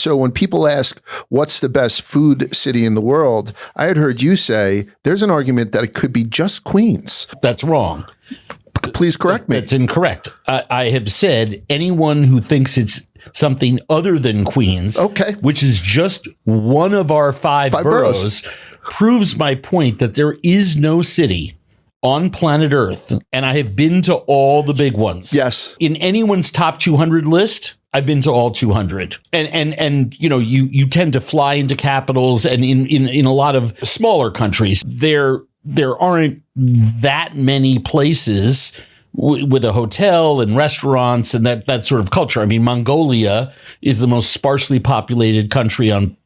so when people ask, what's the best food city in the world? I had heard you say there's an argument that it could be just Queens. That's wrong. Please correct me. That's incorrect. I have said anyone who thinks it's something other than Queens, which is just one of our five boroughs, proves my point that there is no city on planet Earth, and I have been to all the big ones. Yes. In anyone's top 200 list, I've been to all 200. And you know, you tend to fly into capitals, and in a lot of smaller countries, there aren't that many places with a hotel and restaurants and that sort of culture. I mean, Mongolia is the most sparsely populated country on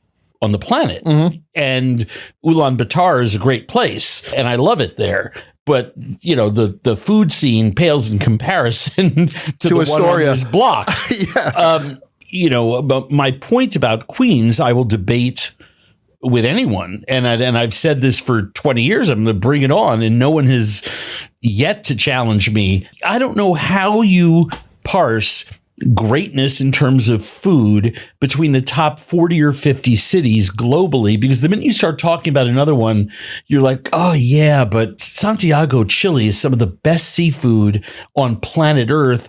the planet. Mm-hmm. And Ulaanbaatar is a great place, and I love it there. But, you know, the food scene pales in comparison to the Astoria. one on this block. Yeah. You know, but my point about Queens, I will debate with anyone. And I've said this for 20 years. I'm going to bring it on. And no one has yet to challenge me. I don't know how you parse greatness in terms of food between the top 40 or 50 cities globally, because the minute you start talking about another one, you're like, oh yeah, but Santiago, Chile is some of the best seafood on planet Earth.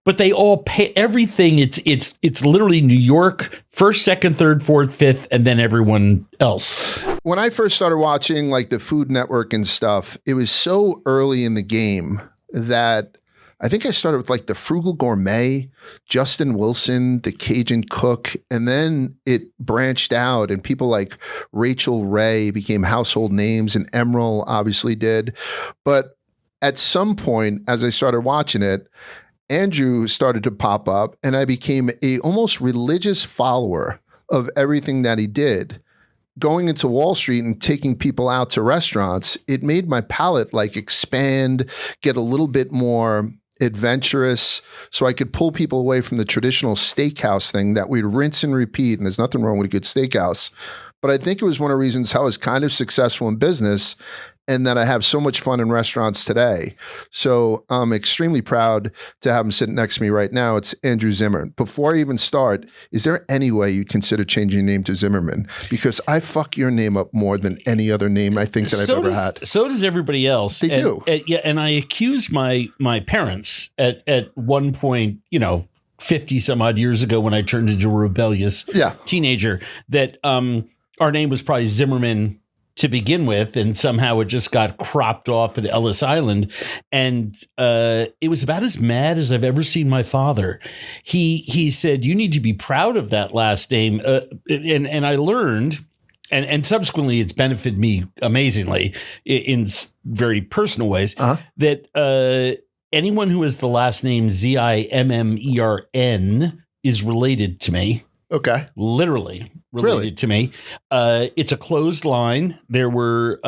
But they all pay everything. It's literally New York, first, second, third, fourth, fifth, and then everyone else. When I first started watching like the Food Network and stuff, it was so early in the game that I think I started with like the Frugal Gourmet, Justin Wilson, the Cajun Cook, and then it branched out and people like Rachel Ray became household names, and Emeril obviously did. But at some point, as I started watching it, Andrew started to pop up, and I became a almost religious follower of everything that he did. Going into Wall Street and taking people out to restaurants, it made my palate like expand, get a little bit more adventurous, so I could pull people away from the traditional steakhouse thing that we'd rinse and repeat. And there's nothing wrong with a good steakhouse. But I think it was one of the reasons how I was kind of successful in business and that I have so much fun in restaurants today. So I'm extremely proud to have him sitting next to me right now. It's Andrew Zimmern. Before I even start, is there any way you'd consider changing your name to Zimmerman? Because I fuck your name up more than any other name I think that I've ever had. So does everybody else. They do. Yeah, and I accused my parents at one point, you know, 50 some odd years ago when I turned into a rebellious teenager, that our name was probably Zimmerman to begin with, and somehow it just got cropped off at Ellis Island. And it was about as mad as I've ever seen my father. He said, you need to be proud of that last name. And I learned, and subsequently it's benefited me amazingly in very personal ways, that anyone who has the last name Zimmern is related to me. Okay. Literally related to me. It's a closed line. There were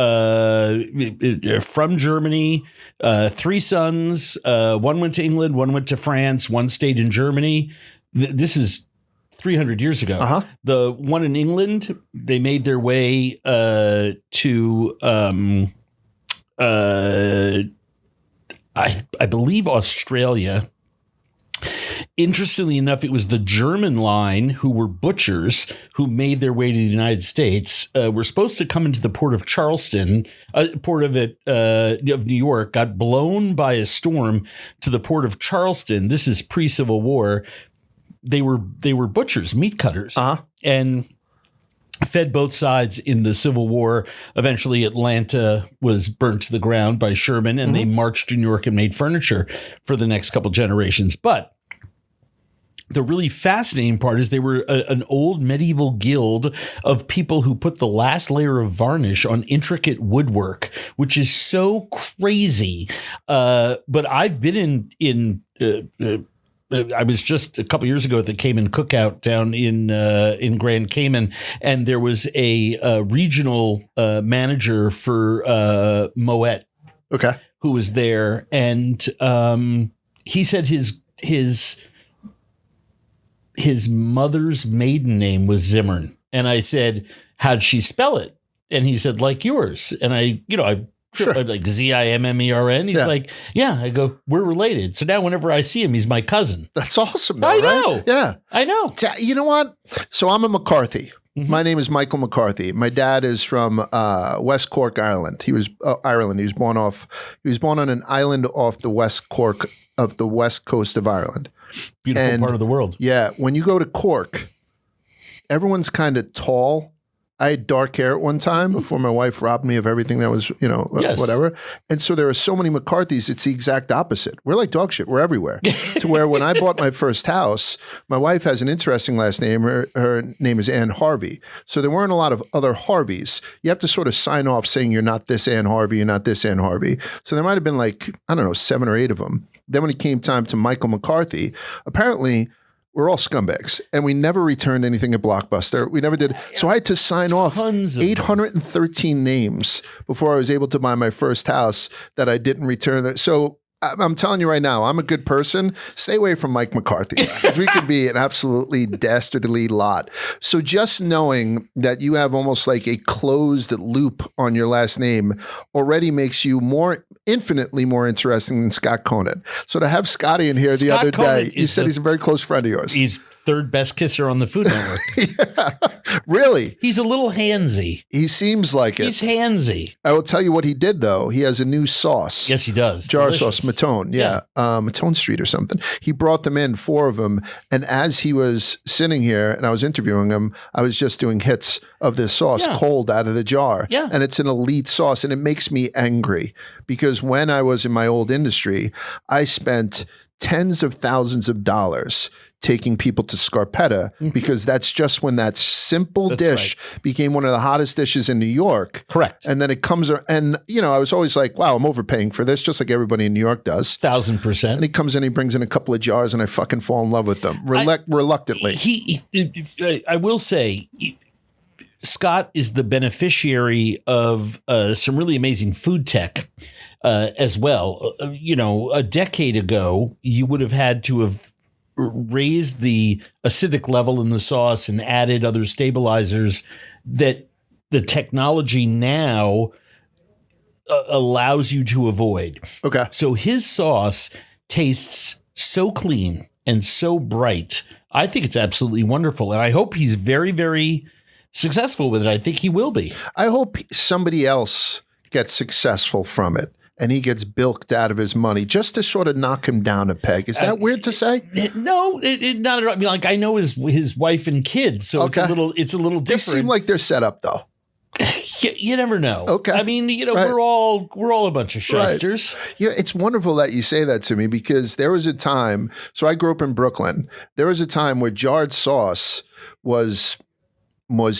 from Germany, 3 sons. One went to England, one went to France, one stayed in Germany. This is 300 years ago. The one in England, they made their way to I believe Australia. Interestingly enough, it was the German line who were butchers who made their way to the United States. Were supposed to come into the port of Charleston, port of New York, got blown by a storm to the port of Charleston. This is pre-Civil War. They were butchers, meat cutters, and fed both sides in the Civil War. Eventually, Atlanta was burnt to the ground by Sherman, and they marched to New York and made furniture for the next couple generations. But the really fascinating part is they were an old medieval guild of people who put the last layer of varnish on intricate woodwork, which is so crazy. But I've been in I was just a couple years ago at the Cayman Cookout down in Grand Cayman, and there was a regional manager for Moet, who was there, and he said his mother's maiden name was Zimmern, and I said, "How'd she spell it?" And he said, "Like yours." And I Sure. I'm like Zimmern. He's like, yeah. I go, we're related. So now whenever I see him, he's my cousin. That's awesome, though, I right? know. Yeah. I know. You know what? So I'm a McCarthy. My name is Michael McCarthy. My dad is from West Cork, Ireland. He was Ireland. He was born on an island off the West Cork of the west coast of Ireland. Beautiful part of the world. Yeah. When you go to Cork, everyone's kind of tall. I had dark hair at one time before my wife robbed me of everything that was, whatever. And so there are so many McCarthys, it's the exact opposite. We're like dog shit. We're everywhere. To where when I bought my first house, my wife has an interesting last name. Her name is Ann Harvey. So there weren't a lot of other Harveys. You have to sort of sign off saying you're not this Ann Harvey, you're not this Ann Harvey. So there might have been 7 or 8 of them. Then when it came time to Michael McCarthy, apparently we're all scumbags, and we never returned anything at Blockbuster. We never did. So I had to sign off 813 names before I was able to buy my first house that I didn't return. So I'm telling you right now, I'm a good person. Stay away from Mike McCarthy because we could be an absolutely dastardly lot. So just knowing that you have almost like a closed loop on your last name already makes you infinitely more interesting than Scott Conant. So to have Scotty in here the other day, you said he's a very close friend of yours. He's third best kisser on the Food Network. Yeah, really? He's a little handsy. He seems like it. He's handsy. I will tell you what he did, though. He has a new sauce. Yes, he does. Jar sauce, Matone. Yeah. Matone Street or something. He brought them in, 4 of them. And as he was sitting here and I was interviewing him, I was just doing hits of this sauce cold out of the jar. Yeah. And it's an elite sauce. And it makes me angry because when I was in my old industry, I spent tens of thousands of dollars taking people to Scarpetta because that's just when that simple dish became one of the hottest dishes in New York. Correct. And then it comes, and I was always like, wow, I'm overpaying for this, just like everybody in New York does. 1,000%. And he comes in, he brings in a couple of jars, and I fucking fall in love with them reluctantly. I will say, Scott is the beneficiary of some really amazing food tech as well. A decade ago, you would have had to have raised the acidic level in the sauce and added other stabilizers that the technology now allows you to avoid. Okay. So his sauce tastes so clean and so bright. I think it's absolutely wonderful. And I hope he's very, very successful with it. I think he will be. I hope somebody else gets successful from it and he gets bilked out of his money just to sort of knock him down a peg. Is that weird to say? No, not at all. I mean, I know his wife and kids, so it's a little different. They seem like they're set up, though. You never know. Okay. I mean, we're all a bunch of shysters. Right. It's wonderful that you say that to me because there was a time. So I grew up in Brooklyn. There was a time where jarred sauce was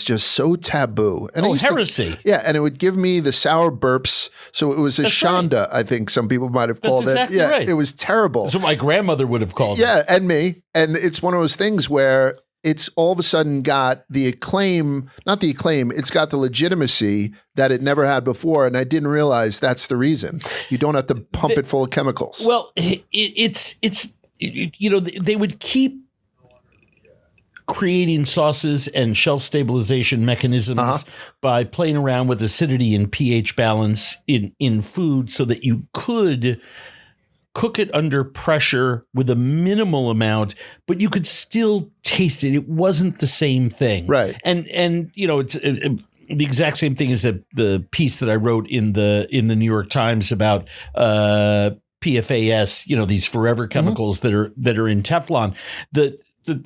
just so taboo. And heresy. And it would give me the sour burps. So it was a shonda, I think some people might have called exactly it. Yeah, right. It was terrible. That's what my grandmother would have called it. Yeah, and me. And it's one of those things where it's all of a sudden got the acclaim, not the acclaim, it's got the legitimacy that it never had before. And I didn't realize that's the reason. You don't have to pump it full of chemicals. Well, they would keep creating sauces and shelf stabilization mechanisms by playing around with acidity and pH balance in food so that you could cook it under pressure with a minimal amount, but you could still taste it. It wasn't the same thing. Right. And it's the exact same thing as the piece that I wrote in the New York Times about PFAS, these forever chemicals that are in Teflon. The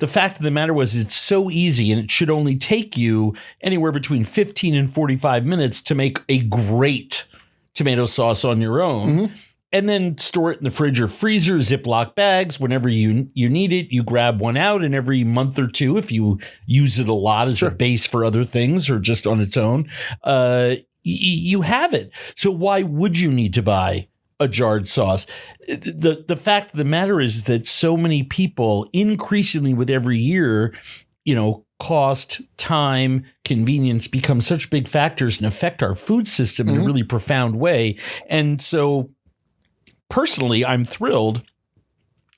fact of the matter was it's so easy and it should only take you anywhere between 15 and 45 minutes to make a great tomato sauce on your own and then store it in the fridge or freezer, Ziploc bags. Whenever you need it, you grab one out, and every month or two, if you use it a lot as a base for other things or just on its own, you have it. So why would you need to buy a jarred sauce? The fact of the matter is that so many people, increasingly with every year, cost, time, convenience become such big factors and affect our food system in a really profound way. And so personally, I'm thrilled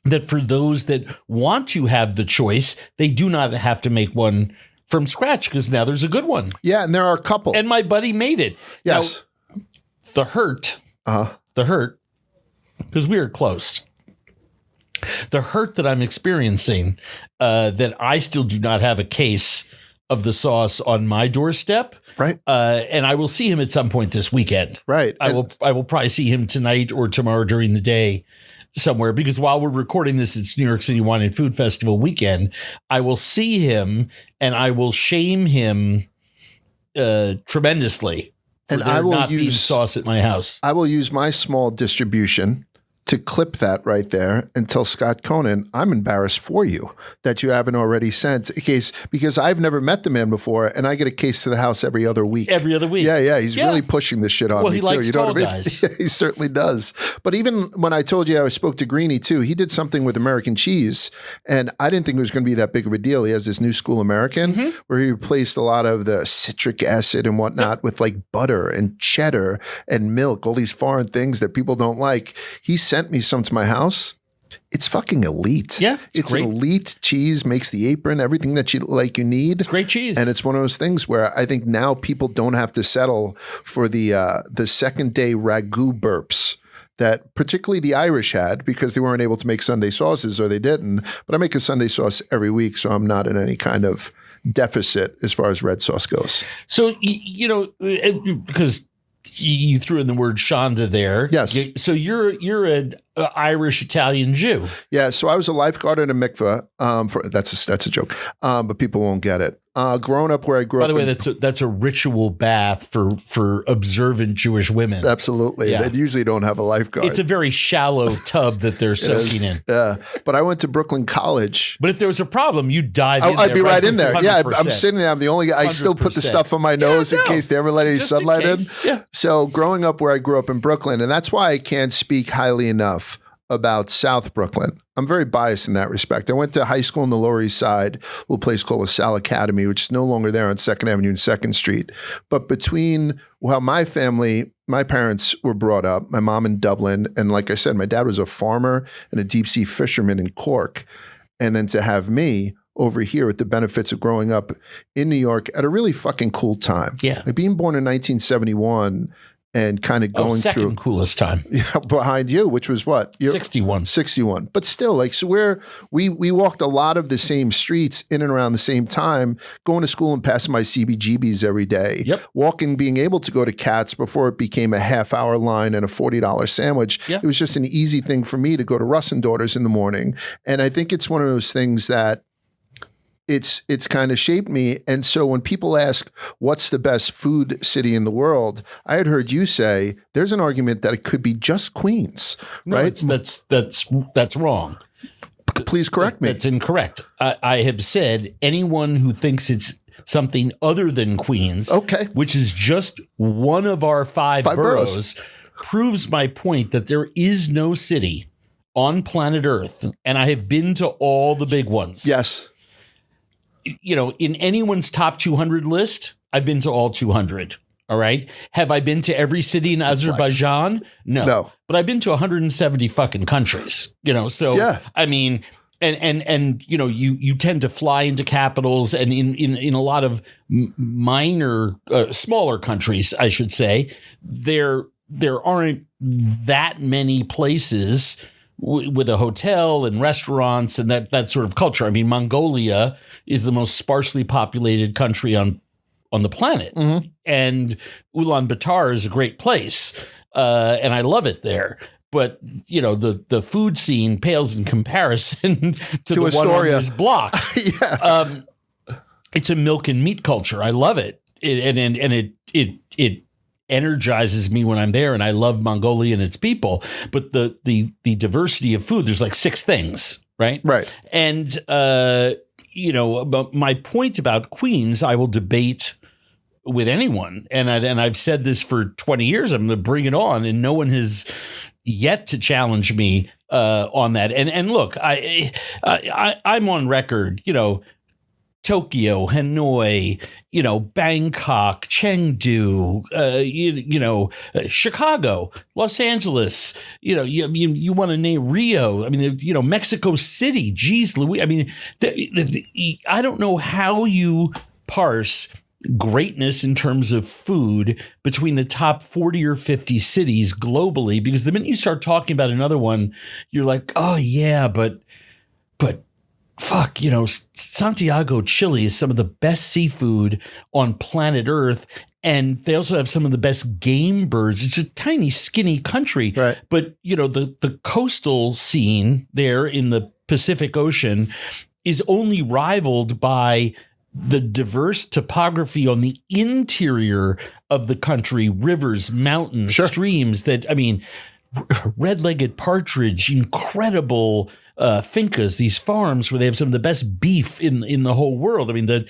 that for those that want to have the choice, they do not have to make one from scratch because now there's a good one. Yeah, and there are a couple. And my buddy made it. Yes. Now, the hurt, because we are close. The hurt that I'm experiencing, that I still do not have a case of the sauce on my doorstep. Right. And I will see him at some point this weekend. Right. I will probably see him tonight or tomorrow during the day somewhere, because while we're recording this, it's New York City Wine and Food Festival weekend. I will see him and I will shame him tremendously for there not being sauce at my house. I will use my small distribution to clip that right there and tell Scott Conan, I'm embarrassed for you that you haven't already sent a case, because I've never met the man before and I get a case to the house every other week. Every other week. Yeah. He's really pushing this shit on me he too. likes You know tall what I mean? guys. Yeah, he certainly does. But even when I told you I spoke to Greenie too, he did something with American cheese and I didn't think it was going to be that big of a deal. He has this New School American where he replaced a lot of the citric acid and whatnot with like butter and cheddar and milk, all these foreign things that people don't like. He sent me some to my house. It's fucking elite. Yeah, it's great. An elite cheese, makes the apron, everything that you need. It's great cheese. And it's one of those things where I think now people don't have to settle for the second day ragu burps that particularly the Irish had, because they weren't able to make Sunday sauces, or they didn't. But I make a Sunday sauce every week, so I'm not in any kind of deficit as far as red sauce goes. So, because you threw in the word Shonda there. Yes. So you're an Irish Italian Jew. Yeah. So I was a lifeguard in a mikveh. That's a joke, but people won't get it. Growing up where I grew up. By the way, that's a ritual bath for observant Jewish women. Absolutely. Yeah. They usually don't have a lifeguard. It's a very shallow tub that they're soaking in. Yeah. But I went to Brooklyn College. But if there was a problem, you'd dive in there. I'd be right in there. 100%. Yeah. I'm sitting there. I'm the only guy. I still put the 100%. stuff on my nose in case they ever let any Just sunlight in. Yeah. So growing up where I grew up in Brooklyn, and that's why I can't speak highly enough about South Brooklyn. I'm very biased in that respect. I went to high school on the Lower East Side, a little place called LaSalle Academy, which is no longer there on 2nd Avenue and 2nd Street. But between how my parents were brought up, my mom in Dublin, and like I said, my dad was a farmer and a deep sea fisherman in Cork. And then to have me over here with the benefits of growing up in New York at a really fucking cool time. Yeah. Like being born in 1971 and kind of going second through coolest time. Yeah, behind you, which was what? 61. 61. But still, like, so we walked a lot of the same streets in and around the same time, going to school and passing my CBGBs every day. Yep. Walking, being able to go to Katz before it became a half-hour line and a $40 sandwich. Yep. It was just an easy thing for me to go to Russ and Daughters in the morning. And I think it's one of those things that it's kind of shaped me. And so when people ask, what's the best food city in the world? I had heard you say there's an argument that it could be just Queens, right? That's wrong. Please correct me. That's incorrect. I have said anyone who thinks it's something other than Queens, Okay. which is just one of our five boroughs, proves my point that there is no city on planet Earth, and I have been to all the big ones. Yes. You know, in anyone's top 200 list, I've been to all 200. All right. Have I been to every city in Azerbaijan? No. But I've been to 170 fucking countries, you know, so Yeah. I mean, and you know, you tend to fly into capitals, and in a lot of minor, smaller countries, I should say, there aren't that many places with a hotel and restaurants and that sort of culture. I mean, Mongolia is the most sparsely populated country on the planet. Mm-hmm. And Ulaanbaatar is a great place. And I love it there. But, you know, the food scene pales in comparison to the Astoria. one on this block. Yeah. It's a milk and meat culture. I love it. It energizes me when I'm there, and I love Mongolia and its people. But the diversity of food, there's like 6 things, right? Right. And you know, about my point about Queens, I will debate with anyone, and I've said this for 20 years. I'm going to bring it on, and no one has yet to challenge me on that. And look, I'm on record, you know. Tokyo, Hanoi, you know, Bangkok, Chengdu, you know, Chicago, Los Angeles, you know, you want to name Rio. I mean, you know, Mexico City, geez, Louis. I mean, I don't know how you parse greatness in terms of food between the top 40 or 50 cities globally, because the minute you start talking about another one, you're like, oh yeah, but fuck, Santiago, Chile is some of the best seafood on planet Earth. And they also have some of the best game birds. It's a tiny, skinny country. Right. But, the coastal scene there in the Pacific Ocean is only rivaled by the diverse topography on the interior of the country, rivers, mountains, streams red-legged partridge, incredible fincas, these farms where they have some of the best beef in the whole world. I mean, the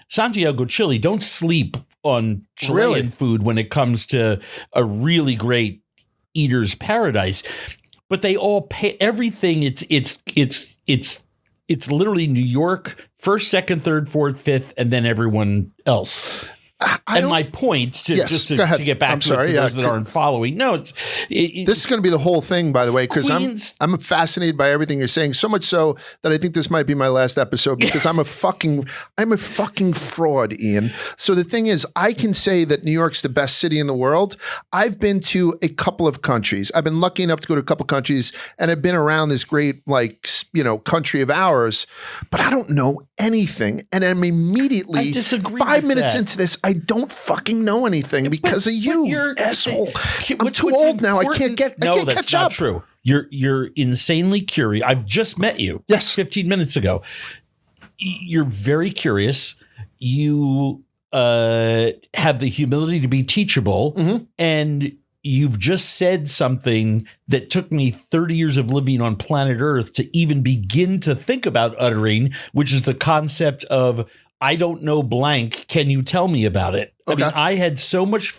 Santiago, Chile, don't sleep on Chilean food when it comes to a really great eater's paradise. But they all pay everything. It's literally New York, first, second, third, fourth, fifth, and then everyone else. My point, to get back to those that aren't following, this is going to be the whole thing, by the way, because I'm fascinated by everything you're saying, so much so that I think this might be my last episode, because I'm a fucking fraud, Ian. So the thing is, I can say that New York's the best city in the world. I've been to a couple of countries. I've been lucky enough to go to a couple of countries, and I've been around this great, country of ours, but I don't know anything. And I'm immediately 5 minutes into this, I don't fucking know anything because of you, asshole. I'm too old now. I can't catch up. No, that's not true. You're insanely curious. I've just met you. Yes. 15 minutes ago. You're very curious. You have the humility to be teachable, and you've just said something that took me 30 years of living on planet Earth to even begin to think about uttering, which is the concept of, I don't know blank. Can you tell me about it? Okay. I mean, I had so much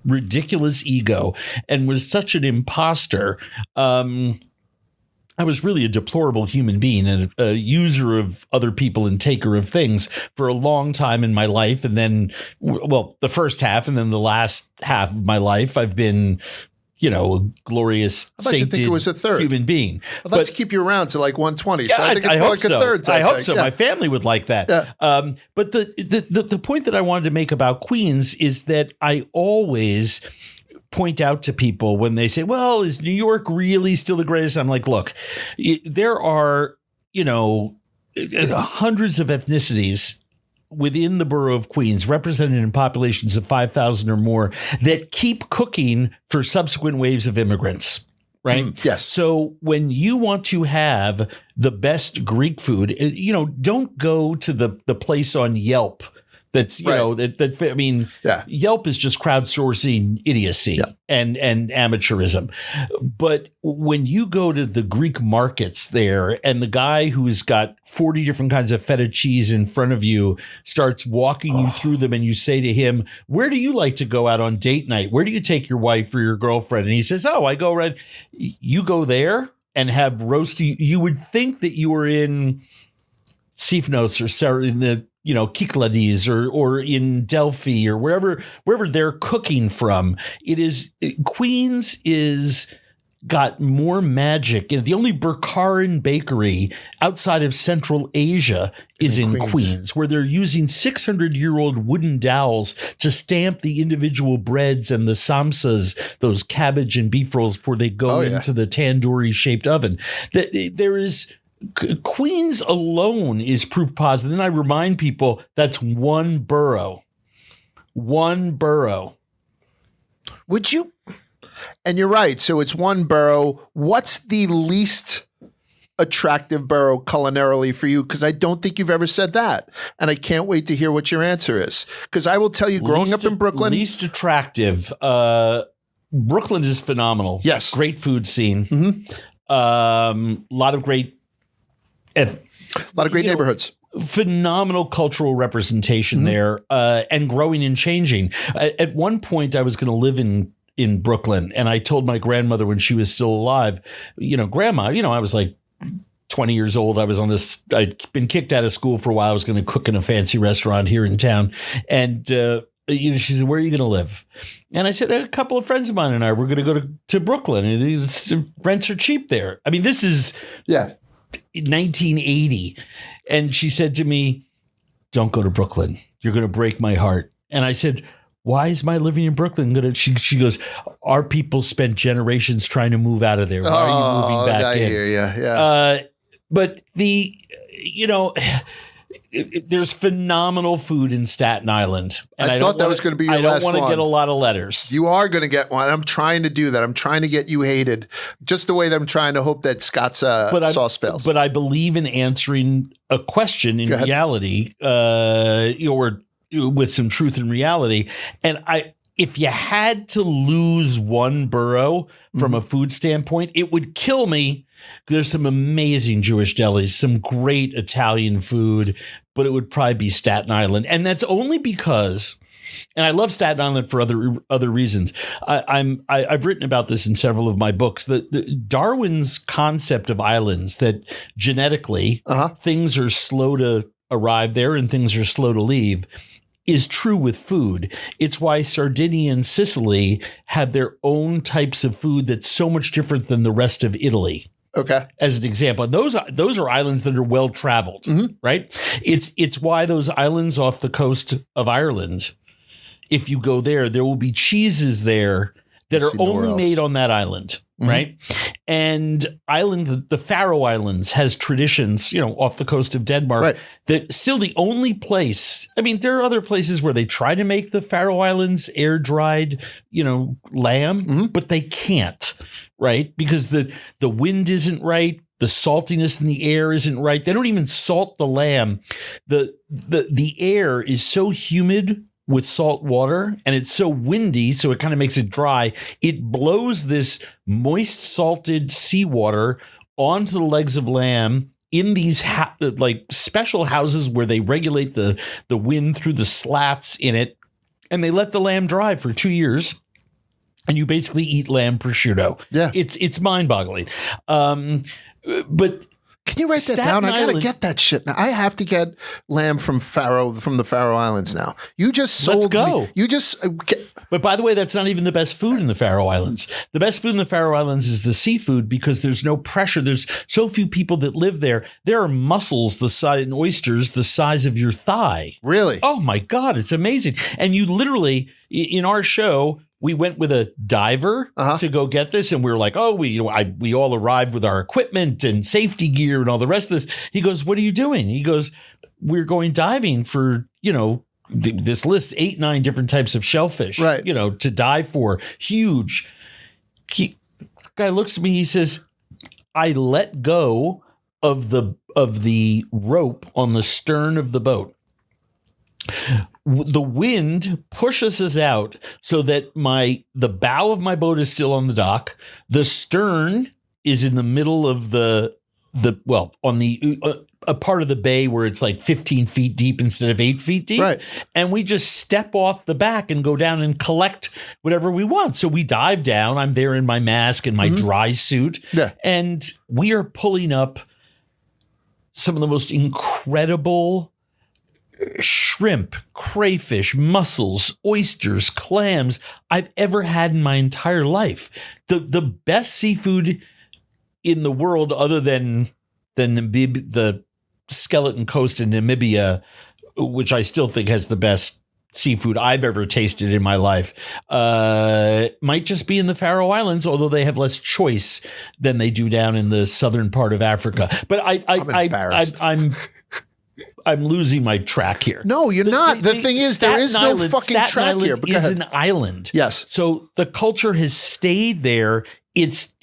ridiculous ego and was such an imposter. I was really a deplorable human being and a user of other people and taker of things for a long time in my life. And then, the first half and then the last half of my life, I've been, a glorious, sainted think it was a third human being. I'd like to keep you around to like 120. So I think it's I more hope like so. a third. I hope so. Yeah. My family would like that. Yeah. But the point that I wanted to make about Queens is that I always point out to people when they say, well, is New York really still the greatest? I'm like, look, there are, hundreds of ethnicities within the borough of Queens, represented in populations of 5,000 or more, that keep cooking for subsequent waves of immigrants. Right? Yes. So when you want to have the best Greek food, don't go to the place on Yelp. That's, Yelp is just crowdsourcing idiocy and amateurism. But when you go to the Greek markets there and the guy who's got 40 different kinds of feta cheese in front of you starts walking you through them, and you say to him, where do you like to go out on date night? Where do you take your wife or your girlfriend? And he says, I go right. You go there and have roast. You would think that you were in Sifnos or in the Kyklades or in Delphi or wherever they're cooking from. Queens is got more magic. The only Burkhardt bakery outside of Central Asia is in Queens, where they're using 600-year-old wooden dowels to stamp the individual breads and the samsas, those cabbage and beef rolls, before they go into the tandoori-shaped oven. Queens alone is proof positive. Then I remind people that's one borough. One borough. Would you? And you're right. So it's one borough. What's the least attractive borough culinarily for you? Because I don't think you've ever said that. And I can't wait to hear what your answer is. Because I will tell you, growing up in Brooklyn. Least attractive. Brooklyn is phenomenal. Yes. Great food scene. A lot of great neighborhoods. Phenomenal cultural representation there, and growing and changing. At one point, I was going to live in Brooklyn, and I told my grandmother when she was still alive, Grandma, I was like 20 years old. I'd been kicked out of school for a while. I was going to cook in a fancy restaurant here in town. And, she said, where are you going to live? And I said, a couple of friends of mine and I were going to go to Brooklyn. And rents are cheap there. I mean, this is 1980. And she said to me, don't go to Brooklyn. You're going to break my heart. And I said, why is my living in Brooklyn going to, she goes, our people spent generations trying to move out of there. Why are you moving back in? I hear you. Yeah. But there's phenomenal food in Staten Island. And I thought that was going to be your last one. I don't want to get a lot of letters. You are going to get one. I'm trying to do that. I'm trying to get you hated just the way that I'm trying to hope that Scott's sauce fails. But I believe in answering a question in reality, or with some truth in reality. And if you had to lose one borough from a food standpoint, it would kill me. There's some amazing Jewish delis, some great Italian food, but it would probably be Staten Island. And that's only because, and I love Staten Island for other reasons. I've written about this in several of my books. The Darwin's concept of islands, that genetically things are slow to arrive there and things are slow to leave, is true with food. It's why Sardinia and Sicily have their own types of food that's so much different than the rest of Italy. Okay. As an example, and those are islands that are well traveled, right? It's why those islands off the coast of Ireland, if you go there, there will be cheeses there that are only made on that island, right? And the Faroe Islands has traditions, off the coast of Denmark, right, that still the only place. I mean, there are other places where they try to make the Faroe Islands air dried, lamb, but they can't, right? Because the wind isn't right. The saltiness in the air isn't right. They don't even salt the lamb. The air is so humid with salt water, and it's so windy, so it kind of makes it dry. It blows this moist, salted seawater onto the legs of lamb in these special houses where they regulate the wind through the slats in it, and they let the lamb dry for 2 years. And you basically eat lamb prosciutto. Yeah, it's mind-boggling. But can you write that down? I gotta get that shit now. I have to get lamb from the Faroe Islands now. You just sold me. You just. But by the way, that's not even the best food in the Faroe Islands. The best food in the Faroe Islands is the seafood, because there's no pressure. There's so few people that live there. There are mussels and oysters the size of your thigh. Really? Oh my God, it's amazing. And you literally, in our show, we went with a diver to go get this, and we were like, "Oh, we all arrived with our equipment and safety gear and all the rest of this." He goes, "What are you doing?" He goes, "We're going diving for this list 8-9 different types of shellfish, right? To dive for, huge." Guy looks at me. He says, "I let go of the rope on the stern of the boat. The wind pushes us out so that the bow of my boat is still on the dock. The stern is in the middle of on a part of the bay where it's like 15 feet deep instead of 8 feet deep. Right. And we just step off the back and go down and collect whatever we want. So we dive down. I'm there in my mask and my dry suit. Yeah. And we are pulling up some of the most incredible shrimp, crayfish, mussels, oysters, clams I've ever had in my entire life. The best seafood in the world, other than the Skeleton Coast in Namibia, which I still think has the best seafood I've ever tasted in my life, might just be in the Faroe Islands, although they have less choice than they do down in the southern part of Africa. But I'm embarrassed. I'm losing my track here. No, you're not. The thing is, there is no fucking track here. Staten Island is an island. Yes. So the culture has stayed there. It's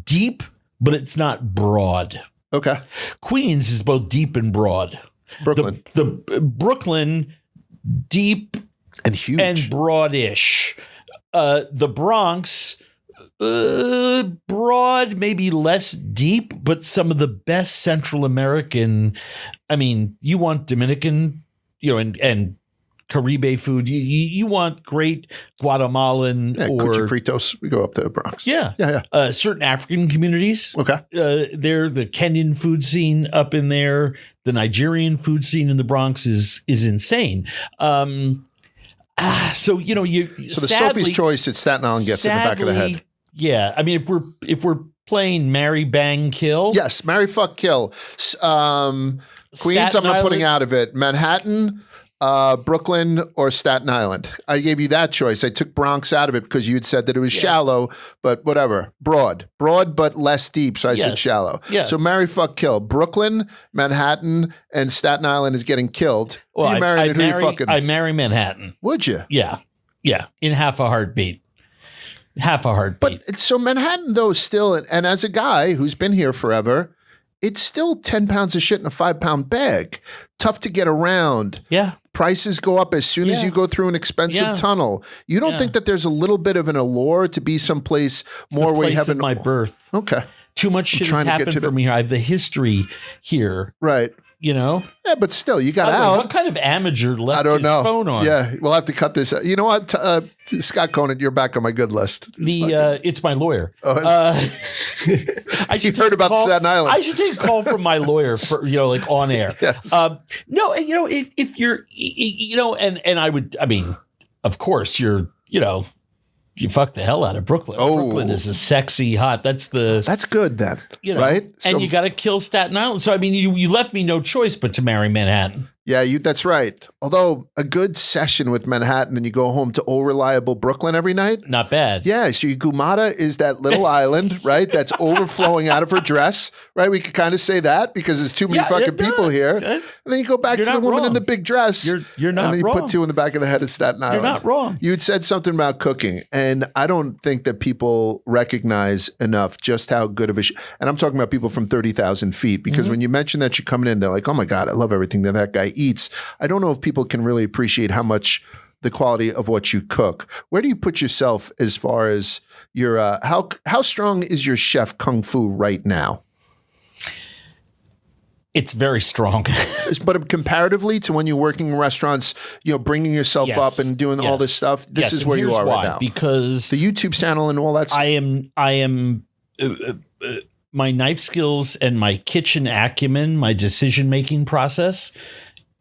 deep, but it's not broad. Okay. Queens is both deep and broad. Brooklyn. The Brooklyn, deep and huge and broadish. The Bronx, broad, maybe less deep, but some of the best Central American. I mean, you want Dominican, and Caribe food. You want great Guatemalan or Fritos. We go up to the Bronx. Yeah. Certain African communities. Okay. They're the Kenyan food scene up in there. The Nigerian food scene in the Bronx is insane. So the Sophie's Choice at Staten Island gets in the back of the head. Yeah, I mean, if we're playing marry, bang, kill? Yes, marry, fuck, kill. Queens, Staten I'm putting Island? out of it. Manhattan, Brooklyn, or Staten Island. I gave you that choice. I took Bronx out of it because you'd said that it was shallow, but whatever. Broad, but less deep. So I said shallow. Yeah. So marry, fuck, kill. Brooklyn, Manhattan, and Staten Island is getting killed. Well, you married it, who you fucking? I marry Manhattan. Would you? Yeah. Yeah. In half a heartbeat. Half a heartbeat. But so Manhattan, though, still, and as a guy who's been here forever, it's still 10 pounds of shit in a 5-pound bag. Tough to get around. Yeah. Prices go up as soon as you go through an expensive tunnel. You don't think that there's a little bit of an allure to be someplace more where you have my birth. Okay. Too much shit has happened for me here. I have the history here. Right. You know? Yeah, but still, you got out. What kind of amateur left his phone on? Yeah, we'll have to cut this. You know what? Scott Conant, you're back on my good list. It's my lawyer. I should heard about Staten Island. I should take a call from my lawyer for like on air. Yes. No, if you're and I mean, of course you're you fuck the hell out of Brooklyn. Oh. Brooklyn is a sexy, hot. That's good then, right? And you got to kill Staten Island. So I mean, you left me no choice but to marry Manhattan. Yeah, that's right. Although a good session with Manhattan and you go home to old reliable Brooklyn every night. Not bad. Yeah, so your Gumata is that little island, right? That's overflowing out of her dress, right? We could kind of say that because there's too many fucking people here. And then you go back to the woman in the big dress. You're not wrong. And then you put two in the back of the head of Staten Island. You're not wrong. You had said something about cooking, and I don't think that people recognize enough just how good of a and I'm talking about people from 30,000 feet because when you mention that you're coming in, they're like, oh my God, I love everything that guy eats. I don't know if people can really appreciate how much the quality of what you cook. Where do you put yourself as far as your how strong is your chef kung fu right now? It's very strong. But comparatively to when you're working in restaurants, bringing yourself up and doing all this stuff, this is where you are right now. Because the YouTube channel and all that stuff. I am my knife skills and my kitchen acumen, my decision-making process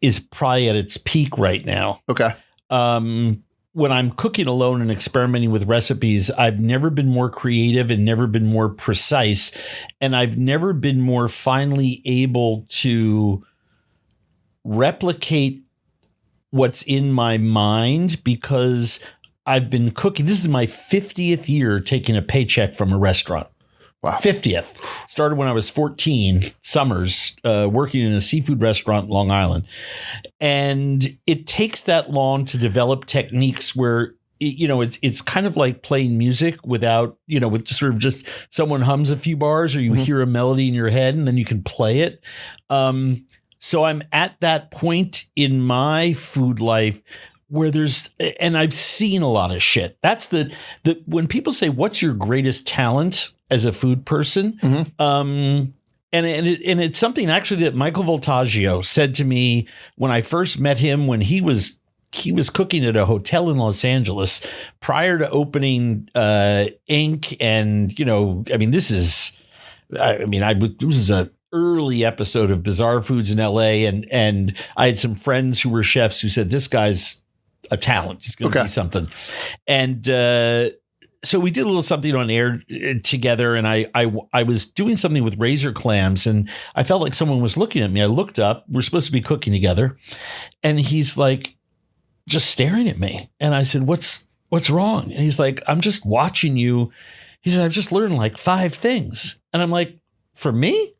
is probably at its peak right now. Okay. When I'm cooking alone and experimenting with recipes, I've never been more creative and never been more precise. And I've never been more finally able to replicate what's in my mind because I've been cooking. This is my 50th year taking a paycheck from a restaurant. Wow. 50th. Started when I was 14, summers, working in a seafood restaurant in Long Island. And it takes that long to develop techniques where, it's kind of like playing music without, with sort of just someone hums a few bars or you hear a melody in your head and then you can play it. So I'm at that point in my food life where and I've seen a lot of shit. That's when people say, what's your greatest talent as a food person? And it's something actually that Michael Voltaggio said to me when I first met him when he was cooking at a hotel in Los Angeles prior to opening Inc. And, this was an early episode of Bizarre Foods in LA. And I had some friends who were chefs who said, this guy's a talent. He's going to be something. And so we did a little something on air together. And I was doing something with razor clams and I felt like someone was looking at me. I looked up. We're supposed to be cooking together. And he's like, just staring at me. And I said, what's wrong? And he's like, I'm just watching you. He said, I've just learned like 5 things. And I'm like, for me,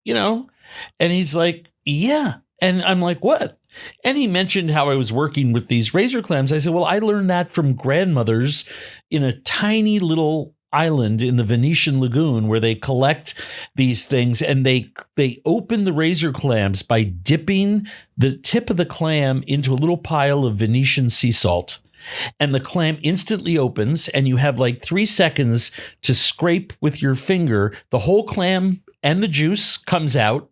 And he's like, yeah. And I'm like, what? And he mentioned how I was working with these razor clams. I said, well, I learned that from grandmothers in a tiny little island in the Venetian lagoon where they collect these things and they open the razor clams by dipping the tip of the clam into a little pile of Venetian sea salt. And the clam instantly opens and you have like 3 seconds to scrape with your finger. The whole clam and the juice comes out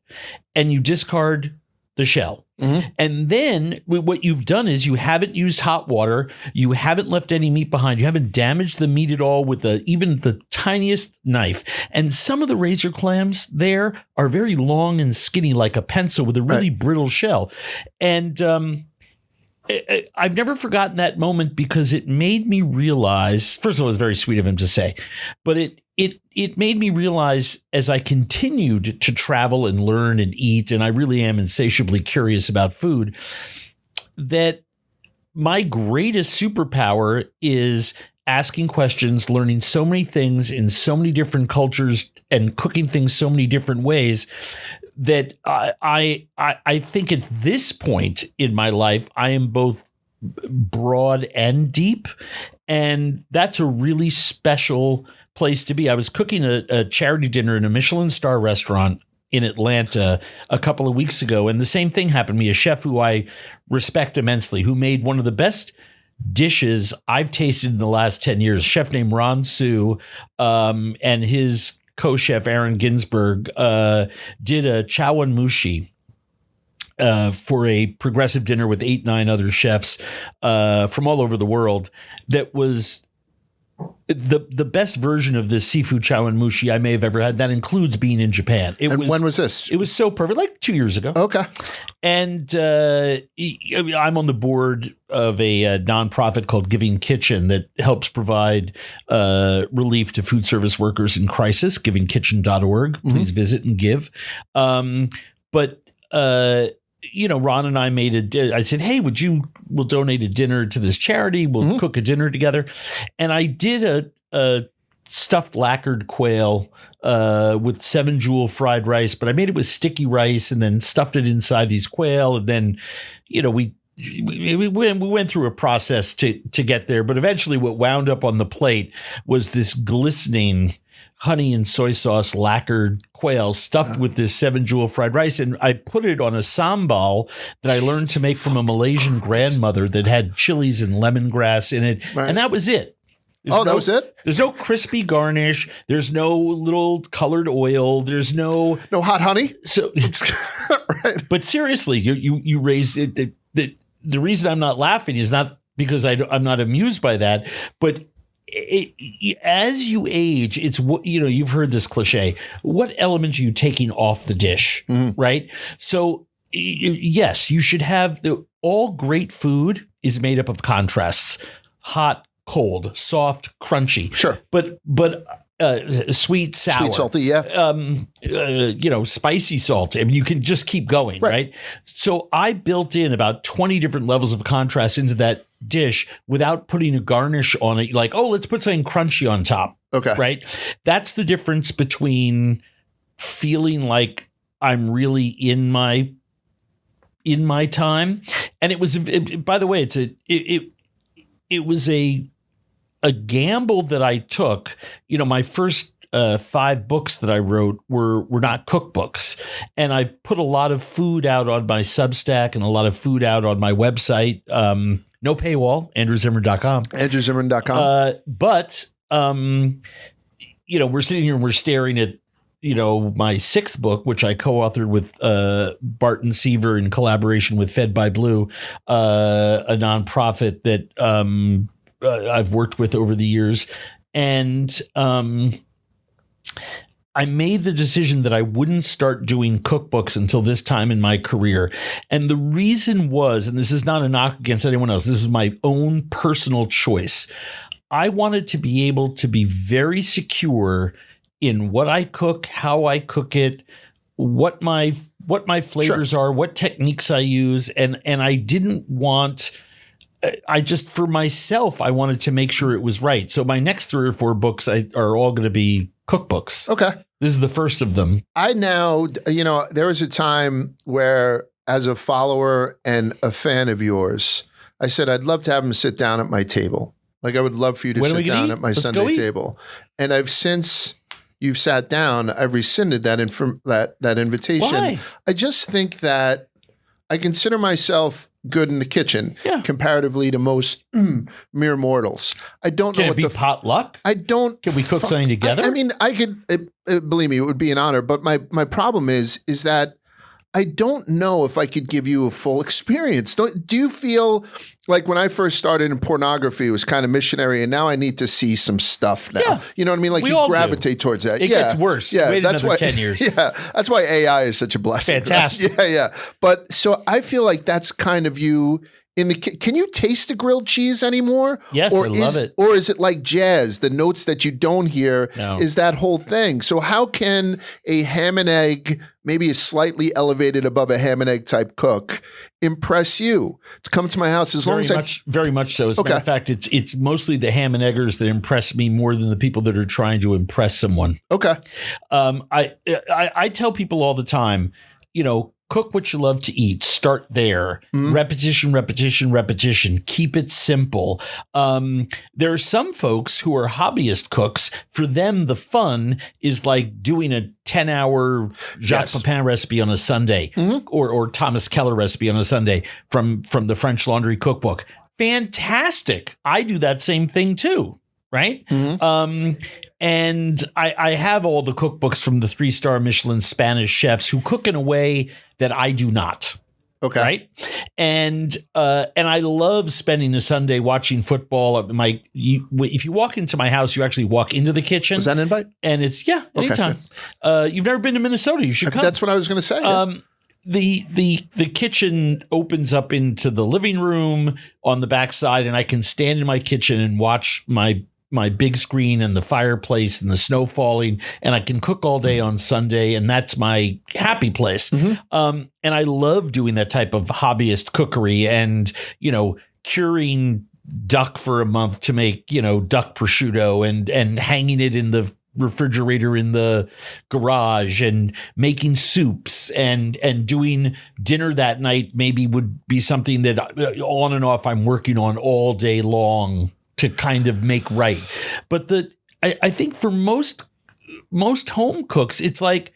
and you discard the shell. Mm-hmm. And then what you've done is you haven't used hot water. You haven't left any meat behind. You haven't damaged the meat at all with even the tiniest knife. And some of the razor clams there are very long and skinny like a pencil with a really brittle shell. And I've never forgotten that moment because it made me realize, first of all, it was very sweet of him to say, but it made me realize as I continued to travel and learn and eat, and I really am insatiably curious about food, that my greatest superpower is asking questions, learning so many things in so many different cultures and cooking things so many different ways that I think at this point in my life, I am both broad and deep. And that's a really special place to be. I was cooking a charity dinner in a Michelin star restaurant in Atlanta a couple of weeks ago. And the same thing happened to me, a chef who I respect immensely, who made one of the best dishes I've tasted in the last 10 years, a chef named Ron Su, and his co-chef Aaron Ginsberg did a chawanmushi for a progressive dinner with 8-9 other chefs from all over the world. That was the best version of the seafood chawanmushi I may have ever had. That includes being in Japan. When was this? It was so perfect, like 2 years ago. Okay. And I'm on the board of a nonprofit called Giving Kitchen that helps provide relief to food service workers in crisis, givingkitchen.org. Please visit and give. But Ron and I I said, hey, we'll donate a dinner to this charity. We'll cook a dinner together. And I did a stuffed lacquered quail with 7-jewel fried rice, but I made it with sticky rice and then stuffed it inside these quail. And then, we went through a process to get there. But eventually what wound up on the plate was this glistening honey and soy sauce lacquered quail stuffed with this 7-jewel fried rice. And I put it on a sambal that I learned to make from a Malaysian grandmother that had chilies and lemongrass in it. Right. And that was it. That was it? There's no crispy garnish. There's no little colored oil. There's no hot honey. So, right. But seriously, you raise it. The reason I'm not laughing is not because I'm not amused by that, but as you age, it's what, you've heard this cliche. What elements are you taking off the dish, right? So yes, you should have all great food is made up of contrasts: hot, cold, soft, crunchy. Sure, but sweet, sour, sweet, salty, yeah. Spicy salt. I mean, you can just keep going, right? So I built in about 20 different levels of contrast into that dish without putting a garnish on it. Like, let's put something crunchy on top. Okay. Right. That's the difference between feeling like I'm really in my time. And it was, by the way, it was a gamble that I took. My first 5 books that I wrote were not cookbooks, and I put a lot of food out on my Substack and a lot of food out on my website. No paywall, andrewzimmern.com. andrewzimmern.com. But we're sitting here and we're staring at my 6th book, which I co-authored with Barton Seaver in collaboration with Fed by Blue, a nonprofit that I've worked with over the years. And I made the decision that I wouldn't start doing cookbooks until this time in my career. And the reason was, and this is not a knock against anyone else, this is my own personal choice. I wanted to be able to be very secure in what I cook, how I cook it, what my flavors are, what techniques I use. And I didn't want, for myself, I wanted to make sure it was right. So my next 3 or 4 books are all going to be cookbooks. Okay. This is the first of them. I now, there was a time where, as a follower and a fan of yours, I said, I'd love to have him sit down at my table. Like, I would love for you to sit down at my Sunday table. And since you've sat down, I've rescinded that invitation. Why? I just think that I consider myself good in the kitchen comparatively to most mere mortals. I don't know Can what it be potluck? I don't. Can we cook something together? I mean, I could. Believe me, it would be an honor. But my problem is that I don't know if I could give you a full experience. Do you feel like when I first started in pornography, it was kind of missionary, and now I need to see some stuff now? Yeah. You know what I mean? Like, you gravitate towards that. It gets worse. Yeah, wait that's another why 10 years. Yeah, that's why AI is such a blessing. Fantastic. Right? Yeah. But so I feel like that's kind of you Can you taste the grilled cheese anymore? Yes, I love it. Or is it like jazz? The notes that you don't hear No. is that whole thing. So how can a ham and egg, maybe a slightly elevated above a ham and egg type cook, impress you? To come to my house as long as very much so. As a matter of fact, it's mostly the ham and eggers that impress me more than the people that are trying to impress someone. Okay. I tell people all the time, cook what you love to eat. Start there. Mm-hmm. Repetition, repetition, repetition. Keep it simple. There are some folks who are hobbyist cooks. For them, the fun is like doing a 10-hour Jacques Pepin recipe on a Sunday, or Thomas Keller recipe on a Sunday from the French Laundry Cookbook. Fantastic. I do that same thing too, right? Mm-hmm. And I have all the cookbooks from the 3-star Michelin Spanish chefs who cook in a way that I do not. Okay. Right. And I love spending a Sunday watching football. If you walk into my house, you actually walk into the kitchen. Was that an invite? And it's anytime. You've never been to Minnesota. You should come. That's what I was going to say. The kitchen opens up into the living room on the backside, and I can stand in my kitchen and watch my big screen and the fireplace and the snow falling, and I can cook all day on Sunday, and that's my happy place. Mm-hmm. And I love doing that type of hobbyist cookery and, curing duck for a month to make, duck prosciutto and hanging it in the refrigerator in the garage and making soups and doing dinner that night maybe would be something that on and off I'm working on all day long to kind of make right. But I think for most home cooks, it's like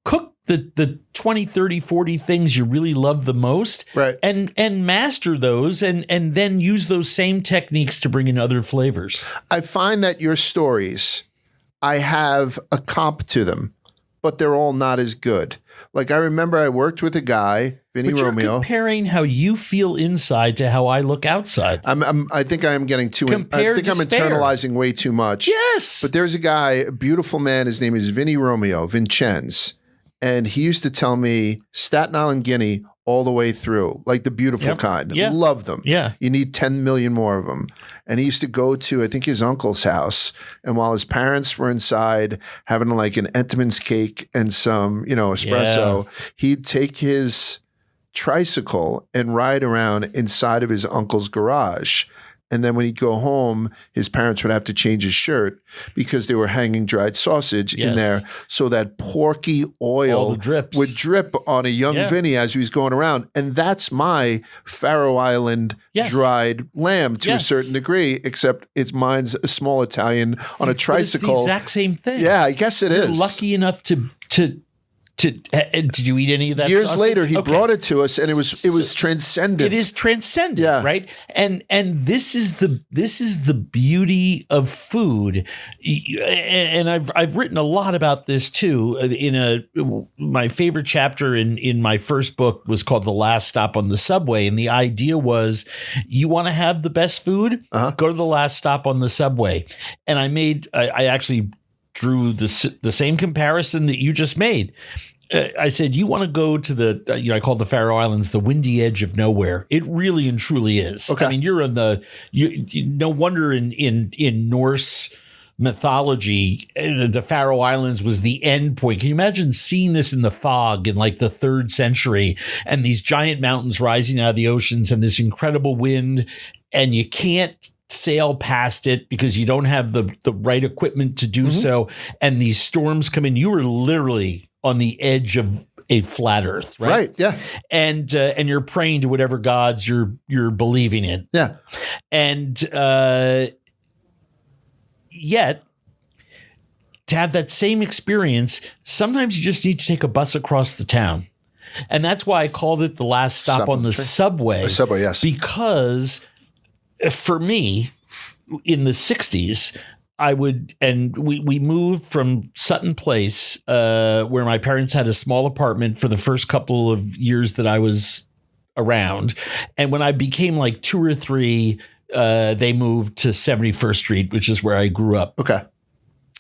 cook the 20, 30, 40 things you really love the most, right? And master those and then use those same techniques to bring in other flavors. I find that your stories, I have a comp to them, but they're all not as good. Like I remember I worked with a guy, Vinny Romeo. You're comparing how you feel inside to how I look outside. I think I am getting too. I'm internalizing way too much. Yes. But there's a guy, a beautiful man. His name is Vinny Romeo, Vincenz, and he used to tell me Staten Island Guinea all the way through, like the beautiful kind. Yeah. Love them. Yeah. You need 10 million more of them. And he used to go to, I think, his uncle's house. And while his parents were inside having like an Entenmann's cake and some, espresso, he'd take his tricycle and ride around inside of his uncle's garage. And then when he'd go home, his parents would have to change his shirt because they were hanging dried sausage in there. So that porky oil would drip on a young Vinny as he was going around. And that's my Faroe Island dried lamb to a certain degree, except mine's a small Italian on a tricycle. It's the exact same thing. Yeah, I guess it is. Lucky enough to did you eat any of that? Years sausage? later, he brought it to us, and it was transcendent. It is transcendent, right? And this is the beauty of food. And I've written a lot about this too. My favorite chapter in my first book was called "The Last Stop on the Subway," and the idea was you want to have the best food, go to the last stop on the subway. And I actually drew the same comparison that you just made. I said, you want to go to I call the Faroe Islands the windy edge of nowhere. It really and truly is. Okay. I mean, you're no wonder in Norse mythology, the Faroe Islands was the end point. Can you imagine seeing this in the fog in like the 3rd century and these giant mountains rising out of the oceans and this incredible wind, and you can't sail past it because you don't have the right equipment to do so. And these storms come in. You were literally on the edge of a flat earth, right? Right. Yeah. And you're praying to whatever gods you're believing in. Yeah. And yet to have that same experience, sometimes you just need to take a bus across the town. And that's why I called it the last stop on the subway. The subway, yes. Because for me, in the 60s, we moved from Sutton Place, where my parents had a small apartment for the first couple of years that I was around. And when I became like 2 or 3, they moved to 71st Street, which is where I grew up. Okay.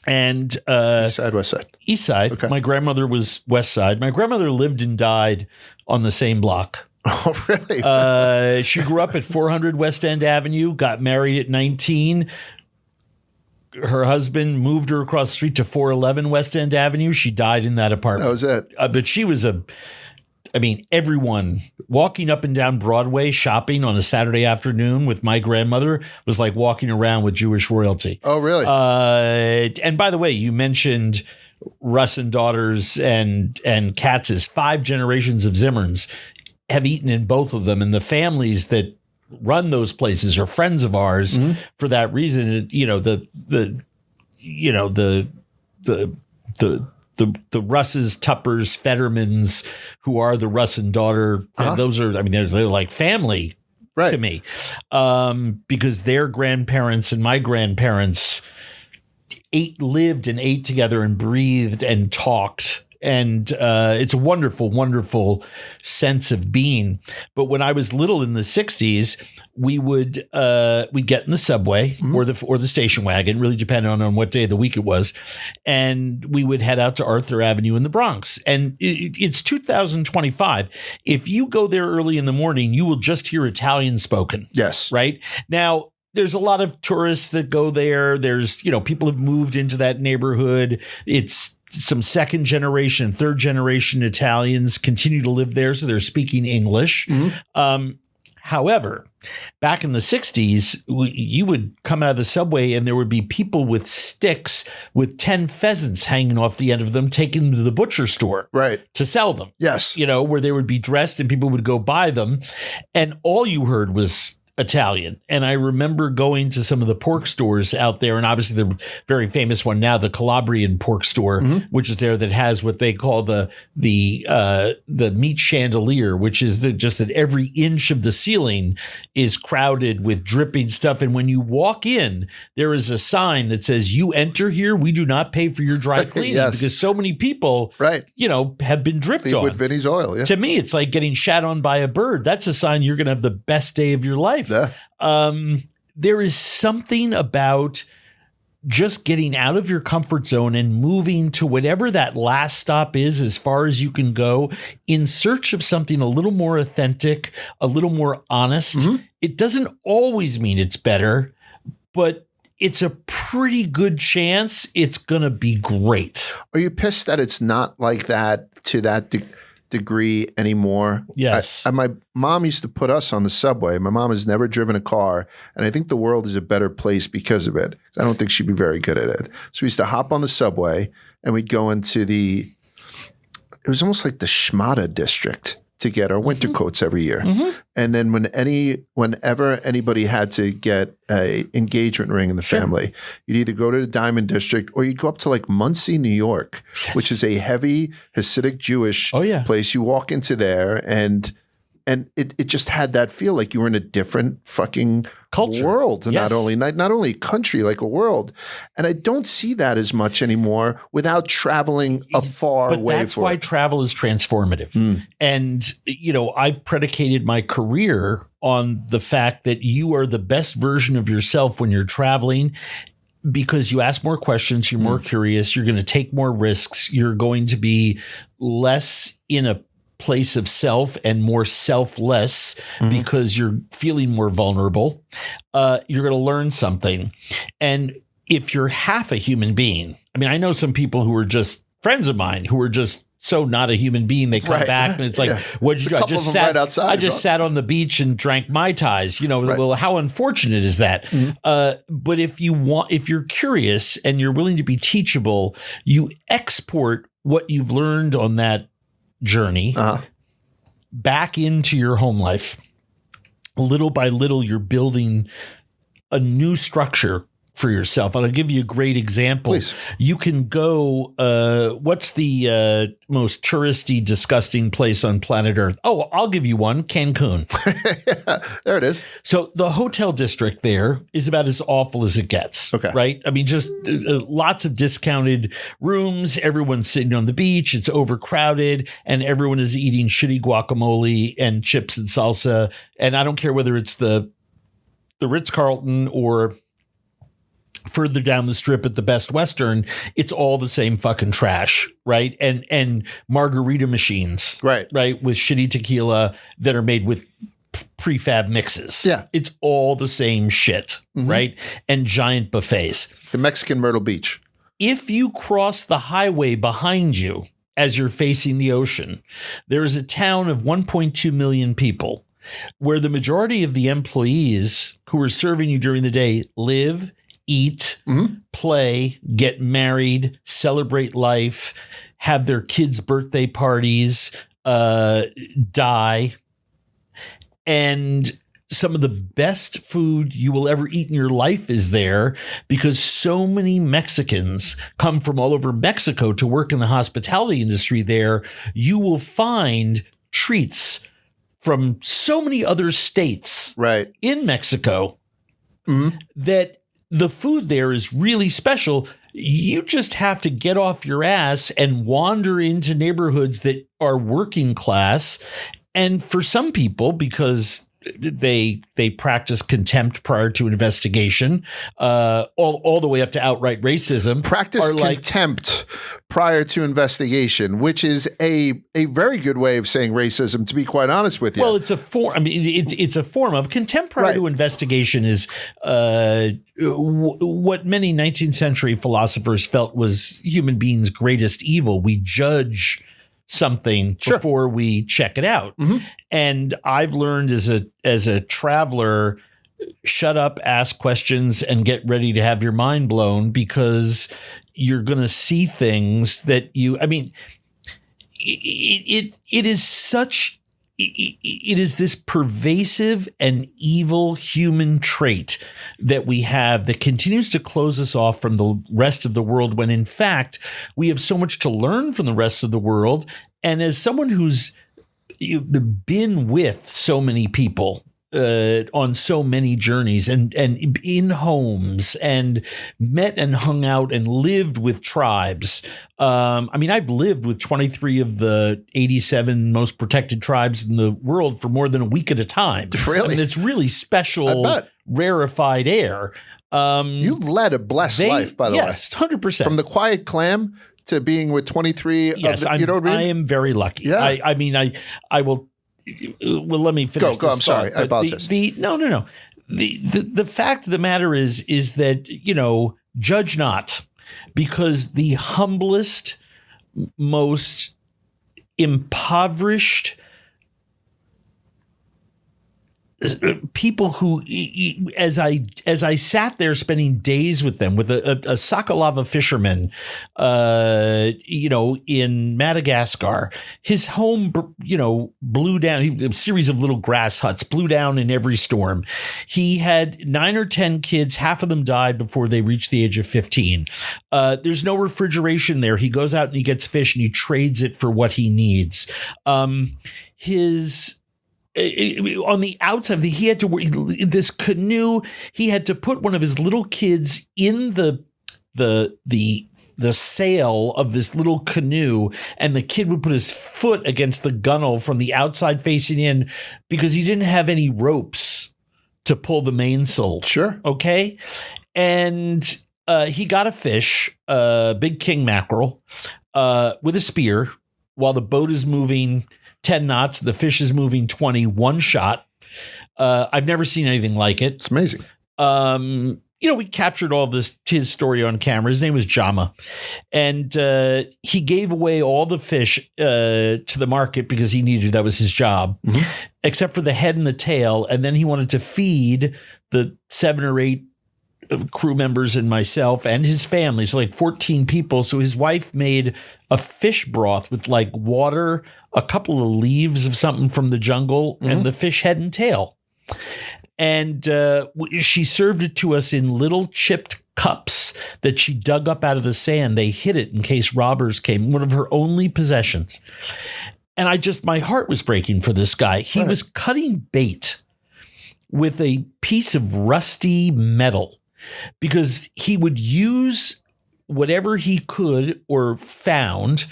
And East side, west side. East side. Okay. My grandmother was west side. My grandmother lived and died on the same block. Oh, really? She grew up at 400 West End Avenue, got married at 19. Her husband moved her across the street to 411 West End Avenue. She died in that apartment. That was it. But she was everyone walking up and down Broadway shopping on a Saturday afternoon with my grandmother was like walking around with Jewish royalty. Oh, really? And by the way, you mentioned Russ and Daughters and Katz's. 5 generations of Zimmerns have eaten in both of them, and the families that run those places are friends of ours for that reason. The Russes, Tuppers, Fettermans, who are the Russ and Daughter, those are, they're like family to me, because their grandparents and my grandparents lived and ate together and breathed and talked. And it's a wonderful, wonderful sense of being. But when I was little in the 60s, we'd get in the subway or the station wagon, really depending on what day of the week it was. And we would head out to Arthur Avenue in the Bronx. And it's 2025. If you go there early in the morning, you will just hear Italian spoken. Yes. Right? Now, there's a lot of tourists that go there. There's, people have moved into that neighborhood. It's some second generation, third generation Italians continue to live there, so they're speaking English. However, back in the 60s, you would come out of the subway and there would be people with sticks with 10 pheasants hanging off the end of them, taking them to the butcher store to sell them. Yes. Where they would be dressed and people would go buy them. And all you heard was Italian. And I remember going to some of the pork stores out there, and obviously the very famous one now, the Calabrian pork store, which is there, that has what they call the meat chandelier, which is just that every inch of the ceiling is crowded with dripping stuff. And when you walk in, there is a sign that says, "You enter here, we do not pay for your dry cleaning," because so many people, have been dripped on with Vinny's oil. Yeah. To me, it's like getting shat on by a bird. That's a sign you're going to have the best day of your life. Yeah. There is something about just getting out of your comfort zone and moving to whatever that last stop is, as far as you can go, in search of something a little more authentic, a little more honest. It doesn't always mean it's better, but it's a pretty good chance it's going to be great. Are you pissed that it's not like that to that degree anymore? Yes. My mom used to put us on the subway. My mom has never driven a car, and I think the world is a better place because of it. I don't think she'd be very good at it. So we used to hop on the subway and we'd go into it was almost like the Schmata district to get our winter coats every year. And then whenever anybody had to get a engagement ring in the family, you'd either go to the Diamond District or you'd go up to like Muncie, New York, which is a heavy Hasidic Jewish place. You walk into there and it just had that feel like you were in a different fucking culture world. Not only a country, like a world. And I don't see that as much anymore without traveling a far way. That's why travel is transformative. And, I've predicated my career on the fact that you are the best version of yourself when you're traveling, because you ask more questions, you're more curious, you're going to take more risks, you're going to be less in a place of self and more selfless because you're feeling more vulnerable. You're going to learn something. And if you're half a human being, I know some people who are just friends of mine who are just so not a human being. They come back and it's like, what'd you do? I just sat on the beach and drank Mai Tais. Well, how unfortunate is that? But if you're curious and you're willing to be teachable, you export what you've learned on that journey back into your home life. Little by little, you're building a new structure for yourself. And I'll give you a great example. Please. You can go, what's the most touristy, disgusting place on planet Earth? Oh, I'll give you one, Cancun. There it is. So the hotel district there is about as awful as it gets. Okay. Right? Just lots of discounted rooms. Everyone's sitting on the beach. It's overcrowded and everyone is eating shitty guacamole and chips and salsa. And I don't care whether it's the Ritz-Carlton or further down the strip at the Best Western, it's all the same fucking trash, right? And margarita machines, Right, with shitty tequila that are made with prefab mixes. Yeah. It's all the same shit, right? And giant buffets. The Mexican Myrtle Beach. If you cross the highway behind you as you're facing the ocean, there is a town of 1.2 million people where the majority of the employees who are serving you during the day live, eat, play, get married, celebrate life, have their kids' birthday parties, die. And some of the best food you will ever eat in your life is there because so many Mexicans come from all over Mexico to work in the hospitality industry there. You will find treats from so many other states in Mexico that the food there is really special. You just have to get off your ass and wander into neighborhoods that are working class. And for some people, because they practice contempt prior to investigation, all the way up to outright racism. Practice contempt prior to investigation, which is a very good way of saying racism, to be quite honest with you. Well, it's a form. I mean, it's a form of contempt prior to investigation is what many 19th century philosophers felt was human beings' greatest evil. We judge something before we check it out. And I've learned as a traveler, shut up, ask questions, and get ready to have your mind blown because you're going to see things that it is this pervasive and evil human trait that we have that continues to close us off from the rest of the world when in fact we have so much to learn from the rest of the world. And as someone who's been with so many people on so many journeys and in homes and met and hung out and lived with tribes. I've lived with 23 of the 87 most protected tribes in the world for more than a week at a time. Really? It's really special, rarefied air. You've led a blessed life, by the way. Yes, 100%. From the quiet clam to being with 23. Yes, I am very lucky. Yeah. I will. Well, let me finish. Go. I'm sorry. I apologize. No. The fact of the matter is that, judge not, because the humblest, most impoverished people who, as I sat there spending days with them, with a Sakalava fisherman, in Madagascar, his home, blew down. A series of little grass huts blew down in every storm. He had 9 or 10 kids. Half of them died before they reached the age of 15. There's no refrigeration there. He goes out and he gets fish and he trades it for what he needs. On the outside, he had to this canoe. He had to put one of his little kids in the sail of this little canoe, and the kid would put his foot against the gunwale from the outside facing in because he didn't have any ropes to pull the mainsail. Sure. Okay. And he got a fish, big king mackerel, with a spear while the boat is moving 10 knots. The fish is moving 20, one shot. I've never seen anything like it. It's amazing. We captured all his story on camera. His name was Jama. And he gave away all the fish to the market because he needed, that was his job, except for the head and the tail. And then he wanted to feed the 7 or 8 crew members and myself and his family. So like 14 people. So his wife made a fish broth with like water, a couple of leaves of something from the jungle, and the fish head and tail. And she served it to us in little chipped cups that she dug up out of the sand. They hid it in case robbers came, one of her only possessions. And my heart was breaking for this guy. He was cutting bait with a piece of rusty metal because he would use whatever he could or found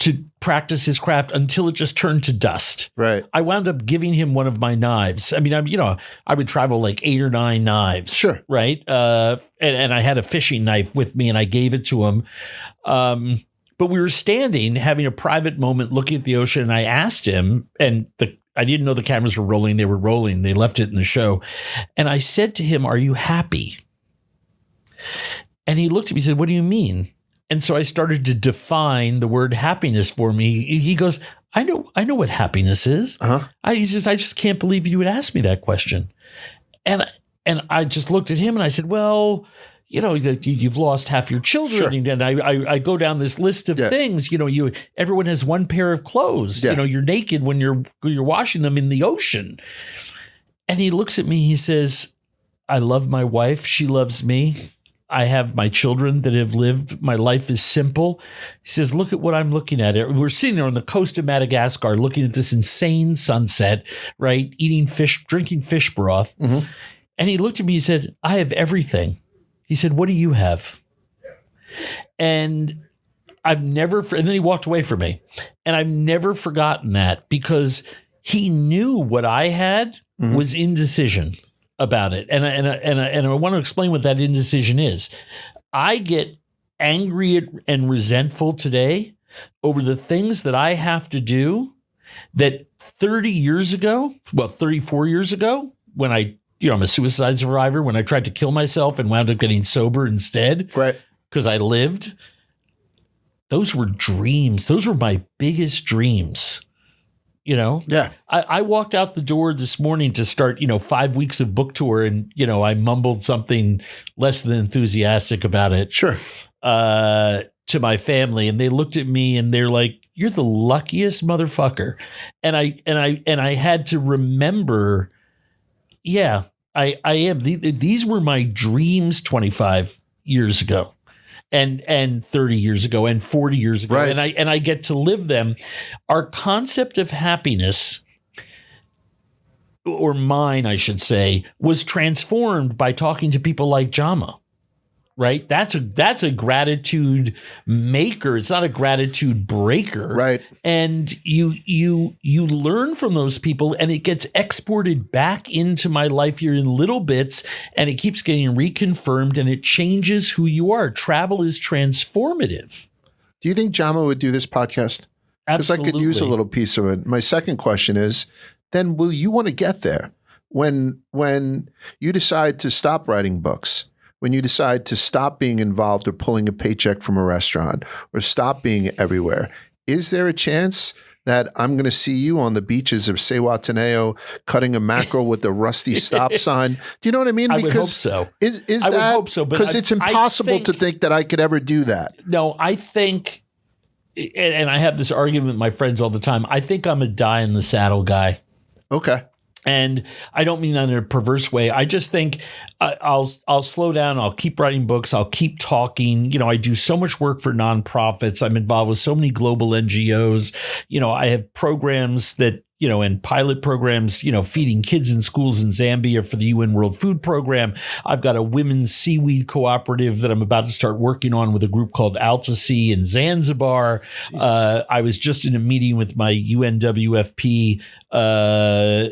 to practice his craft until it just turned to dust. Right. I wound up giving him one of my knives. I mean, I would travel like 8 or 9 knives. Sure. Right. And I had a fishing knife with me and I gave it to him. But we were standing, having a private moment, looking at the ocean. And I asked him, and I didn't know the cameras were rolling. They were rolling. They left it in the show. And I said to him, "Are you happy?" And he looked at me and said, "What do you mean?" And so I started to define the word happiness for me. He goes, I know what happiness is. Uh-huh. He says, "I just can't believe you would ask me that question." And I just looked at him and I said, "Well, you've lost half your children." Sure. And I go down this list of things. Everyone has one pair of clothes. Yeah. You're naked when you're washing them in the ocean. And he looks at me. He says, "I love my wife. She loves me. I have my children that have lived. My life is simple." He says, "Look at what I'm looking at." We're sitting there on the coast of Madagascar looking at this insane sunset, right? Eating fish, drinking fish broth. Mm-hmm. And he looked at me, he said, "I have everything." He said, "What do you have?" And and then he walked away from me. And I've never forgotten that, because he knew what I had was indecision about it. And I want to explain what that indecision is. I get angry and resentful today over the things that I have to do that 34 years ago, when I'm a suicide survivor, when I tried to kill myself and wound up getting sober instead, right? Because I lived. Those were dreams. Those were my biggest dreams. Yeah. I walked out the door this morning to start, 5 weeks of book tour, and, I mumbled something less than enthusiastic about it. Sure. To my family, and they looked at me and they're like, "You're the luckiest motherfucker." And I had to remember, I am. These were my dreams 25 years ago. And 30 years ago and 40 years ago. Right. And I get to live them. Our concept of happiness, or mine, I should say, was transformed by talking to people like Jama. Right? That's a gratitude maker. It's not a gratitude breaker. Right. And you learn from those people, and it gets exported back into my life here in little bits, and it keeps getting reconfirmed, and it changes who you are. Travel is transformative. Do you think Jama would do this podcast? Because I could use a little piece of it. My second question is, then will you want to get there when you decide to stop writing books? When you decide to stop being involved or pulling a paycheck from a restaurant or stop being everywhere, is there a chance that I'm going to see you on the beaches of Sewataneo cutting a mackerel with the rusty stop sign? Do you know what I mean? I would hope so. I would hope so, because it's impossible to think that I could ever do that. No, I think, and I have this argument with my friends all the time, I think I'm a die in the saddle guy. Okay. And I don't mean that in a perverse way. I just think I'll slow down. I'll keep writing books. I'll keep talking. I do so much work for nonprofits. I'm involved with so many global NGOs. I have programs that, and pilot programs, feeding kids in schools in Zambia for the UN World Food Program. I've got a women's seaweed cooperative that I'm about to start working on with a group called Alta Sea in Zanzibar. I was just in a meeting with my UNWFP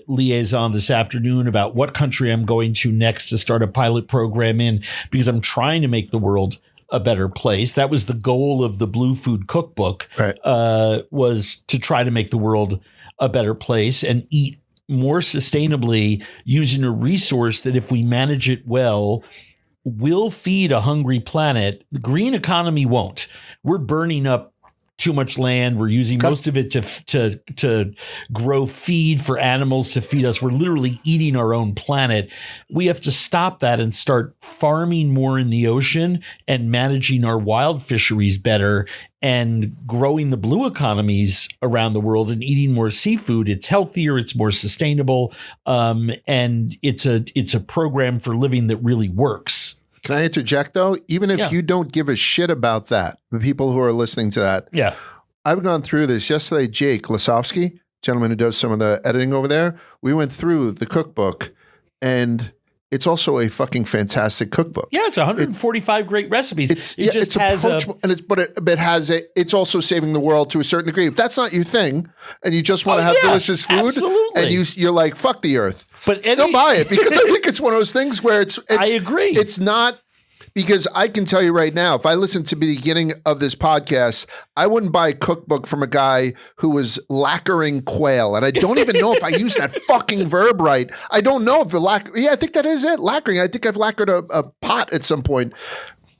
liaison this afternoon about what country I'm going to next to start a pilot program in, because I'm trying to make the world a better place. That was the goal of the Blue Food Cookbook, right. Was to try to make the world a better place and eat more sustainably using a resource that, if we manage it well, will feed a hungry planet. The green economy won't. We're burning up too much land. We're using most of it to grow feed for animals to feed us. We're literally eating our own planet. We have to stop that and start farming more in the ocean and managing our wild fisheries better and growing the blue economies around the world and eating more seafood. It's healthier, it's more sustainable, and it's a program for living that really works. Can I interject, though? Even if you don't give a shit about that, the people who are listening to that, I've gone through this. Yesterday, Jake Lasowski, gentleman who does some of the editing over there, we went through the cookbook, and it's also a fucking fantastic cookbook. Yeah, it's 145 great recipes. It's approachable, it's also saving the world to a certain degree. If that's not your thing, and you just want to have delicious food, absolutely. and you're like, fuck the earth, but still buy it, because I think it's one of those things where it's I agree. It's not. Because I can tell you right now, if I listened to the beginning of this podcast, I wouldn't buy a cookbook from a guy who was lacquering quail. And I don't even know if I used that fucking verb right. I don't know if I think that is it, lacquering. I think I've lacquered a pot at some point.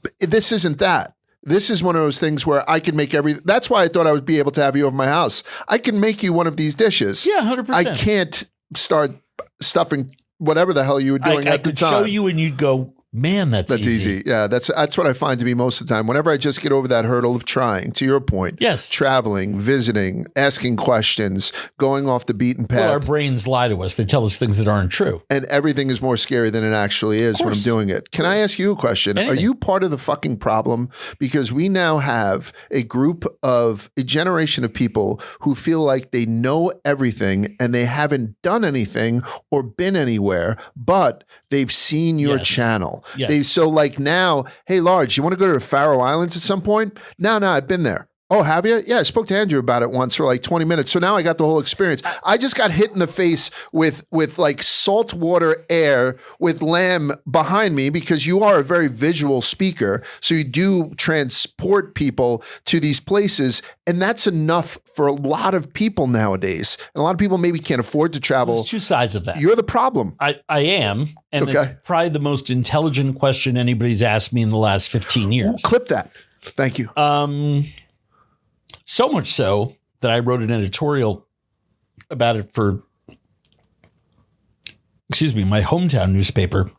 But this isn't that. This is one of those things where I can make that's why I thought I would be able to have you over my house. I can make you one of these dishes. Yeah, 100%. I can't start stuffing whatever the hell you were doing at the time. I could show you and you'd go, man, that's easy. Yeah, that's what I find to be most of the time. Whenever I just get over that hurdle of trying, to your point, yes, traveling, visiting, asking questions, going off the beaten path. Well, our brains lie to us. They tell us things that aren't true. And everything is more scary than it actually is when I'm doing it. Can I ask you a question? Anything. Are you part of the fucking problem? Because we now have a generation of people who feel like they know everything and they haven't done anything or been anywhere, but they've seen your channel. Yes. So like now, hey, Large, you want to go to the Faroe Islands at some point? No, I've been there. Oh, have you? Yeah, I spoke to Andrew about it once for like 20 minutes. So now I got the whole experience. I just got hit in the face with like saltwater air with lamb behind me, because you are a very visual speaker. So you do transport people to these places. And that's enough for a lot of people nowadays. And a lot of people maybe can't afford to travel. There's two sides of that. You're the problem. I am. And it's probably the most intelligent question anybody's asked me in the last 15 years. Ooh, clip that. Thank you. So much so that I wrote an editorial about it for, my hometown newspaper,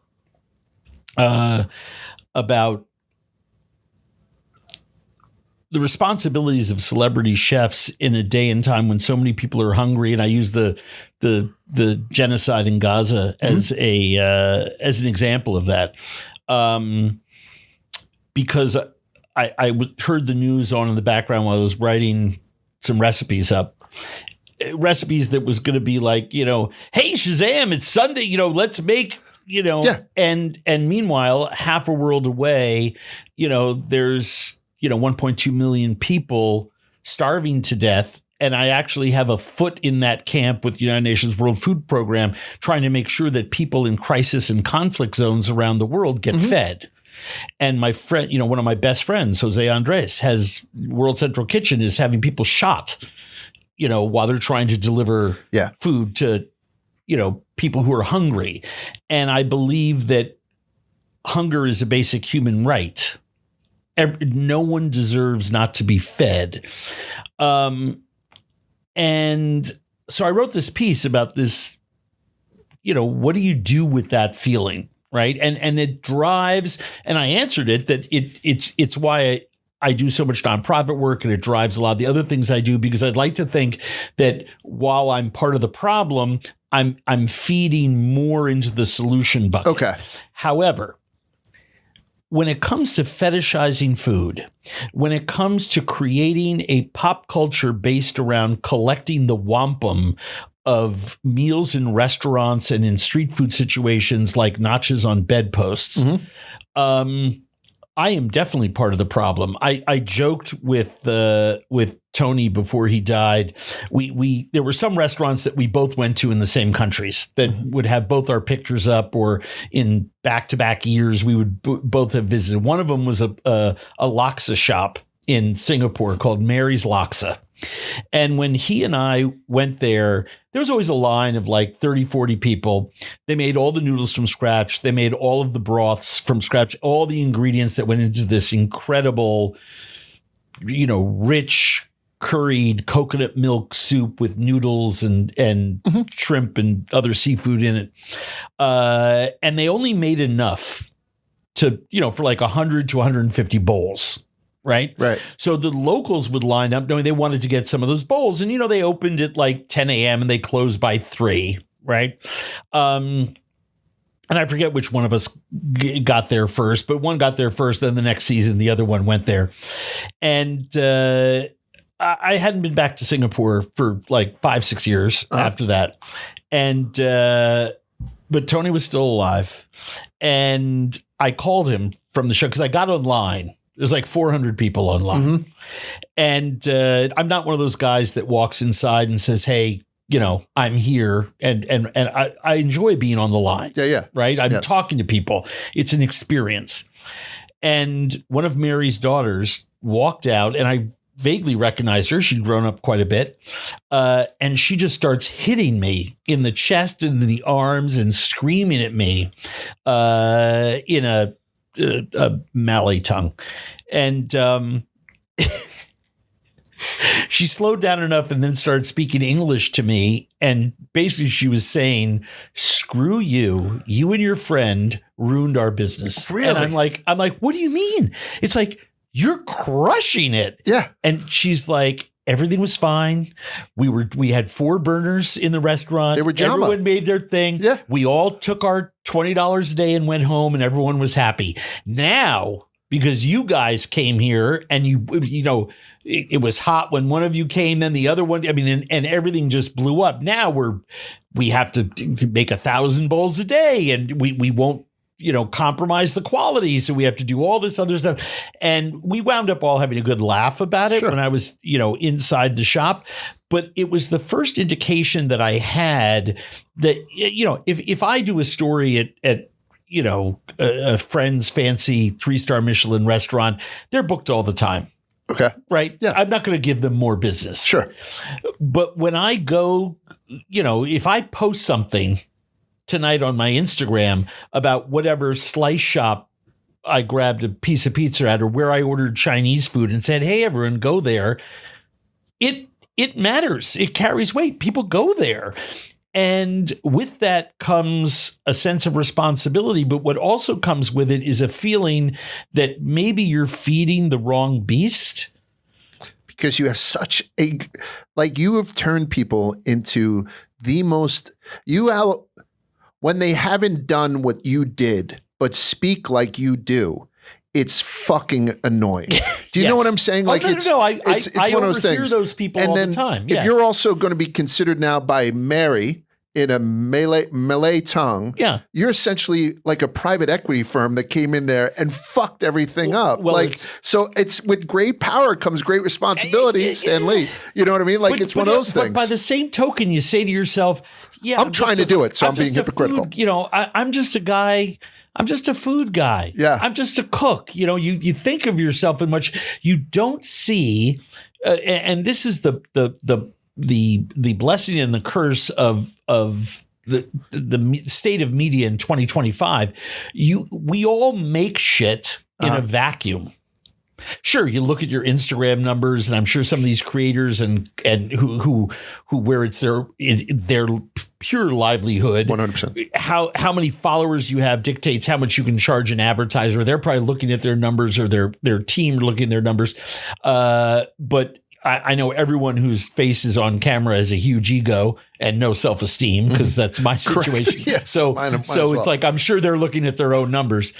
about the responsibilities of celebrity chefs in a day and time when so many people are hungry. And I use the genocide in Gaza as as an example of that, because I heard the news on in the background while I was writing some recipes up. Recipes that was going to be like, hey, Shazam, it's Sunday, let's make, and meanwhile, half a world away, there's, 1.2 million people starving to death. And I actually have a foot in that camp with the United Nations World Food Program, trying to make sure that people in crisis and conflict zones around the world get fed. And my friend, one of my best friends, Jose Andres, has World Central Kitchen is having people shot, while they're trying to deliver food to, people who are hungry. And I believe that hunger is a basic human right. No one deserves not to be fed. And so I wrote this piece about this, what do you do with that feeling? Right. And it drives, and I answered it that it's why I do so much nonprofit work, and it drives a lot of the other things I do, because I'd like to think that while I'm part of the problem, I'm feeding more into the solution bucket. Okay. However, when it comes to fetishizing food, when it comes to creating a pop culture based around collecting the wampum of meals in restaurants and in street food situations like notches on bedposts, I am definitely part of the problem. I joked with Tony before he died. There were some restaurants that we both went to in the same countries that would have both our pictures up, or in back-to-back years we would both have visited. One of them was a laksa shop in Singapore called Mary's Laksa. And when he and I went there was always a line of like 30, 40 people. They made all the noodles from scratch. They made all of the broths from scratch, all the ingredients that went into this incredible, rich curried coconut milk soup with noodles and shrimp and other seafood in it. And they only made enough to, for like 100 to 150 bowls. Right. So the locals would line up knowing they wanted to get some of those bowls. And, they opened at like 10 a.m. and they closed by 3. Right. And I forget which one of us got there first, but one got there first. Then the next season, the other one went there. And I hadn't been back to Singapore for like 5-6 years after that. And but Tony was still alive. And I called him from the show because I got online. There's like 400 people online. Mm-hmm. And I'm not one of those guys that walks inside and says, hey, you know, I'm here. And I enjoy being on the line. Yeah. Right. I'm Yes. talking to people. It's an experience. And one of Mary's daughters walked out, and I vaguely recognized her. She'd grown up quite a bit. And she just starts hitting me in the chest and the arms and screaming at me in a Malay tongue. And she slowed down enough and then started speaking English to me. And basically she was saying, screw you. You and your friend ruined our business. Really? And I'm like, what do you mean? It's like, you're crushing it. Yeah. And she's like, everything was fine. We had 4 burners in the restaurant. They were Jama. Everyone made their thing. Yeah. We all took our $20 a day and went home, and everyone was happy. Now, because you guys came here and you know, it was hot when one of you came, then the other one, I mean, and everything just blew up. Now we have to make 1,000 bowls a day, and we won't, you know, compromise the quality. So we have to do all this other stuff. And we wound up all having a good laugh about it when I was, you know, inside the shop. But it was the first indication that I had that, you know, if I do a story at you know, a friend's fancy 3-star Michelin restaurant, they're booked all the time. Okay. Right. Yeah. I'm not going to give them more business. Sure. But when I go, you know, if I post something tonight on my Instagram about whatever slice shop I grabbed a piece of pizza at, or where I ordered Chinese food and said, hey, everyone, go there. It matters. It carries weight. People go there. And with that comes a sense of responsibility. But what also comes with it is a feeling that maybe you're feeding the wrong beast. Because you have such a, like, you have turned people into the most, when they haven't done what you did, but speak like you do, it's fucking annoying. Do you know what I'm saying? Like, it's one of those things. Those people and all then the time. If you're also going to be considered now by Mary in a Malay tongue, you're essentially like a private equity firm that came in there and fucked everything up. Well, so it's with great power comes great responsibility, Stan Lee. You know what I mean? Like, it's one of those things. But by the same token, you say to yourself, I'm trying to do it, so I'm being hypocritical. You know, I'm just a guy. I'm just a food guy. Yeah. I'm just a cook. You know, you think of yourself in much you don't see, and this is the blessing and the curse of the state of media in 2025. We all make shit in a vacuum. Sure, you look at your Instagram numbers, and I'm sure some of these creators and who where it's their pure livelihood. 100%. How many followers you have dictates how much you can charge an advertiser. They're probably looking at their numbers, or their team looking at their numbers. But I know everyone whose face is on camera has a huge ego and no self-esteem, because that's my situation. Yes, so mine as it's well. like, I'm sure they're looking at their own numbers.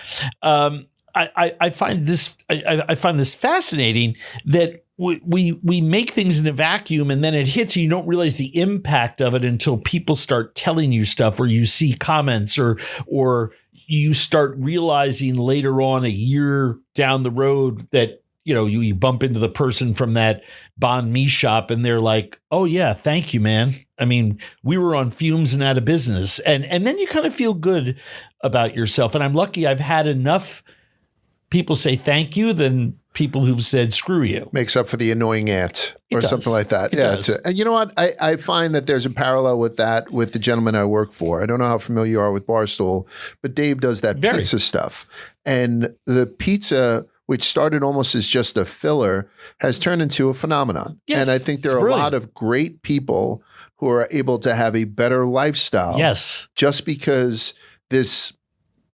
I find this fascinating that we make things in a vacuum, and then it hits you. You don't realize the impact of it until people start telling you stuff, or you see comments, or you start realizing later on, a year down the road, that, you know, you bump into the person from that banh mi shop, and they're like, oh yeah, thank you, man. I mean, we were on fumes and out of business. And then you kind of feel good about yourself. And I'm lucky I've had enough people say thank you than people who've said screw you. Makes up for the annoying aunt or something like that. And you know what? I find that there's a parallel with that with the gentleman I work for. I don't know how familiar you are with Barstool, but Dave does that pizza stuff. And the pizza, which started almost as just a filler, has turned into a phenomenon. Yes, and I think there are a lot of great people who are able to have a better lifestyle. Yes. Just because this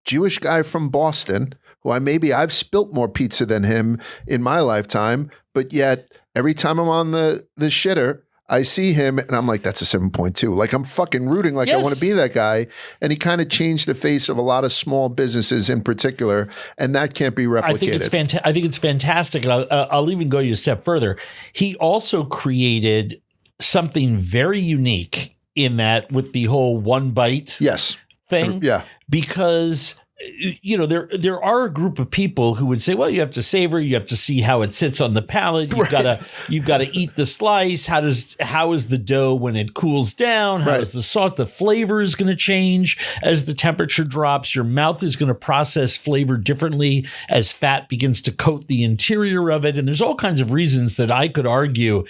Jewish guy from Boston, who I've spilt more pizza than him in my lifetime, but yet every time I'm on the shitter, I see him and I'm like, that's a 7.2. Like, I'm fucking rooting. Like, I want to be that guy. And he kind of changed the face of a lot of small businesses in particular. And that can't be replicated. I think it's fantastic. And I'll even go you a step further. He also created something very unique in that, with the whole one bite. Yes. thing. Yeah. Because there are a group of people who would say, well, you have to savor, you have to see how it sits on the palate. You've got to eat the slice. How is the dough when it cools down? How is the sauce? The flavor is going to change as the temperature drops. Your mouth is going to process flavor differently as fat begins to coat the interior of it. And there's all kinds of reasons that I could argue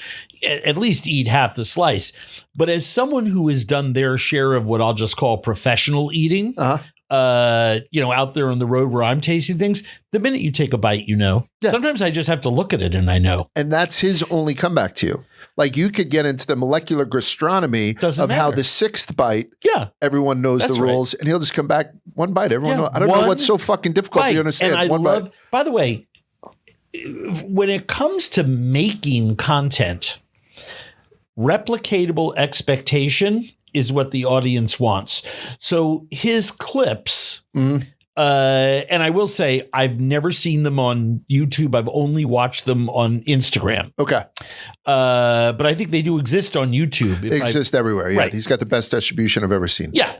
at least eat half the slice. But as someone who has done their share of what I'll just call professional eating, out there on the road where I'm tasting things, the minute you take a bite, sometimes I just have to look at it and I know. And that's his only comeback to you. Like you could get into the molecular gastronomy of how the sixth bite, everyone knows the rules, and he'll just come back one bite. Everyone knows. I don't know what's so fucking difficult for you to understand. And I love, by the way, when it comes to making content, replicatable expectation is what the audience wants. So his clips, and I will say I've never seen them on YouTube. I've only watched them on Instagram. Okay. But I think they do exist on YouTube. They exist everywhere. Yeah. Right. He's got the best distribution I've ever seen. Yeah.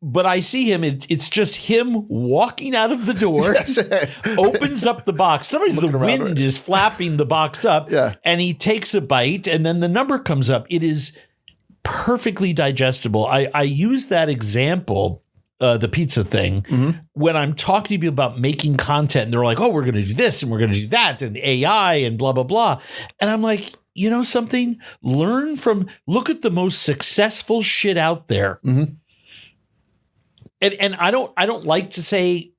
But I see him, it's just him walking out of the door, opens up the box. Sometimes the wind is flapping the box up, and he takes a bite, and then the number comes up. It is perfectly digestible. I use that example, the pizza thing, when I'm talking to people about making content, and they're like, oh, we're going to do this, and we're going to do that, and AI, and blah, blah, blah. And I'm like, you know something? Look at the most successful shit out there. And I don't like to say,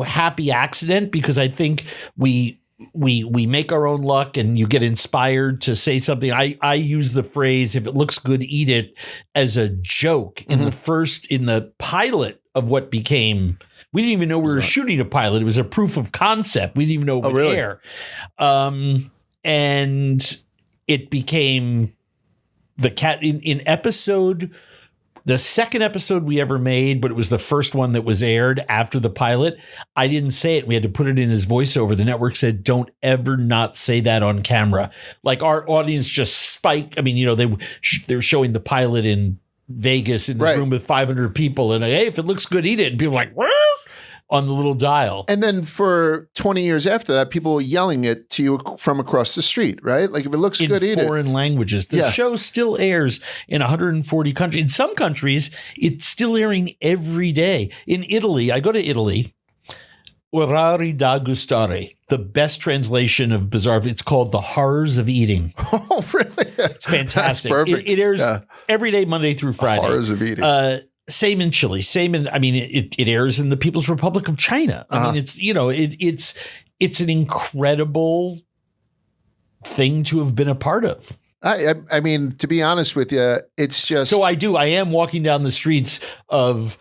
happy accident, because I think we make our own luck and you get inspired to say something. I use the phrase, if it looks good, eat it, as a joke in the pilot of what became, we didn't even know we were shooting a pilot. It was a proof of concept. We didn't even know it would air. And it became the cat in episode. The second episode we ever made, but it was the first one that was aired after the pilot. I didn't say it. We had to put it in his voiceover. The network said, don't ever not say that on camera. Like our audience just spiked. I mean, they're showing the pilot in Vegas in this room with 500 people. And hey, if it looks good, eat it. And people are like, what? On the little dial. And then for 20 years after that, people were yelling it to you from across the street, right? Like if it looks good, eat it. In foreign languages. The show still airs in 140 countries. In some countries, it's still airing every day. In Italy, I go to Italy, Orari da gustare, the best translation of bizarre. It's called The Horrors of Eating. Oh, really? It's fantastic. That's perfect. It airs every day, Monday through Friday. Horrors of Eating. Same in Chile. It airs in the People's Republic of China. I mean, it's an incredible thing to have been a part of. I mean, to be honest with you, it's just. So I am walking down the streets of,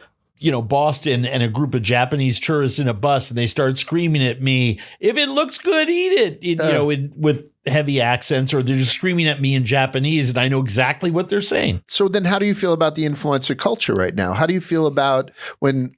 Boston, and a group of Japanese tourists in a bus, and they start screaming at me, if it looks good, eat it, with heavy accents, or they're just screaming at me in Japanese, and I know exactly what they're saying. So then how do you feel about the influencer culture right now? How do you feel about when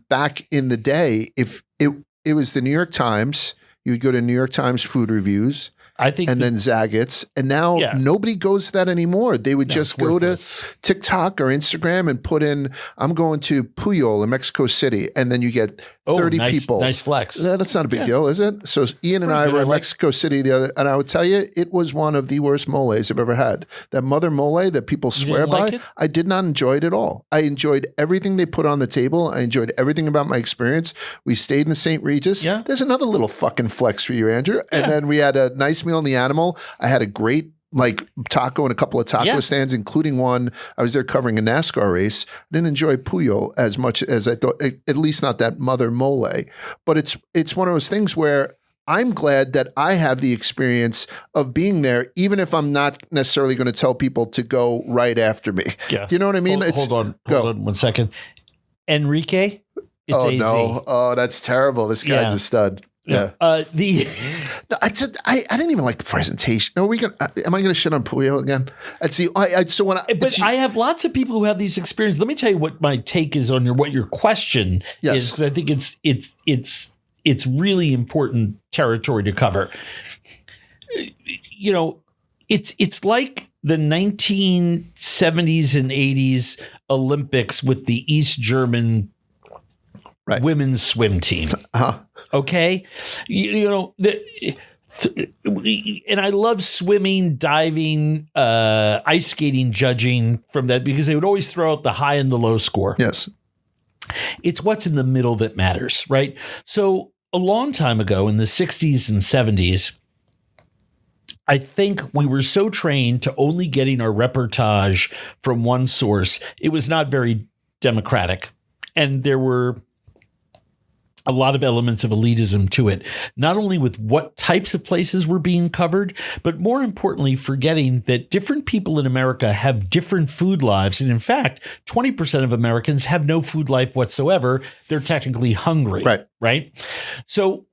back in the day, if it was the New York Times, you would go to New York Times food reviews, I think, and then Zagat's, and now nobody goes to that anymore. They would just go to TikTok or Instagram and put in, I'm going to Puyol in Mexico City, and then you get 30 people. Nice flex. That's not a big deal, is it? So Ian and I were in Mexico City and I would tell you, it was one of the worst moles I've ever had. That mother mole that people swear by, I did not enjoy it at all. I enjoyed everything they put on the table. I enjoyed everything about my experience. We stayed in the St. Regis. Yeah. There's another little fucking flex for you, Andrew. And then we had a nice meal in the Animal. I had a great taco and a couple of taco stands, including one. I was there covering a NASCAR race. I didn't enjoy Puyol as much as I thought, at least not that mother mole. But it's one of those things where I'm glad that I have the experience of being there, even if I'm not necessarily going to tell people to go right after me. Yeah. Do you know what I mean? Hold on 1 second. Enrique? It's AZ. No. Oh, that's terrible. This guy's a stud. Yeah. I didn't even like the presentation. Am I going to shit on Puyo again? I have lots of people who have these experiences. Let me tell you what my take is on what your question is, because I think it's really important territory to cover. It's like the 1970s and 80s Olympics with the East German women's swim team. Okay. And I love swimming, diving, ice skating, judging from that because they would always throw out the high and the low score. Yes. It's what's in the middle that matters, right? So a long time ago in the 60s and 70s, I think we were so trained to only getting our reportage from one source. It was not very democratic. And there were a lot of elements of elitism to it, not only with what types of places were being covered, but more importantly, forgetting that different people in America have different food lives. And in fact, 20% of Americans have no food life whatsoever. They're technically hungry. Right. So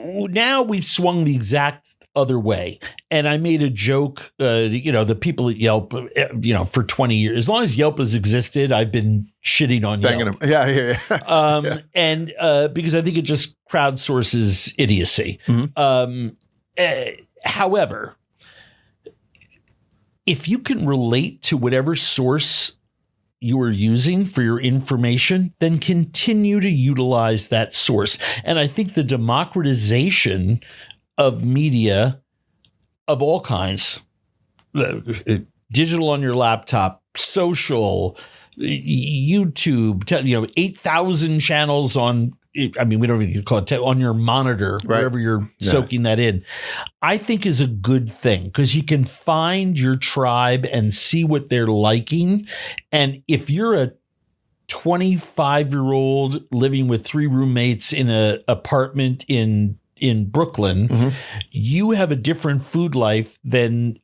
now we've swung the exact other way. And I made a joke, the people at Yelp, for 20 years, as long as Yelp has existed, I've been shitting on Yelp. Yeah. And because I think it just crowdsources idiocy. However, if you can relate to whatever source you are using for your information, then continue to utilize that source. And I think the democratization of media of all kinds, digital on your laptop, social, YouTube, 8,000 channels on, we don't even call it on your monitor, wherever you're soaking that in, I think is a good thing because you can find your tribe and see what they're liking. And if you're a 25-year-old living with 3 roommates in an apartment in Brooklyn, you have a different food life than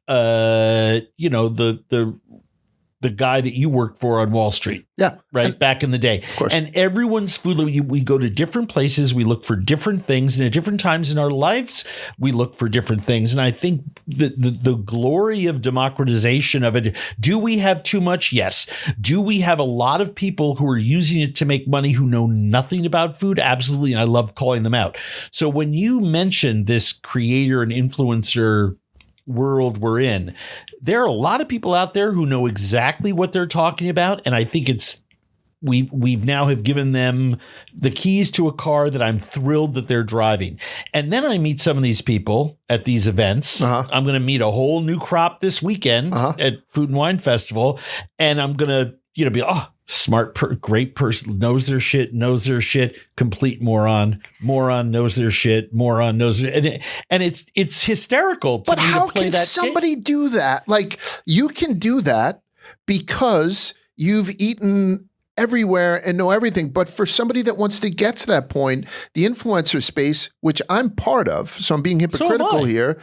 the guy that you worked for on Wall Street. Yeah. Right. Back in the day. Of course. And everyone's food, we go to different places. We look for different things. And at different times in our lives, we look for different things. And I think the glory of democratization of it, do we have too much? Yes. Do we have a lot of people who are using it to make money who know nothing about food? Absolutely. And I love calling them out. So when you mentioned this creator and influencer world we're in, there are a lot of people out there who know exactly what they're talking about. And I think we've now have given them the keys to a car that I'm thrilled that they're driving. And then I meet some of these people at these events. I'm going to meet a whole new crop this weekend at Food and Wine Festival. And I'm going to, be, smart, great person, knows their shit, complete moron, knows their shit, moron, knows their, and it's hysterical to but me how to play can that somebody game. do that? Like, you can do that because you've eaten everywhere and know everything. But for somebody that wants to get to that point, the influencer space, which I'm part of, so I'm being hypocritical here,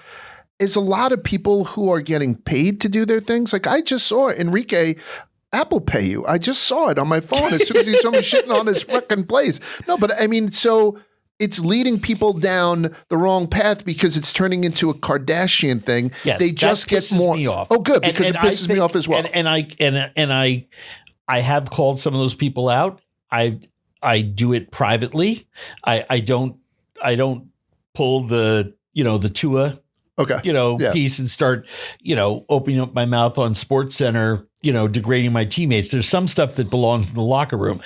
is a lot of people who are getting paid to do their things. Like, I just saw Enrique Apple Pay you. I just saw it on my phone as soon as he saw me shitting on his fucking place. No, but I mean, so it's leading people down the wrong path because it's turning into a Kardashian thing. Yes, they just get more. Me off. Oh, good, because it pisses me off as well. And I have called some of those people out. I do it privately. I don't pull the Tua piece and start opening up my mouth on SportsCenter, degrading my teammates. There's some stuff that belongs in the locker room.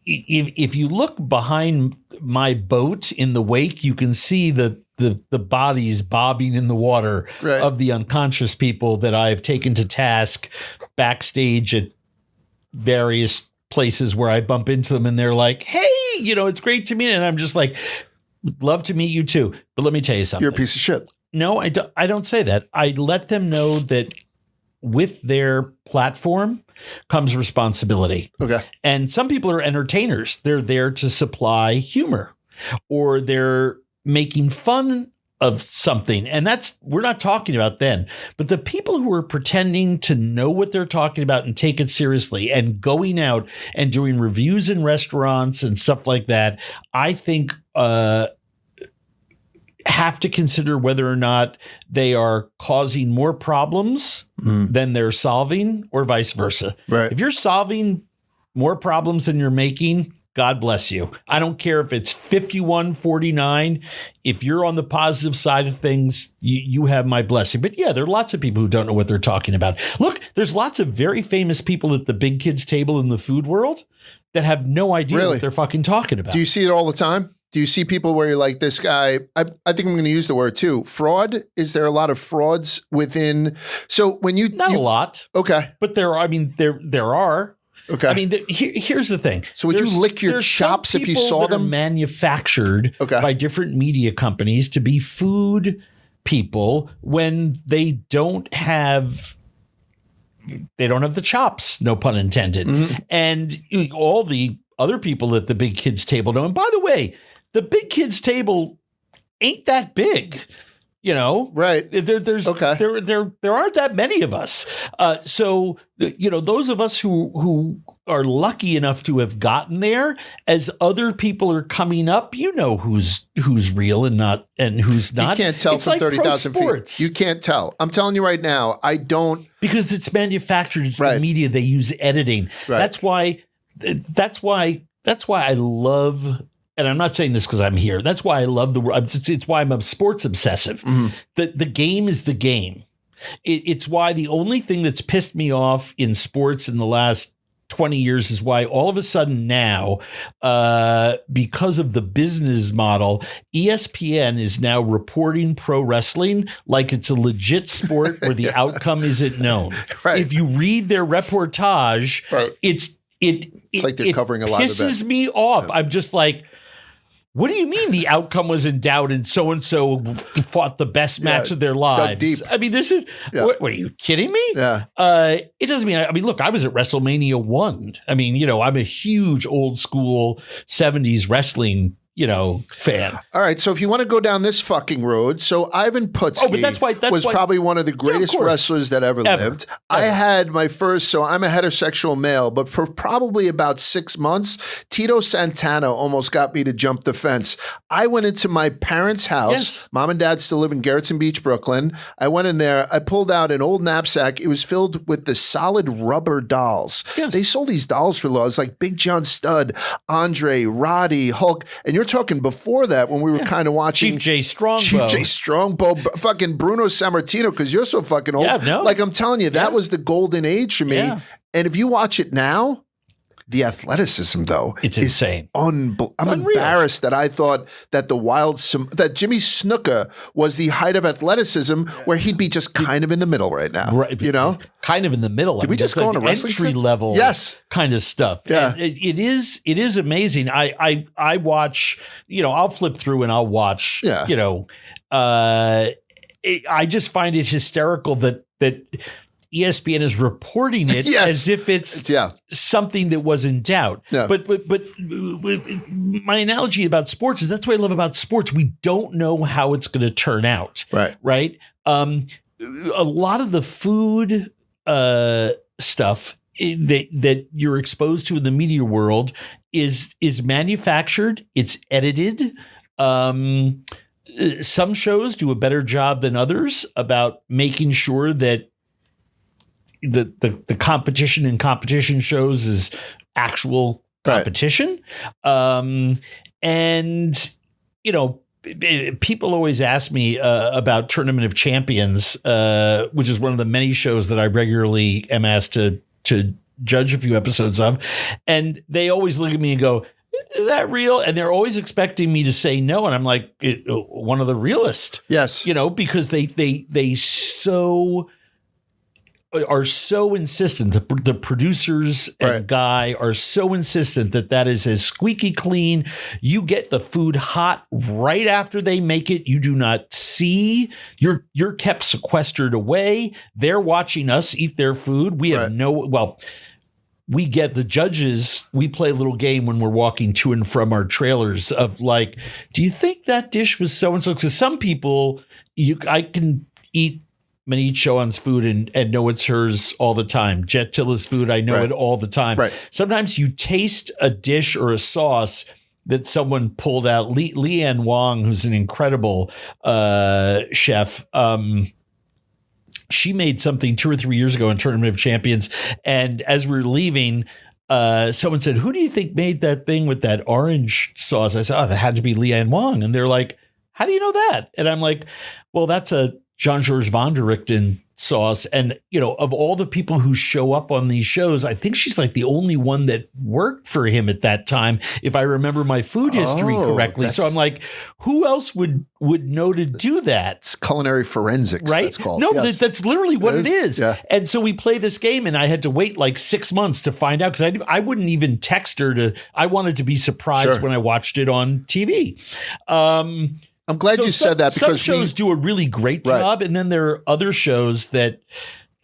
If you look behind my boat in the wake, you can see the bodies bobbing in the water of the unconscious people that I've taken to task backstage at various places where I bump into them and they're like, hey, it's great to meet you. And I'm just like, love to meet you too. But let me tell you something. You're a piece of shit. No, I don't say that. I let them know that with their platform comes responsibility. Okay. And some people are entertainers. They're there to supply humor or they're making fun of something. And we're not talking about then, but the people who are pretending to know what they're talking about and take it seriously and going out and doing reviews in restaurants and stuff like that, I think, have to consider whether or not they are causing more problems than they're solving or vice versa. Right. If you're solving more problems than you're making, God bless you. I don't care if it's 51-49. If you're on the positive side of things, you have my blessing. But yeah, there are lots of people who don't know what they're talking about. Look, there's lots of very famous people at the big kids table in the food world that have no idea what they're fucking talking about. Do you see it all the time? Do you see people where you're like, this guy, I think I'm going to use the word too, fraud? Is there a lot of frauds within? So when you... Not a lot. Okay. But there are. Okay. I mean, here's the thing. So would you lick your chops if you saw them? Manufactured by different media companies to be food people when they don't have the chops, no pun intended. Mm-hmm. And all the other people at the big kids table know. And by the way, the big kids table ain't that big. You know, right? There aren't that many of us. So those of us who are lucky enough to have gotten there, as other people are coming up, who's real and not and who's not. You can't tell from 30,000 feet. You can't tell. I'm telling you right now, I don't, because it's manufactured. It's the media. They use editing. Right. That's why I love. And I'm not saying this because I'm here. That's why I love the world. It's why I'm a sports obsessive. Mm-hmm. The game is the game. It's why the only thing that's pissed me off in sports in the last 20 years is why all of a sudden now, because of the business model, ESPN is now reporting pro wrestling like it's a legit sport where the outcome isn't known. Right. If you read their reportage, it's like they're covering a lot of it. Pisses me off. Yeah. I'm just like, what do you mean the outcome was in doubt and so fought the best match of their lives? Deep. I mean, this is what are you kidding me? Yeah. It doesn't mean. I mean, look, I was at WrestleMania 1. I mean, I'm a huge old school 70s wrestling fan. All right. So if you want to go down this fucking road, so Ivan Putski was probably one of the greatest wrestlers that ever lived. I had my first, so I'm a heterosexual male, but for probably about 6 months, Tito Santana almost got me to jump the fence. I went into my parents' house. Yes. Mom and dad still live in Gerritsen Beach, Brooklyn. I went in there. I pulled out an old knapsack. It was filled with the solid rubber dolls. Yes. They sold these dolls for low. It's like Big John Studd, Andre, Roddy, Hulk, and you're talking before that when we were kind of watching Chief J Strongbow, fucking Bruno Sammartino, because you're so fucking old. Yeah, no. Like I'm telling you, that was the golden age for me. Yeah. And if you watch it now, the athleticism, though, it's insane. I'm embarrassed that I thought that that Jimmy Snuka was the height of athleticism, where he'd be just kind of in the middle right now. Right, kind of in the middle. Did we just go on a wrestling entry level? Kind of stuff. Yeah, and it is amazing. I watch. I'll flip through and I'll watch. Yeah. I just find it hysterical that ESPN is reporting it as if it's something that was in doubt. Yeah. But my analogy about sports is that's what I love about sports. We don't know how it's going to turn out. Right. A lot of the food stuff that you're exposed to in the media world is manufactured. It's edited. Some shows do a better job than others about making sure that the competition in competition shows is actual competition. And people always ask me about Tournament of Champions, which is one of the many shows that I regularly am asked to judge a few episodes of. And they always look at me and go, is that real? And they're always expecting me to say no. And I'm like, one of the realest. Yes. Because they are so insistent. The producers and Guy are so insistent that is as squeaky clean. You get the food hot right after they make it. You do not see. You're kept sequestered away. They're watching us eat their food. We have we get the judges. We play a little game when we're walking to and from our trailers of like, do you think that dish was so and so? Because some people, I can eat Manish Chauhan's food and know it's hers all the time. Jet Tilla's food, I know it all the time. Sometimes you taste a dish or a sauce that someone pulled out. Leanne Wong, who's an incredible chef, she made something 2 or 3 years ago in Tournament of Champions. And as we were leaving, someone said, who do you think made that thing with that orange sauce? I said, oh, that had to be Leanne Wong. And they're like, how do you know that? And I'm like, well, that's a Jean-Georges Van der Richten sauce. And, of all the people who show up on these shows, I think she's like the only one that worked for him at that time, if I remember my food history correctly. So I'm like, who else would know to do that? It's culinary forensics, right? That's called. No, yes. that's literally what it is. Yeah. And so we play this game, and I had to wait like 6 months to find out, because I wouldn't even text her I wanted to be surprised when I watched it on TV. I'm glad you said that, because some shows do a really great job, and then there are other shows that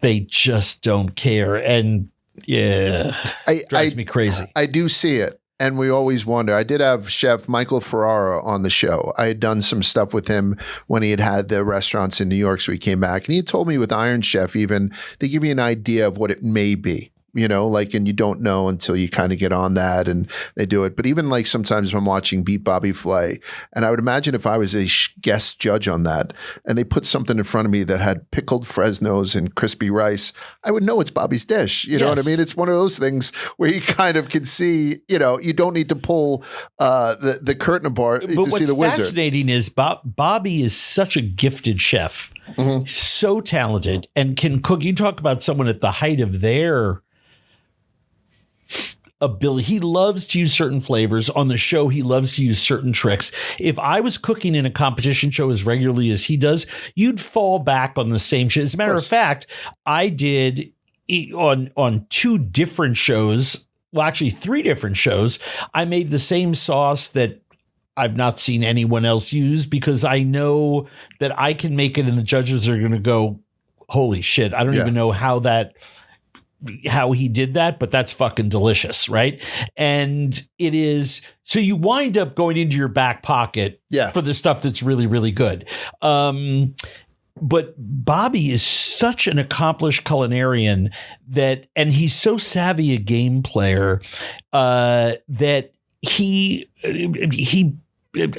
they just don't care, and drives me crazy. I do see it, and we always wonder. I did have Chef Michael Ferrara on the show. I had done some stuff with him when he had the restaurants in New York, so he came back, and he told me with Iron Chef, even they give you an idea of what it may be. And you don't know until you kind of get on that and they do it. But even like sometimes I'm watching Beat Bobby Flay, and I would imagine if I was a guest judge on that and they put something in front of me that had pickled Fresnos and crispy rice, I would know it's Bobby's dish. You know what I mean? It's one of those things where you kind of can see, you don't need to pull the curtain apart to see the wizard. What's fascinating is Bobby is such a gifted chef, so talented, and can cook. You talk about someone at the height of their ability. He loves to use certain flavors on the show. He loves to use certain tricks. If I was cooking in a competition show as regularly as he does, you'd fall back on the same shit. As a matter of fact, I did on 2 different shows. Well, actually 3 different shows. I made the same sauce that I've not seen anyone else use, because I know that I can make it and the judges are going to go, holy shit. I don't even know how he did that, but that's fucking delicious, right? And it is, so you wind up going into your back pocket for the stuff that's really, really good. But Bobby is such an accomplished culinarian and he's so savvy a game player that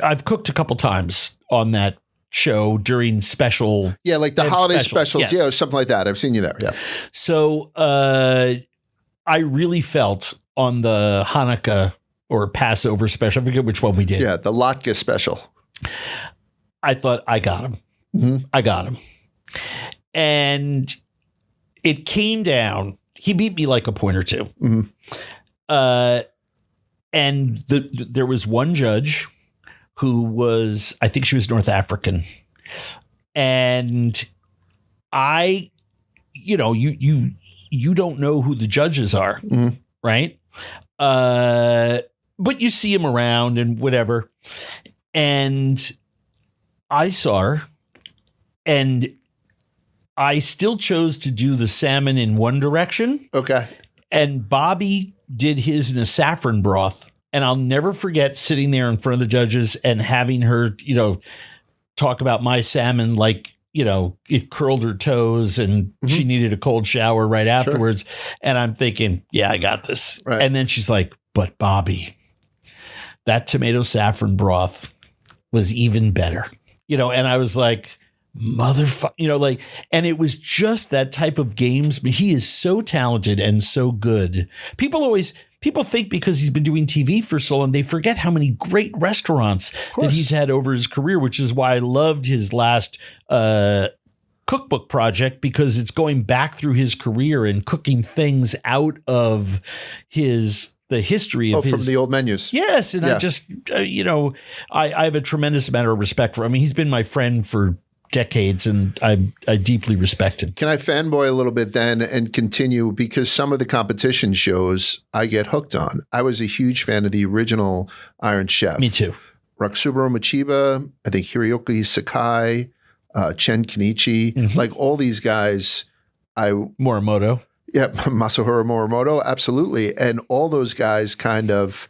I've cooked a couple times on that show during special. Yeah, like the holiday specials. Yeah, something like that. I've seen you there. Yeah. So I really felt on the Hanukkah or Passover special, I forget which one we did. Yeah, the Latke special. I thought, I got him. Mm-hmm. I got him. And it came down. He beat me like a point or two. Mm-hmm. And there was one judge who was, I think she was North African. And you don't know who the judges are, right? But you see them around and whatever. And I saw her, and I still chose to do the salmon in one direction. Okay. And Bobby did his in a saffron broth. And I'll never forget sitting there in front of the judges and having her, talk about my salmon like, it curled her toes and she needed a cold shower right afterwards. And I'm thinking, yeah, I got this. Right. And then she's like, but Bobby, that tomato saffron broth was even better, and I was like, motherfucker, and it was just that type of games. But he is so talented and so good. People think because he's been doing TV for so long, they forget how many great restaurants that he's had over his career, which is why I loved his last cookbook project, because it's going back through his career and cooking things out of the history of his, from the old menus. Yes. And I just, I have a tremendous amount of respect for him. I mean, he's been my friend for decades, and I deeply respect him. Can I fanboy a little bit then and continue? Because some of the competition shows I get hooked on. I was a huge fan of the original Iron Chef. Me too. Raksubaro Machiba, I think Hiroyuki Sakai, Chen Kenichi, like all these guys. Morimoto. Yeah, Masahiro Morimoto, absolutely. And all those guys kind of,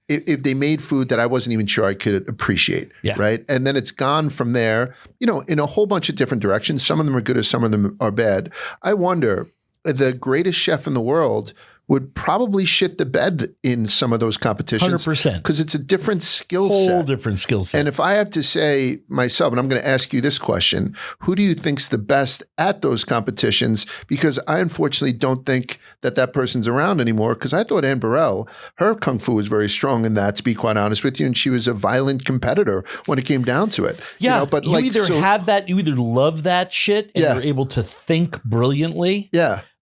if they made food that I wasn't even sure I could appreciate, right? And then it's gone from there, in a whole bunch of different directions. Some of them are good, as some of them are bad. I wonder, the greatest chef in the world would probably shit the bed in some of those competitions. 100%. Because it's a different skill set. Whole different skill set. And if I have to say myself, and I'm going to ask you this question, who do you think's the best at those competitions? Because I unfortunately don't think that person's around anymore, because I thought Anne Burrell, her kung fu was very strong in that, to be quite honest with you, and she was a violent competitor when it came down to it. Yeah, but you either have that, you either love that shit and you're able to think brilliantly,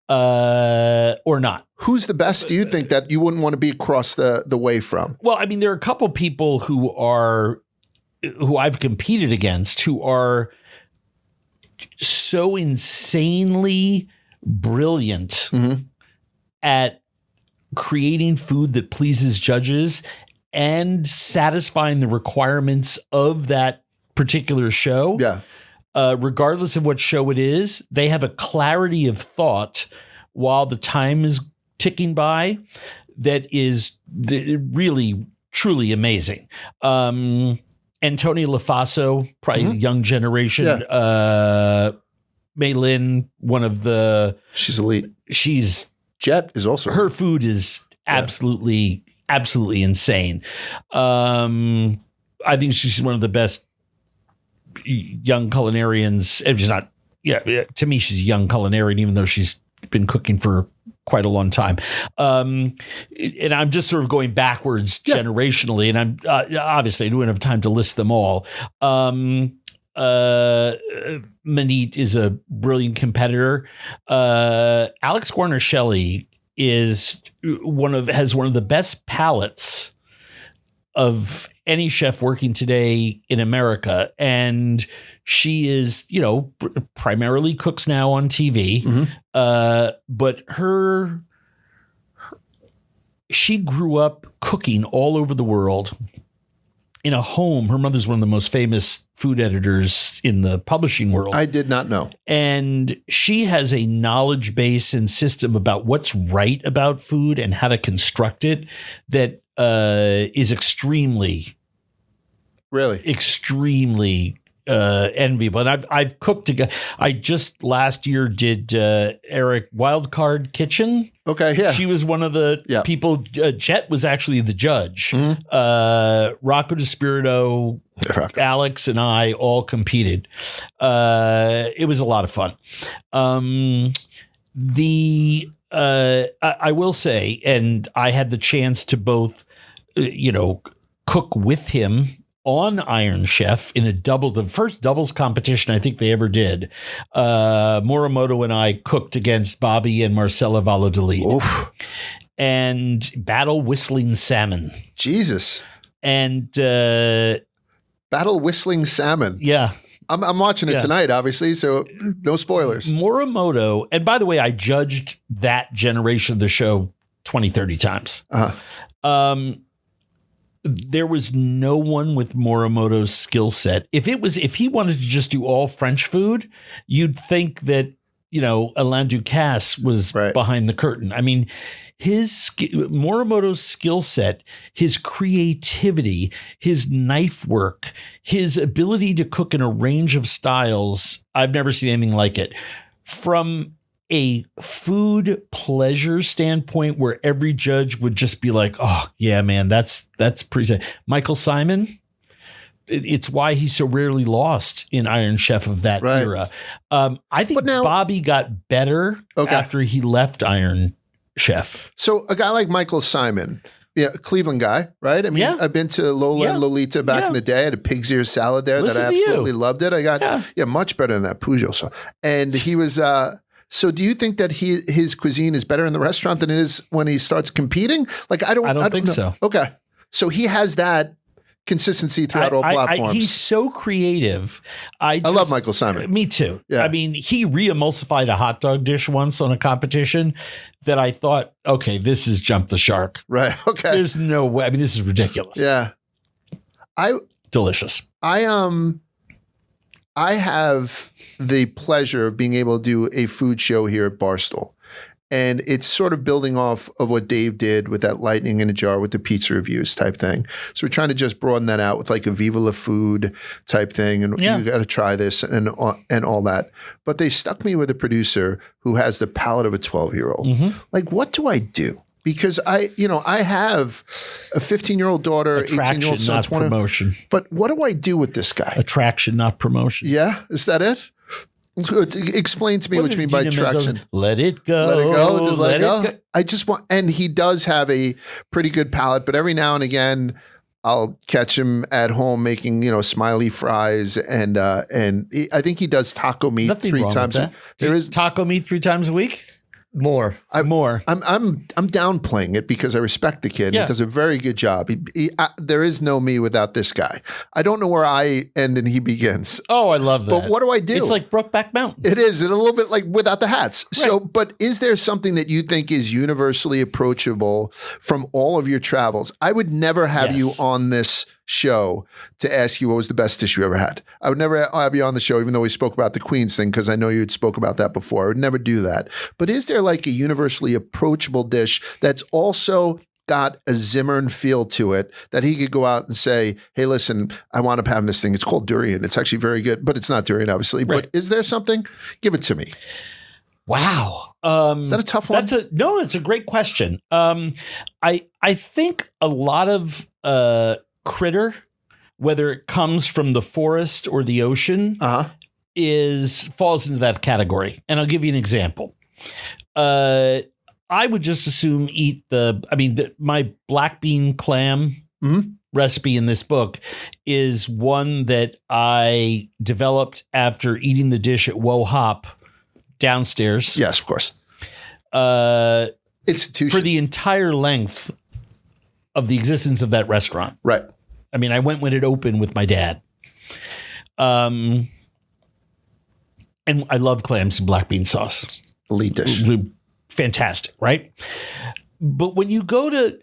or not. Who's the best, do you think, that you wouldn't want to be across the way from? Well, I mean, there are a couple people who I've competed against who are so insanely brilliant at creating food that pleases judges and satisfying the requirements of that particular show. Yeah. Regardless of what show it is, they have a clarity of thought while the time is ticking by that is really, truly amazing. Antonia Lafaso, probably the young generation. Mei Lin, one of the... She's elite. Jet is also... Her food is absolutely insane. I think she's one of the best young culinarians. She's not... to me, she's a young culinarian, even though she's been cooking for quite a long time. And I'm just sort of going backwards generationally, and I'm obviously I don't have time to list them all. Manit is a brilliant competitor. Alex Guarnaschelli has one of the best palates of any chef working today in America. And she is, primarily cooks now on TV. But she grew up cooking all over the world in a home. Her mother's one of the most famous food editors in the publishing world. I did not know. And she has a knowledge base and system about what's right about food and how to construct it that is extremely enviable. And I've cooked together. I just last year did Eric Wildcard Kitchen. Okay, yeah. She was one of the people. Jet was actually the judge. Rocco DeSpirito, Alex, and I all competed. It was a lot of fun. I will say, and I had the chance to both, cook with him on Iron Chef in the first doubles competition I think they ever did. Morimoto and I cooked against Bobby and Marcella Valladolid. Oof. And battle whistling salmon. Jesus. And battle whistling salmon. Yeah. I'm watching it tonight, obviously, so no spoilers. Morimoto, and by the way, I judged that generation of the show 20, 30 times. There was no one with Morimoto's skill set. If he wanted to just do all French food, you'd think that, Alain Ducasse was behind the curtain. I mean, Morimoto's skill set, his creativity, his knife work, his ability to cook in a range of styles, I've never seen anything like it. From a food pleasure standpoint, where every judge would just be like, "Oh yeah, man, that's pretty." Michael Simon, it's why he's so rarely lost in Iron Chef of that era. I think Bobby got better after he left Iron Chef. So a guy like Michael Simon, Cleveland guy, right? I mean, I've been to Lola and Lolita back in the day. I had a pig's ear salad there that I absolutely loved it. I got much better than that Peugeot. So, and he was. So do you think that his cuisine is better in the restaurant than it is when he starts competing? Like I don't think know. so. Okay. So he has that consistency throughout all platforms. He's so creative. I love Michael Simon. Me too. Yeah. I mean, he re-emulsified a hot dog dish once on a competition that I thought, okay, this is jump the shark. Right. Okay. There's no way. I mean, this is ridiculous. Yeah. Delicious. I have the pleasure of being able to do a food show here at Barstool. And it's sort of building off of what Dave did with that lightning in a jar with the pizza reviews type thing. So we're trying to just broaden that out with like a Viva La Food type thing. And you got to try this and all that. But they stuck me with a producer who has the palate of a 12-year-old. Mm-hmm. Like, what do I do? Because I have a 15-year-old daughter, 18-year-old son, not promotion. But what do I do with this guy? Attraction, not promotion. Yeah, is that it? Explain to me what you mean by traction. Let it go. Let it go. Just let it go. I just want, and he does have a pretty good palate, but every now and again, I'll catch him at home making, smiley fries, and I think he does taco meat Nothing 3 wrong times. With that. There is taco meat 3 times a week. More. I'm downplaying it because I respect the kid. Yeah. He does a very good job. There is no me without this guy. I don't know where I end and he begins. Oh, I love that. But what do I do? It's like Brokeback Mountain. It is, and a little bit like without the hats. Right. So, but is there something that you think is universally approachable from all of your travels? I would never have you on this show to ask you what was the best dish you ever had. I would never have you on the show, even though we spoke about the Queens thing, because I know you had spoke about that before. I would never do that. But is there like a universally approachable dish that's also got a Zimmern feel to it that he could go out and say, hey, listen, I wound up having this thing. It's called durian. It's actually very good, but it's not durian, obviously. Right. But is there something? Give it to me. Wow. Is that a tough one? No, it's a great question. I think a lot of critter, whether it comes from the forest or the ocean, falls into that category. And I'll give you an example. I would just assume my black bean clam recipe in this book is one that I developed after eating the dish at Woe Hop downstairs. Yes, of course. Institution. For the entire length of the existence of that restaurant. Right. I mean, I went when it opened with my dad. And I love clams and black bean sauce. Elite dish. Fantastic, right? But when you go to,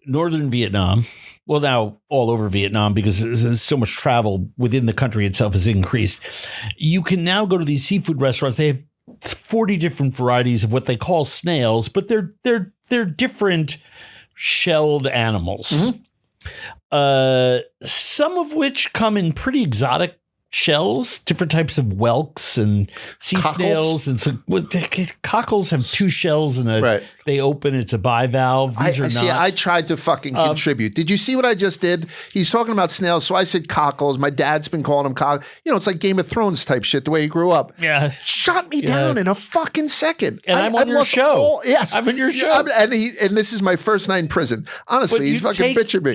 northern Vietnam, well, now all over Vietnam, because there's so much travel within the country itself has increased, you can now go to these seafood restaurants. They have 40 different varieties of what they call snails, but they're different shelled animals. Mm-hmm. Some of which come in pretty exotic shells, different types of whelks and sea snails, and so cockles have 2 shells and they open. It's a bivalve. These are not. I tried to fucking contribute. Did you see what I just did? He's talking about snails, so I said cockles. My dad's been calling them cockles. It's like Game of Thrones type shit. The way he grew up. Yeah, shut me down in a fucking second. And I'm on your show. Yes, I'm on your show. And this is my first night in prison. Honestly, he's fucking bitching me.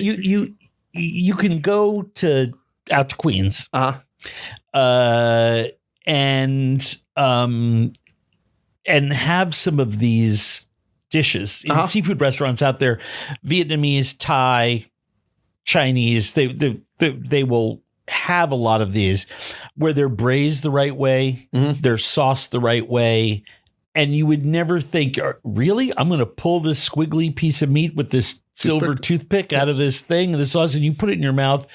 You can go out to Queens. And have some of these dishes in seafood restaurants out there, Vietnamese, Thai, Chinese. They will have a lot of these where they're braised the right way, they're sauced the right way, and you would never think, really, I'm going to pull this squiggly piece of meat with this silver toothpick out of this thing, the sauce, and you put it in your mouth,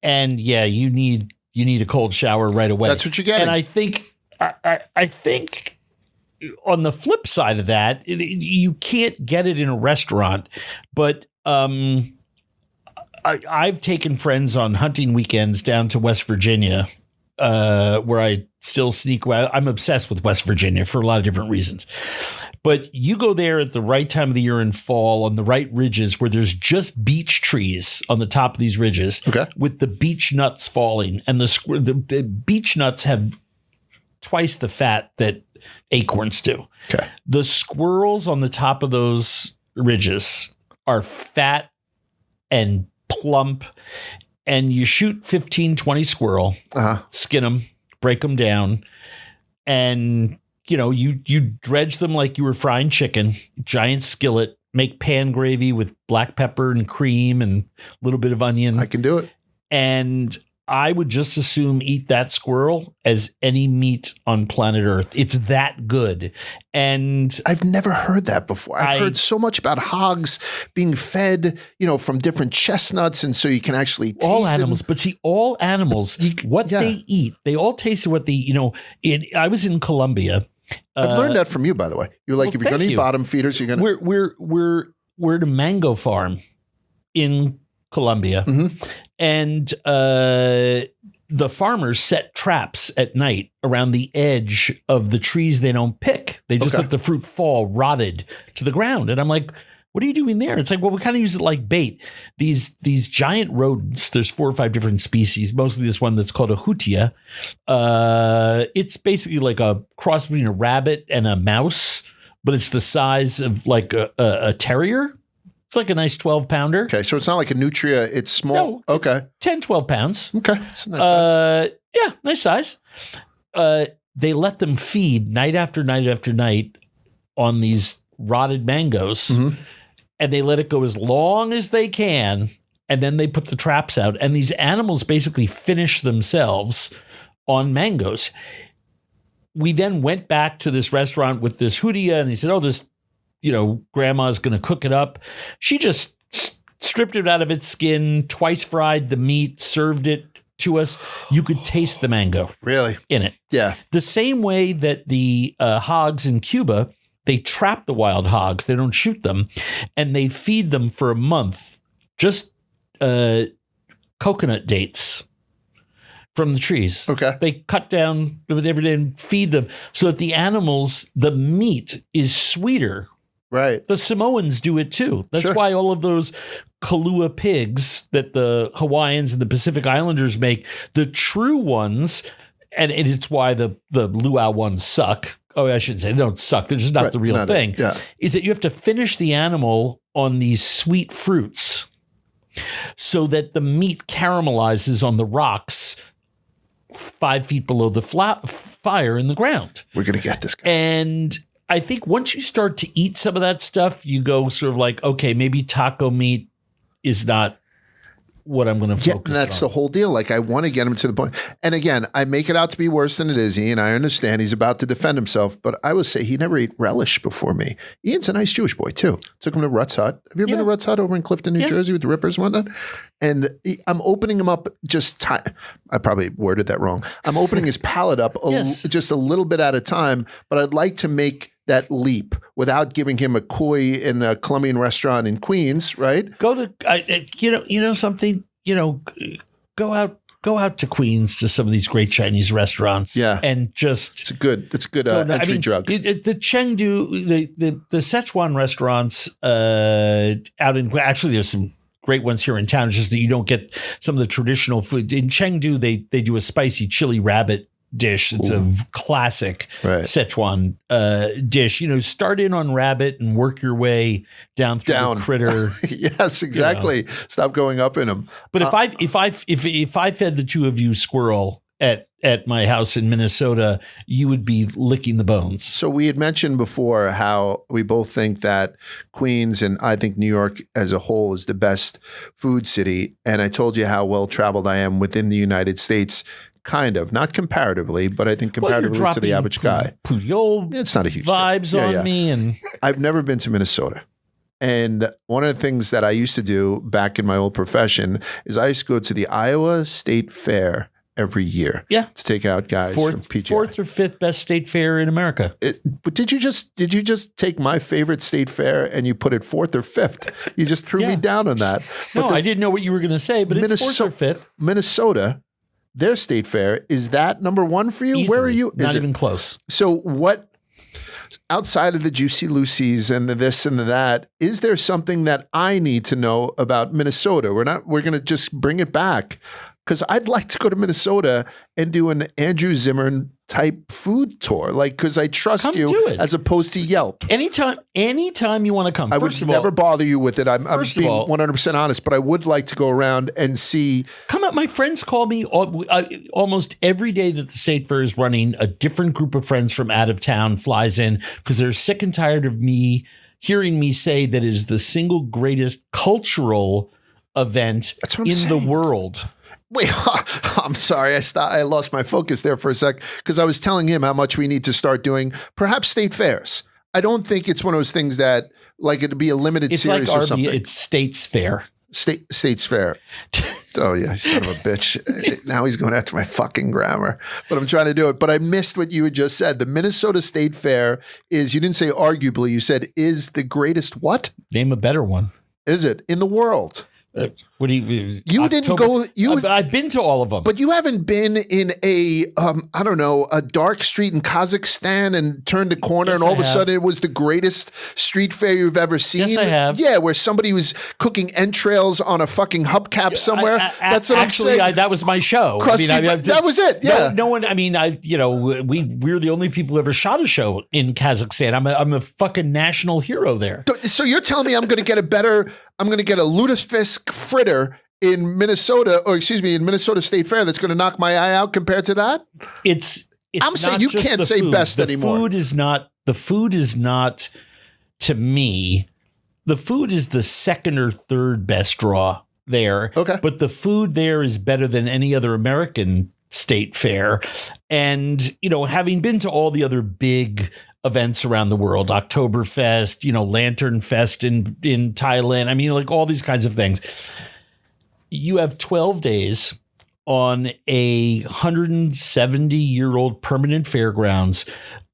and you need a cold shower right away. That's what you're getting. And I think on the flip side of that, you can't get it in a restaurant, but I've taken friends on hunting weekends down to West Virginia, where I still sneak away. I'm obsessed with West Virginia for a lot of different reasons. But you go there at the right time of the year in fall on the right ridges where there's just beech trees on the top of these ridges with the beech nuts falling. And the beech nuts have twice the fat that acorns do. Okay. The squirrels on the top of those ridges are fat and plump. And you shoot 15, 20 squirrel, skin them, break them down, and you dredge them like you were frying chicken, giant skillet, make pan gravy with black pepper and cream and a little bit of onion. I can do it. And I would just assume eat that squirrel as any meat on planet Earth. It's that good. And I've never heard that before. I've heard so much about hogs being fed, from different chestnuts. And so you can actually taste all animals, but see, all animals, they eat, they all taste what they, I was in Colombia I've learned that from you, by the way. You're like, Well, if you're going to thank eat you. bottom feeders, you're going to. We're at a mango farm in Colombia, and the farmers set traps at night around the edge of the trees they don't pick. They just let the fruit fall rotted to the ground. And I'm like, what are you doing there? It's like, well, we kind of use it like bait. These giant rodents, there's 4 or 5 different species, mostly this one that's called a hutia. It's basically like a cross between a rabbit and a mouse, but it's the size of like a terrier. It's like a nice 12-pounder. Okay, so it's not like a nutria. It's small. No, okay. 10, 12 pounds. Okay. It's a nice size. Yeah, nice size. They let them feed night after night after night on these rotted mangoes, and they let it go as long as they can, and then they put the traps out, and these animals basically finish themselves on mangoes. We then went back to this restaurant with this hudia, and he said, this grandma's going to cook it up. She just stripped it out of its skin, twice fried the meat, served it to us. You could taste the mango in it. Yeah. The same way that the hogs in Cuba, they trap the wild hogs. They don't shoot them, and they feed them for a month just coconut dates from the trees. Okay. They cut down every day and feed them so that the animals, the meat is sweeter. Right. The Samoans do it too. That's why all of those Kahlua pigs that the Hawaiians and the Pacific Islanders make, the true ones, and it's why the luau ones suck. Oh, I shouldn't say they don't suck. They're just not the real thing. Is that you have to finish the animal on these sweet fruits so that the meat caramelizes on the rocks 5 feet below the fire in the ground. We're going to get this guy. And I think once you start to eat some of that stuff, you go sort of like, okay, maybe taco meat is not what I'm going to focus on. And that's the whole deal. Like, I want to get him to the point. And again, I make it out to be worse than it is, Ian. I understand he's about to defend himself, but I would say he never ate relish before me. Ian's a nice Jewish boy, too. Took him to Rutt's Hut. Have you ever been to Rutt's Hut over in Clifton, New Jersey with the Rippers and whatnot? And I'm opening him up I probably worded that wrong. I'm opening his palate up just a little bit at a time, but I'd like to make that leap without giving him a koi in a Colombian restaurant in Queens, right? Go to, something, go out to Queens to some of these great Chinese restaurants. Yeah. And just. It's a good entry drug. The Chengdu, the Sichuan restaurants out in, actually there's some great ones here in town. It's just that you don't get some of the traditional food. In Chengdu, they do a spicy chili rabbit dish. It's a classic Sichuan dish. Start in on rabbit and work your way down through the critter. Yes, exactly. Stop going up in them. But if I fed the two of you squirrel at my house in Minnesota, you would be licking the bones. So we had mentioned before how we both think that Queens and I think New York as a whole is the best food city. And I told you how well traveled I am within the United States. Kind of, not comparatively, but I think comparatively to the average guy. Puyol it's not a huge vibes on me. And I've never been to Minnesota. And one of the things that I used to do back in my old profession is I used to go to the Iowa State Fair every year. Yeah. To take out guys from PGI. 4th or 5th best state fair in America. But did you just take my favorite state fair and you put it 4th or 5th? You just threw me down on that. But I didn't know what you were going to say, but it's 4th or 5th. Minnesota. Their state fair, is that number one for you? Easily. Where are you? Not even close. So what, outside of the Juicy Lucy's and the this and the that, is there something that I need to know about Minnesota? We're going to just bring it back because I'd like to go to Minnesota and do an Andrew Zimmern type food tour. Because I trust you as opposed to Yelp. Anytime you want to come. I would never bother you with it. I'm being 100% honest, but I would like to go around and see. Come out. My friends call me almost every day that the state fair is running. A different group of friends from out of town flies in because they're sick and tired of hearing me say that it is the single greatest cultural event in the world. Wait, I'm sorry. I lost my focus there for a sec because I was telling him how much we need to start doing perhaps state fairs. I don't think it's one of those things that like it'd be a limited series or something. It's States Fair. States Fair. Oh, yeah, son of a bitch. Now he's going after my fucking grammar. But I'm trying to do it. But I missed what you had just said. The Minnesota State Fair is, you didn't say arguably, you said is the greatest what? Name a better one. Is it? In the world. What do you? You didn't go. I've been to all of them, but you haven't been in a I don't know, a dark street in Kazakhstan and turned a corner and all of a sudden it was the greatest street fair you've ever seen. Yes, I have. Yeah, where somebody was cooking entrails on a fucking hubcap somewhere. That's what I'm saying. That was my show. That was it. Yeah. No one. I mean, we're the only people who ever shot a show in Kazakhstan. I'm a fucking national hero there. So you're telling me I'm going to get a lutefisk fritter in Minnesota, in Minnesota State Fair that's going to knock my eye out compared to that? I'm saying you can't say best anymore. The food is not to me. The food is the second or third best draw there. Okay. But the food there is better than any other American state fair. And, having been to all the other big events around the world, Oktoberfest, Lantern Fest in Thailand. I mean, like all these kinds of things. You have 12 days on a 170-year-old permanent fairgrounds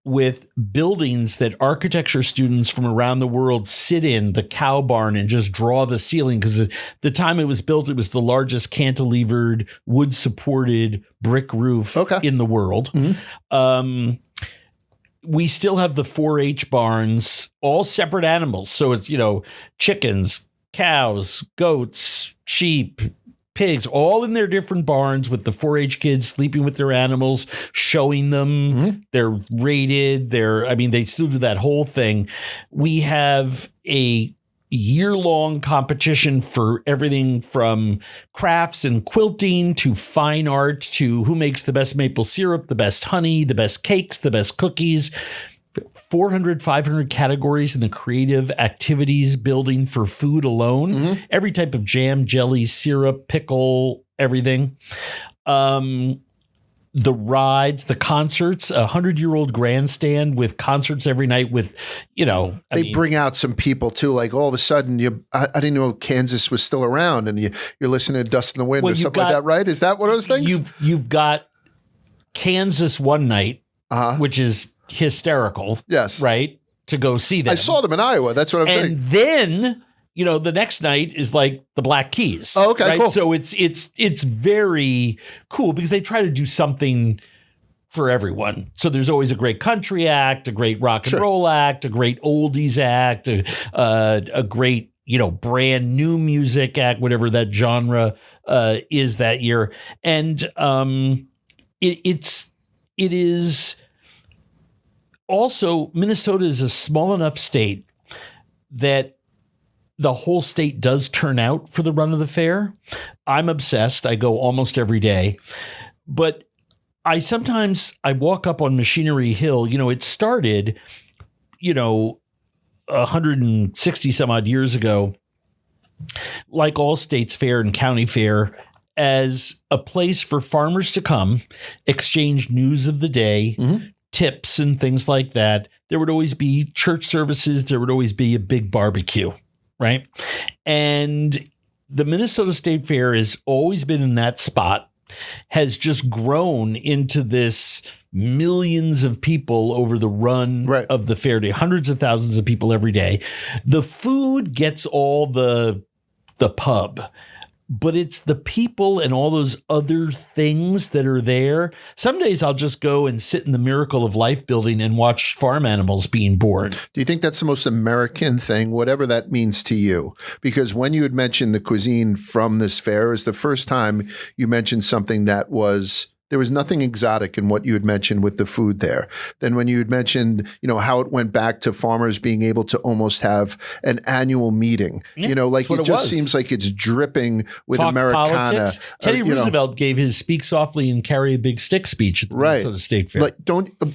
with buildings that architecture students from around the world sit in, the cow barn, and just draw the ceiling. Because the time it was built, it was the largest cantilevered, wood-supported brick roof in the world. Mm-hmm. We still have the 4-H barns, all separate animals. So it's, chickens, cows, goats, sheep, pigs, all in their different barns with the 4-H kids sleeping with their animals, showing them. Mm-hmm. They're rated. They still do that whole thing. We have a year-long competition for everything from crafts and quilting to fine art to who makes the best maple syrup, the best honey, the best cakes, the best cookies. 400, 500 categories in the creative activities building for food alone. Mm-hmm. Every type of jam, jelly, syrup, pickle, everything. The rides, the concerts, 100-year-old grandstand with concerts every night with, They bring out some people too. Like all of a sudden, I didn't know Kansas was still around and you're listening to Dust in the Wind or something like that, right? Is that one of those things? You've got Kansas one night, which is hysterical. Yes. Right? To go see them. I saw them in Iowa. That's what I'm saying. And then, the next night is like the Black Keys. Oh, okay, right? cool. So it's very cool because they try to do something for everyone. So there's always a great country act, a great rock and roll act, a great oldies act, a great, brand new music act, whatever that genre is that year. And it is also, Minnesota is a small enough state that the whole state does turn out for the run of the fair. I'm obsessed. I go almost every day. But I walk up on Machinery Hill. It started, 160 some odd years ago, like all states fair and county fair, as a place for farmers to come, exchange news of the day, tips and things like that. There would always be church services. There would always be a big barbecue. Right. And the Minnesota State Fair has always been in that spot, has just grown into this millions of people over the run of the fair day, hundreds of thousands of people every day. The food gets all the pub, but it's the people and all those other things that are there. Some days I'll just go and sit in the Miracle of Life building and watch farm animals being born. Do you think that's the most American thing, whatever that means to you? Because when you had mentioned the cuisine from this fair, is the first time you mentioned something that there was nothing exotic in what you had mentioned with the food there. Then when you had mentioned, how it went back to farmers being able to almost have an annual meeting, it just seems like it's dripping with Talk Americana. Politics. Teddy Roosevelt gave his Speak Softly and Carry a Big Stick speech at the Minnesota State Fair.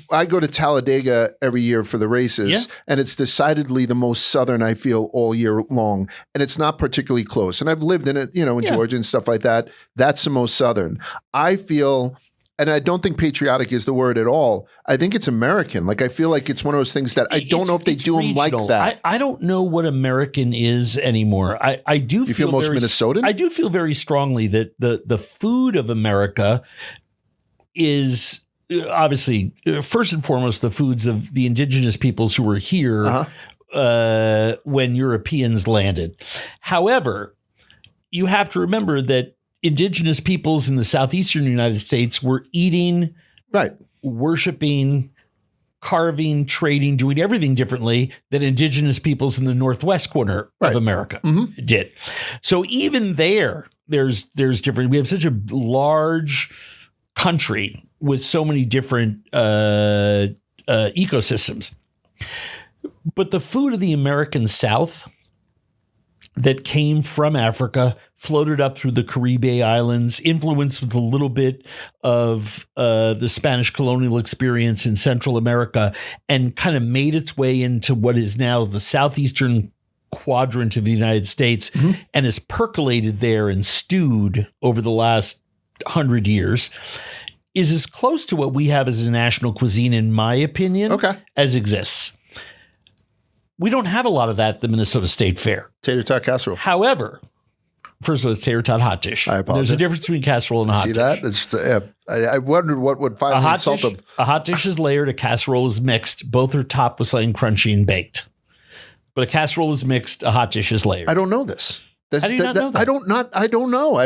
I go to Talladega every year for the races, and it's decidedly the most Southern I feel all year long. And it's not particularly close. And I've lived in it, in Georgia and stuff like that. That's the most Southern. I feel and I don't think patriotic is the word at all. I think it's American. Like, I feel like it's one of those things that I don't know if they do them like that. I don't know what American is anymore. I do You feel most Minnesotan? I do feel very strongly that the food of America is obviously first and foremost the foods of the indigenous peoples who were here when Europeans landed. However, you have to remember that indigenous peoples in the southeastern United States were eating, worshiping, carving, trading, doing everything differently than indigenous peoples in the northwest corner of America did. So even there's different. We have such a large country with so many different ecosystems. But the food of the American South that came from Africa, floated up through the Caribe Islands, influenced with a little bit of the Spanish colonial experience in Central America, and kind of made its way into what is now the southeastern quadrant of the United States, and has percolated there and stewed over the last 100 years, is as close to what we have as a national cuisine, in my opinion, as exists. We don't have a lot of that at the Minnesota State Fair. Tater tot casserole. However, first of all, it's tater tot hot dish. I apologize. There's a difference between casserole and a hot dish. See that? I wondered what would finally insult them. A hot dish is layered. A casserole is mixed. Both are topped with something crunchy and baked. But a casserole is mixed. A hot dish is layered. I don't know this. How do you not know that? I don't know.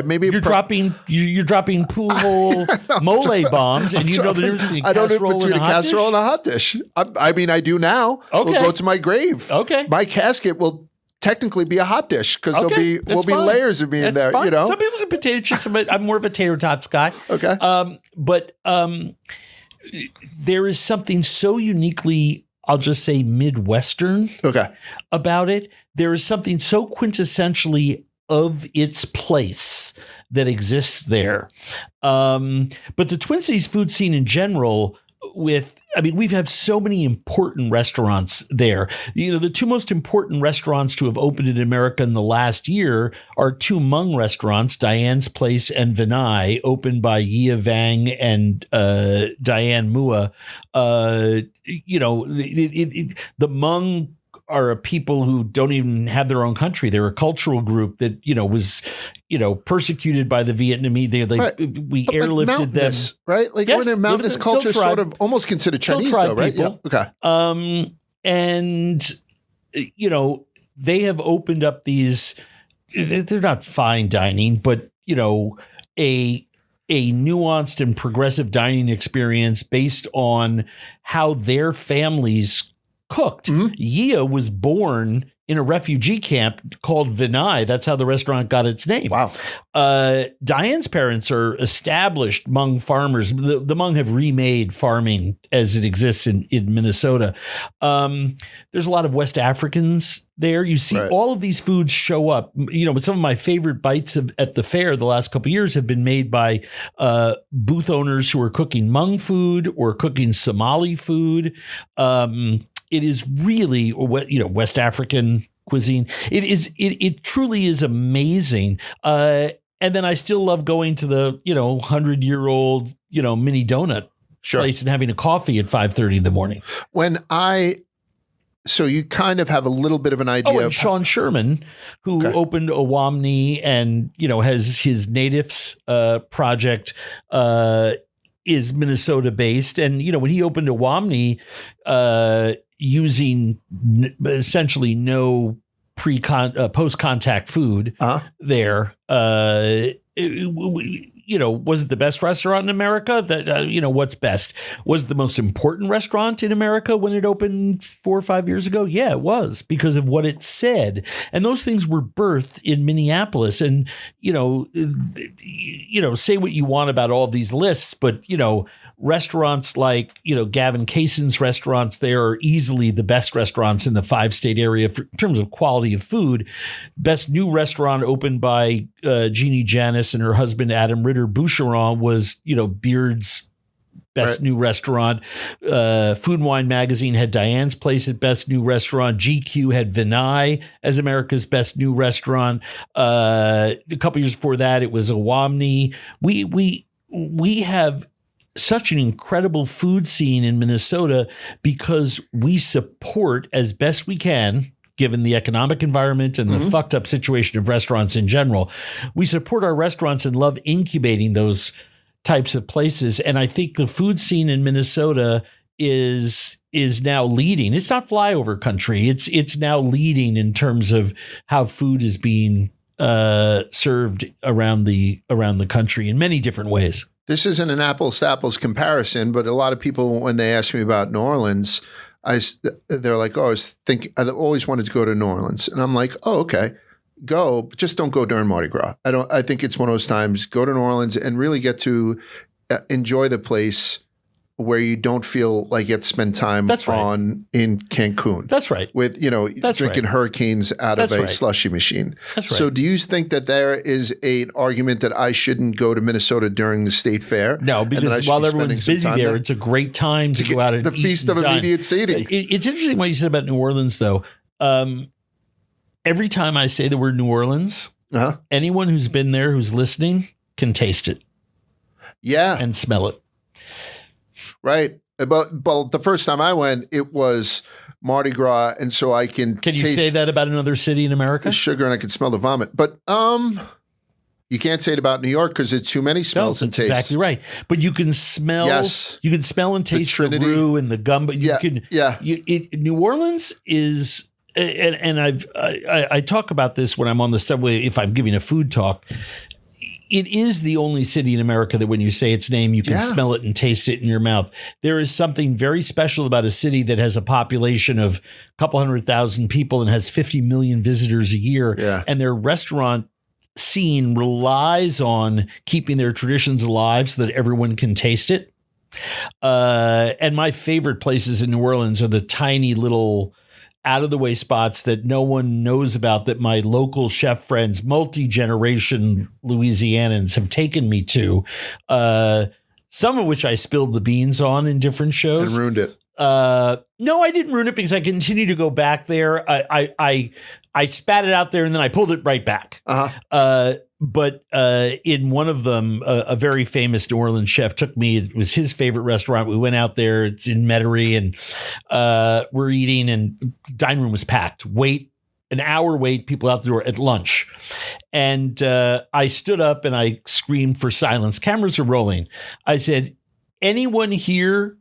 You're dropping pool hole mole bombs, and you know the difference between a casserole and a hot dish? I mean, I do now. Okay. We'll go to my grave. Okay. My casket will technically be a hot dish because there'll be layers of me in there. Fine. You know, some people get potato chips. I'm more of a tater tots guy. Okay. But there is something so uniquely, I'll just say, Midwestern about it. There is something so quintessentially of its place that exists there. But the Twin Cities food scene in general, we have so many important restaurants there. You know, the two most important restaurants to have opened in America in the last year are two Hmong restaurants, Diane's Place and Vinai, opened by Yia Vang and Diane Mua. The Hmong are a people who don't even have their own country. They're a cultural group that, was, persecuted by the Vietnamese. We airlifted them. Right? Like when a mountainous culture is sort of almost considered Chinese though, right? People. Yeah. Okay. And, they have opened up these, they're not fine dining, but, a nuanced and progressive dining experience based on how their families cooked. Yia was born in a refugee camp called Vinai. That's how the restaurant got its name. Wow. Diane's parents are established Hmong farmers. The Hmong have remade farming as it exists in Minnesota. There's a lot of West Africans there. You see all of these foods show up. Some of my favorite bites at the fair the last couple of years have been made by booth owners who are cooking Hmong food or cooking Somali food. It is really, West African cuisine. It truly is amazing. And then I still love going to the, 100-year-old, mini donut place and having a coffee at 5:30 in the morning. So you kind of have a little bit of an idea of Sean Sherman, who opened Owamni and, has his Natives project, is Minnesota based. And, when he opened Owamni, using essentially no post-contact food there, was it the best restaurant in America? That what's best? Was it the most important restaurant in America when it opened 4 or 5 years ago? Yeah, it was, because of what it said. And those things were birthed in Minneapolis. And say what you want about all these lists, but restaurants like, Gavin Kaysen's restaurants there are easily the best restaurants in the 5-state area in terms of quality of food. Best new restaurant opened by Jeannie Janis and her husband, Adam Ritter Boucheron, was, Beard's best new restaurant. Food and Wine Magazine had Diane's Place at best new restaurant. GQ had Vinai as America's best new restaurant. A couple years before that, it was Owamni. We have such an incredible food scene in Minnesota because we support as best we can, given the economic environment and the fucked up situation of restaurants in general. We support our restaurants and love incubating those types of places. And I think the food scene in Minnesota is now leading. It's not flyover country. It's now leading in terms of how food is being served around the country in many different ways. This isn't an apples to apples comparison, but a lot of people, when they ask me about New Orleans, they're like, "Oh, I always wanted to go to New Orleans," and I'm like, "Oh, okay, go, but just don't go during Mardi Gras." I think it's one of those times. Go to New Orleans and really get to enjoy the place where you don't feel like you have to spend time in Cancun. That's right. With, drinking hurricanes out of a slushy machine. That's right. So do you think that there is an argument that I shouldn't go to Minnesota during the state fair? No, because while everyone's busy there, it's a great time to go out and the Feast of Immediate Seating. It's interesting what you said about New Orleans, though. Every time I say the word New Orleans, anyone who's been there, who's listening, can taste it. Yeah. And smell it. Right. But the first time I went, it was Mardi Gras. And so I can you say that about another city in America? The sugar, and I can smell the vomit. But you can't say it about New York because it's too many smells and tastes. Exactly right. But you can smell. Yes. You can smell and taste the roux and the gum. But New Orleans is, and I talk about this when I'm on the subway. If I'm giving a food talk, it is the only city in America that when you say its name, you can smell it and taste it in your mouth. There is something very special about a city that has a population of a couple 100,000 people and has 50 million visitors a year. Yeah. And their restaurant scene relies on keeping their traditions alive so that everyone can taste it. And my favorite places in New Orleans are the tiny little out-of-the-way spots that no one knows about that my local chef friends, multi-generation Louisianans, have taken me to, some of which I spilled the beans on in different shows. And ruined it. No, I didn't ruin it because I continue to go back there. I spat it out there and then I pulled it right back. But in one of them, a very famous New Orleans chef took me. It was his favorite restaurant. We went out there. It's in Metairie, and we're eating, and the dining room was packed. An hour wait, people out the door at lunch. And I stood up and I screamed for silence. Cameras are rolling. I said, anyone here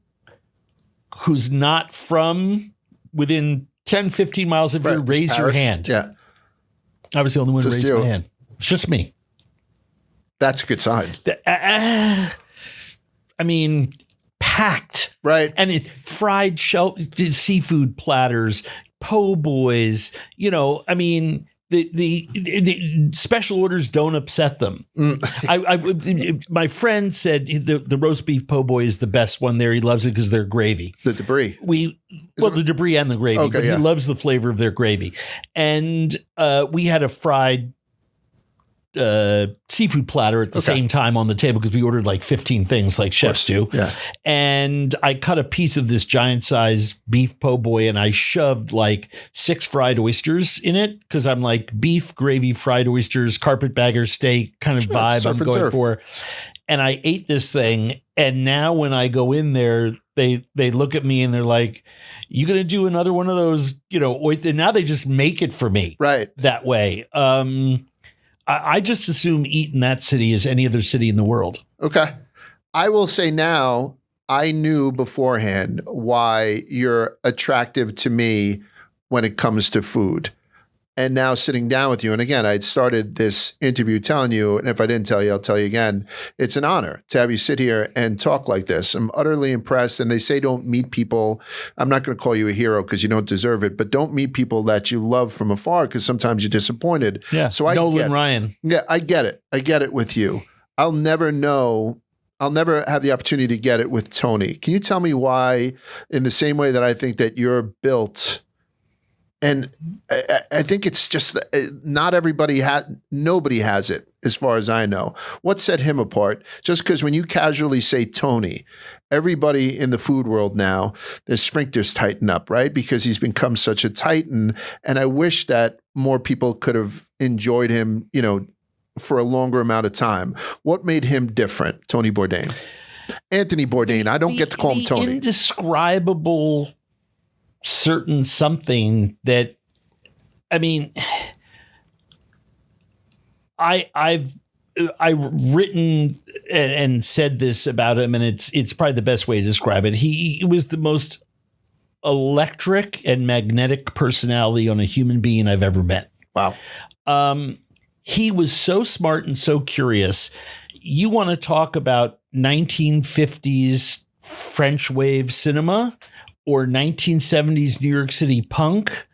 who's not from within 10, 15 miles of here, raise your hand. Yeah. I was the only one who raised my hand. It's just me. That's a good sign. I mean, packed. Right. And fried seafood platters, po' boys, the special orders don't upset them. My friend said the roast beef po' boy is the best one there. He loves it because they're gravy. The debris. The debris and the gravy, but he loves the flavor of their gravy. And we had a fried seafood platter at the same time on the table because we ordered like 15 things like chefs do. Yeah. And I cut a piece of this giant size beef po' boy and I shoved like 6 fried oysters in it because I'm like beef, gravy, fried oysters, carpetbagger steak kind of vibe I'm going for. And I ate this thing. And now when I go in there, they look at me and they're like, you going to do another one of those, and now they just make it for me that way. I just assume eat in that city as any other city in the world. Okay. I will say now, I knew beforehand why you're attractive to me when it comes to food. And now sitting down with you, and again, I'd started this interview telling you, and if I didn't tell you, I'll tell you again, it's an honor to have you sit here and talk like this. I'm utterly impressed. And they say don't meet people. I'm not going to call you a hero because you don't deserve it, but don't meet people that you love from afar because sometimes you're disappointed. Yeah. So Nolan Ryan. Yeah, I get it. I get it with you. I'll never have the opportunity to get it with Tony. Can you tell me why, in the same way that I think that you're built? And I think it's just not everybody nobody has it as far as I know. What set him apart? Just because when you casually say Tony, everybody in the food world now, their sphincters tighten up, right? Because he's become such a titan. And I wish that more people could have enjoyed him, for a longer amount of time. What made him different, Tony Bourdain? Anthony Bourdain. I don't get to call him Tony. Indescribable certain something that, I mean, I've written and said this about him, and it's probably the best way to describe it. He was the most electric and magnetic personality on a human being I've ever met. Wow. He was so smart and so curious. You want to talk about 1950s French wave cinema or 1970s New York City punk,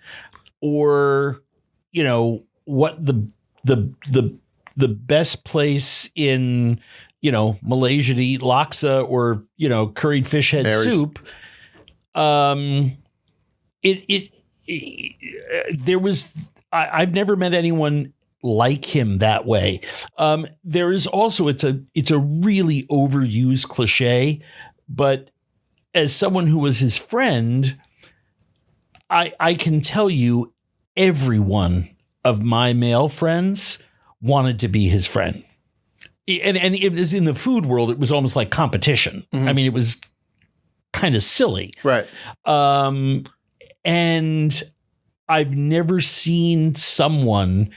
or, you know, what the best place in, you know, Malaysia to eat laksa or, you know, curried fish head soup. I've never met anyone like him that way. There is also, it's a really overused cliche, but as someone who was his friend, I can tell you every of my male friends wanted to be his friend. And it was in the food world, it was almost like competition. I mean, it was kind of silly. Right. And I've never seen someone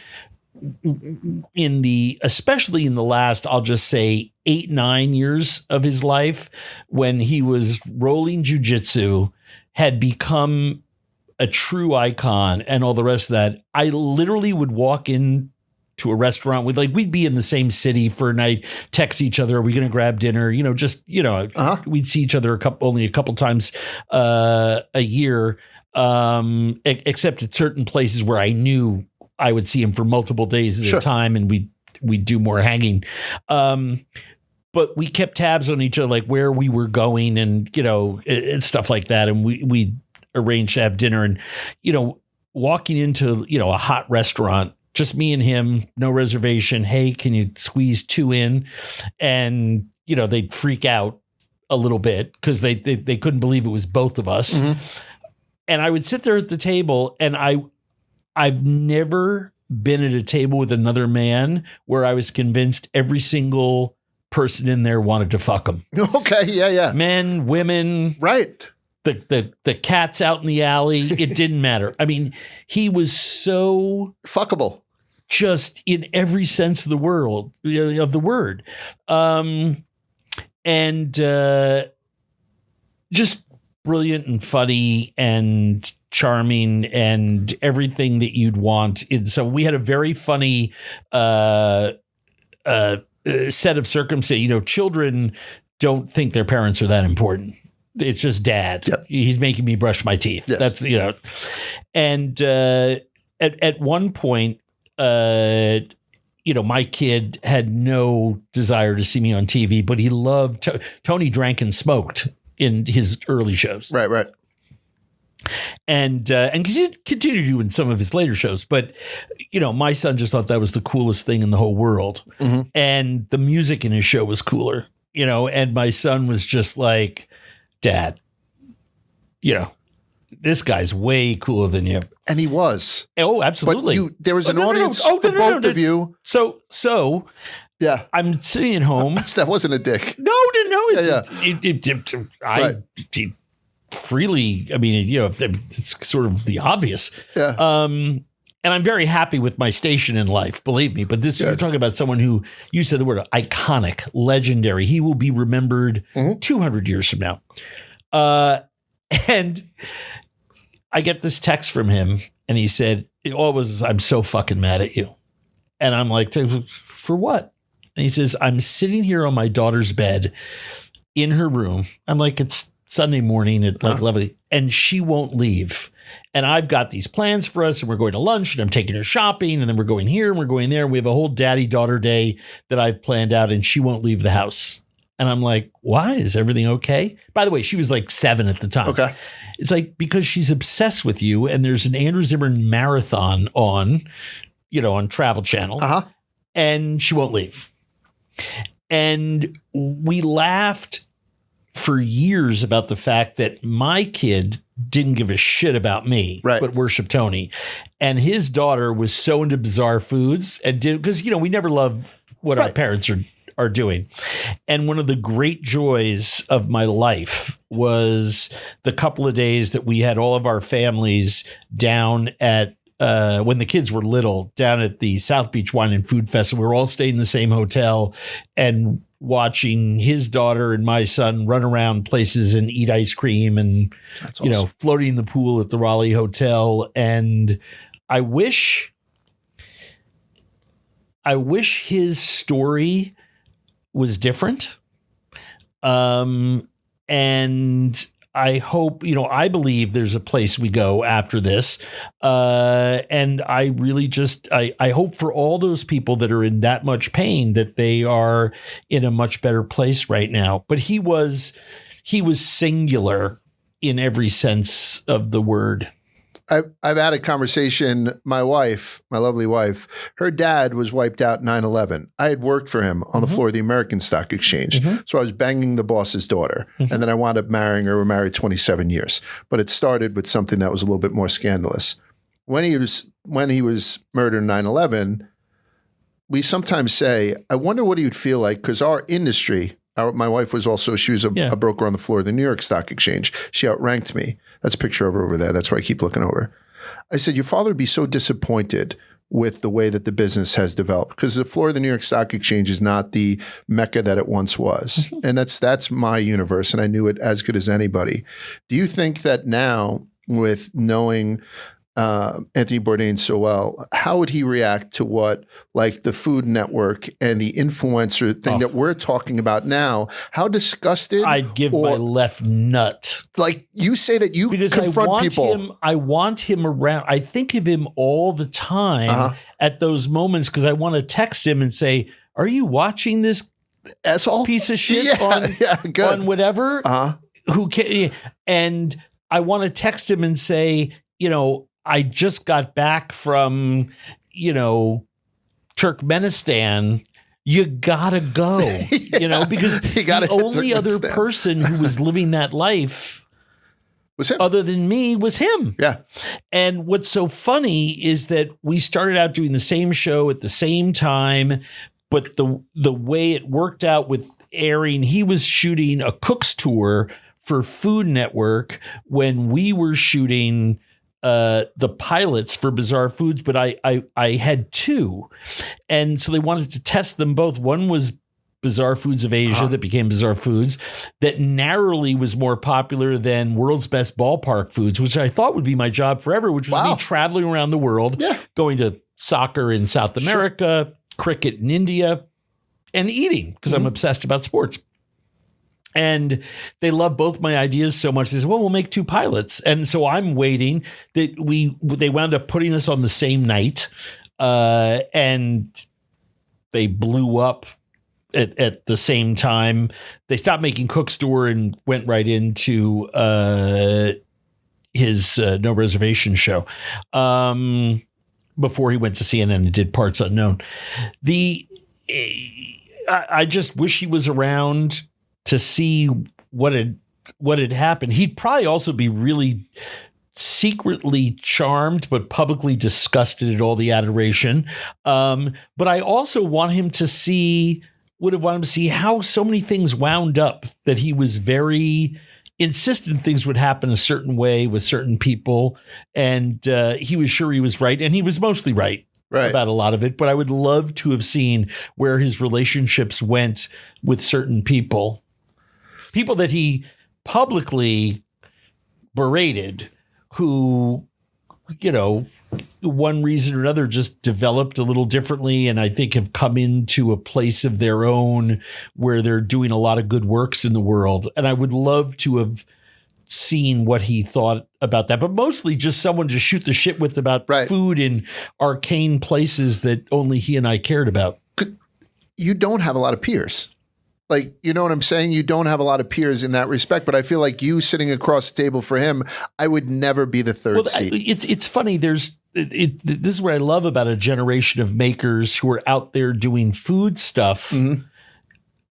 especially in the last, I'll just say 8-9 years of his life, when he was rolling jujitsu, had become a true icon and all the rest of that. I literally would walk in to a restaurant. We'd be in the same city for a night, text each other, are we going to grab dinner? You know, just, you know, we'd see each other only a couple times a year, except at certain places where I knew I would see him for multiple days at a time, and we'd do more hanging. But we kept tabs on each other, like where we were going and, you know, and stuff like that. And we arranged to have dinner, and, you know, walking into, you know, a hot restaurant, just me and him, no reservation. Hey, can you squeeze 2 in? And, you know, they'd freak out a little bit because they couldn't believe it was both of us. Mm-hmm. And I would sit there at the table, and I've never been at a table with another man where I was convinced every single person in there wanted to fuck him. Okay. Yeah. Men, women. Right. The cats out in the alley. It didn't matter. I mean, he was so fuckable, just in every sense of the word. And just brilliant and funny and charming and everything that you'd want. And so we had a very funny set of circumstances. You know, children don't think their parents are that important. It's just dad. Yep. He's making me brush my teeth. Yes. That's, you know, and at one point, you know, my kid had no desire to see me on TV, but he loved Tony drank and smoked in his early shows. Right. And he continued to do in some of his later shows, but, you know, my son just thought that was the coolest thing in the whole world. Mm-hmm. And the music in his show was cooler, you know, and my son was just like, Dad, you know, this guy's way cooler than you. And he was. Oh, absolutely. But there was an audience for both of you. So yeah, I'm sitting at home. That wasn't a dick. No. Freely, I mean, you know, it's sort of the obvious. Yeah. And I'm very happy with my station in life, believe me. But you're talking about someone who, you said the word, iconic, legendary. He will be remembered 200 years from now. And I get this text from him, and he said, I'm so fucking mad at you. And I'm like, for what? And he says, I'm sitting here on my daughter's bed in her room. I'm like, it's Sunday morning at like 11, and she won't leave. And I've got these plans for us, and we're going to lunch, and I'm taking her shopping, and then we're going here and we're going there. We have a whole daddy-daughter day that I've planned out, and she won't leave the house. And I'm like, why? Is everything okay? By the way, she was like 7 at the time. Okay. It's like, because she's obsessed with you, and there's an Andrew Zimmern marathon on, you know, on Travel Channel, and she won't leave. And we laughed for years about the fact that my kid didn't give a shit about me, but worshiped Tony. And his daughter was so into bizarre foods and because, you know, we never love what our parents are are doing. And one of the great joys of my life was the couple of days that we had all of our families down at when the kids were little, down at the South Beach Wine and Food Festival. We were all staying in the same hotel and watching his daughter and my son run around places and eat ice cream and, That's you know, awesome. floating in the pool at the Raleigh Hotel. And I wish his story was different. And I hope, you know, I believe there's a place we go after this. And I really just, I hope for all those people that are in that much pain that they are in a much better place right now. But he was singular in every sense of the word. I've had a conversation. My wife, my lovely wife, her dad was wiped out 9/11. I had worked for him on the floor of the American Stock Exchange. So I was banging the boss's daughter. And then I wound up marrying her. We're married 27 years. But it started with something that was a little bit more scandalous. When he was murdered in 9/11, we sometimes say, I wonder what he would feel like, because our industry, my wife was also, she was a broker on the floor of the New York Stock Exchange. She outranked me. That's a picture of her over there. That's where I keep looking over. I said, your father would be so disappointed with the way that the business has developed, because the floor of the New York Stock Exchange is not the mecca that it once was. And that's my universe, and I knew it as good as anybody. Do you think that now, with knowing Anthony Bourdain so well, how would he react to what, like, the Food Network and the influencer thing that we're talking about now? How disgusted? I'd give my left nut. Like, you say that you because confront people. I want him around. I think of him all the time at those moments, because I want to text him and say, are you watching this asshole piece of shit on whatever? Who can? And I want to text him and say, you know, I just got back from, you know, Turkmenistan. You gotta go, you know, because the only other person who was living that life was him. Other than me was him. Yeah. And what's so funny is that we started out doing the same show at the same time, but the way it worked out with airing, he was shooting a cook's tour for Food Network when we were shooting the pilots for Bizarre Foods, but I had two. And so they wanted to test them both. One was Bizarre Foods of Asia that became Bizarre Foods, that narrowly was more popular than World's Best Ballpark Foods, which I thought would be my job forever, which was me traveling around the world, going to soccer in South America, cricket in India, and eating, because I'm obsessed about sports. And they love both my ideas so much. They said, well, we'll make two pilots. And so I'm waiting that they wound up putting us on the same night. And they blew up at the same time. They stopped making Cook's Tour and went right into his No Reservation show before he went to CNN and did Parts Unknown. I just wish he was around to see what had happened. He'd probably also be really secretly charmed, but publicly disgusted at all the adoration. But I also would have wanted him to see how so many things wound up, that he was very insistent things would happen a certain way with certain people. And he was sure he was right. And he was mostly right about a lot of it. But I would love to have seen where his relationships went with certain people that he publicly berated, who, you know, one reason or another just developed a little differently, and I think have come into a place of their own where they're doing a lot of good works in the world. And I would love to have seen what he thought about that, but mostly just someone to shoot the shit with about food in arcane places that only he and I cared about. You don't have a lot of peers. Like, you know what I'm saying? You don't have a lot of peers in that respect, but I feel like you sitting across the table for him, I would never be the third seat. It's funny. This is what I love about a generation of makers who are out there doing food stuff on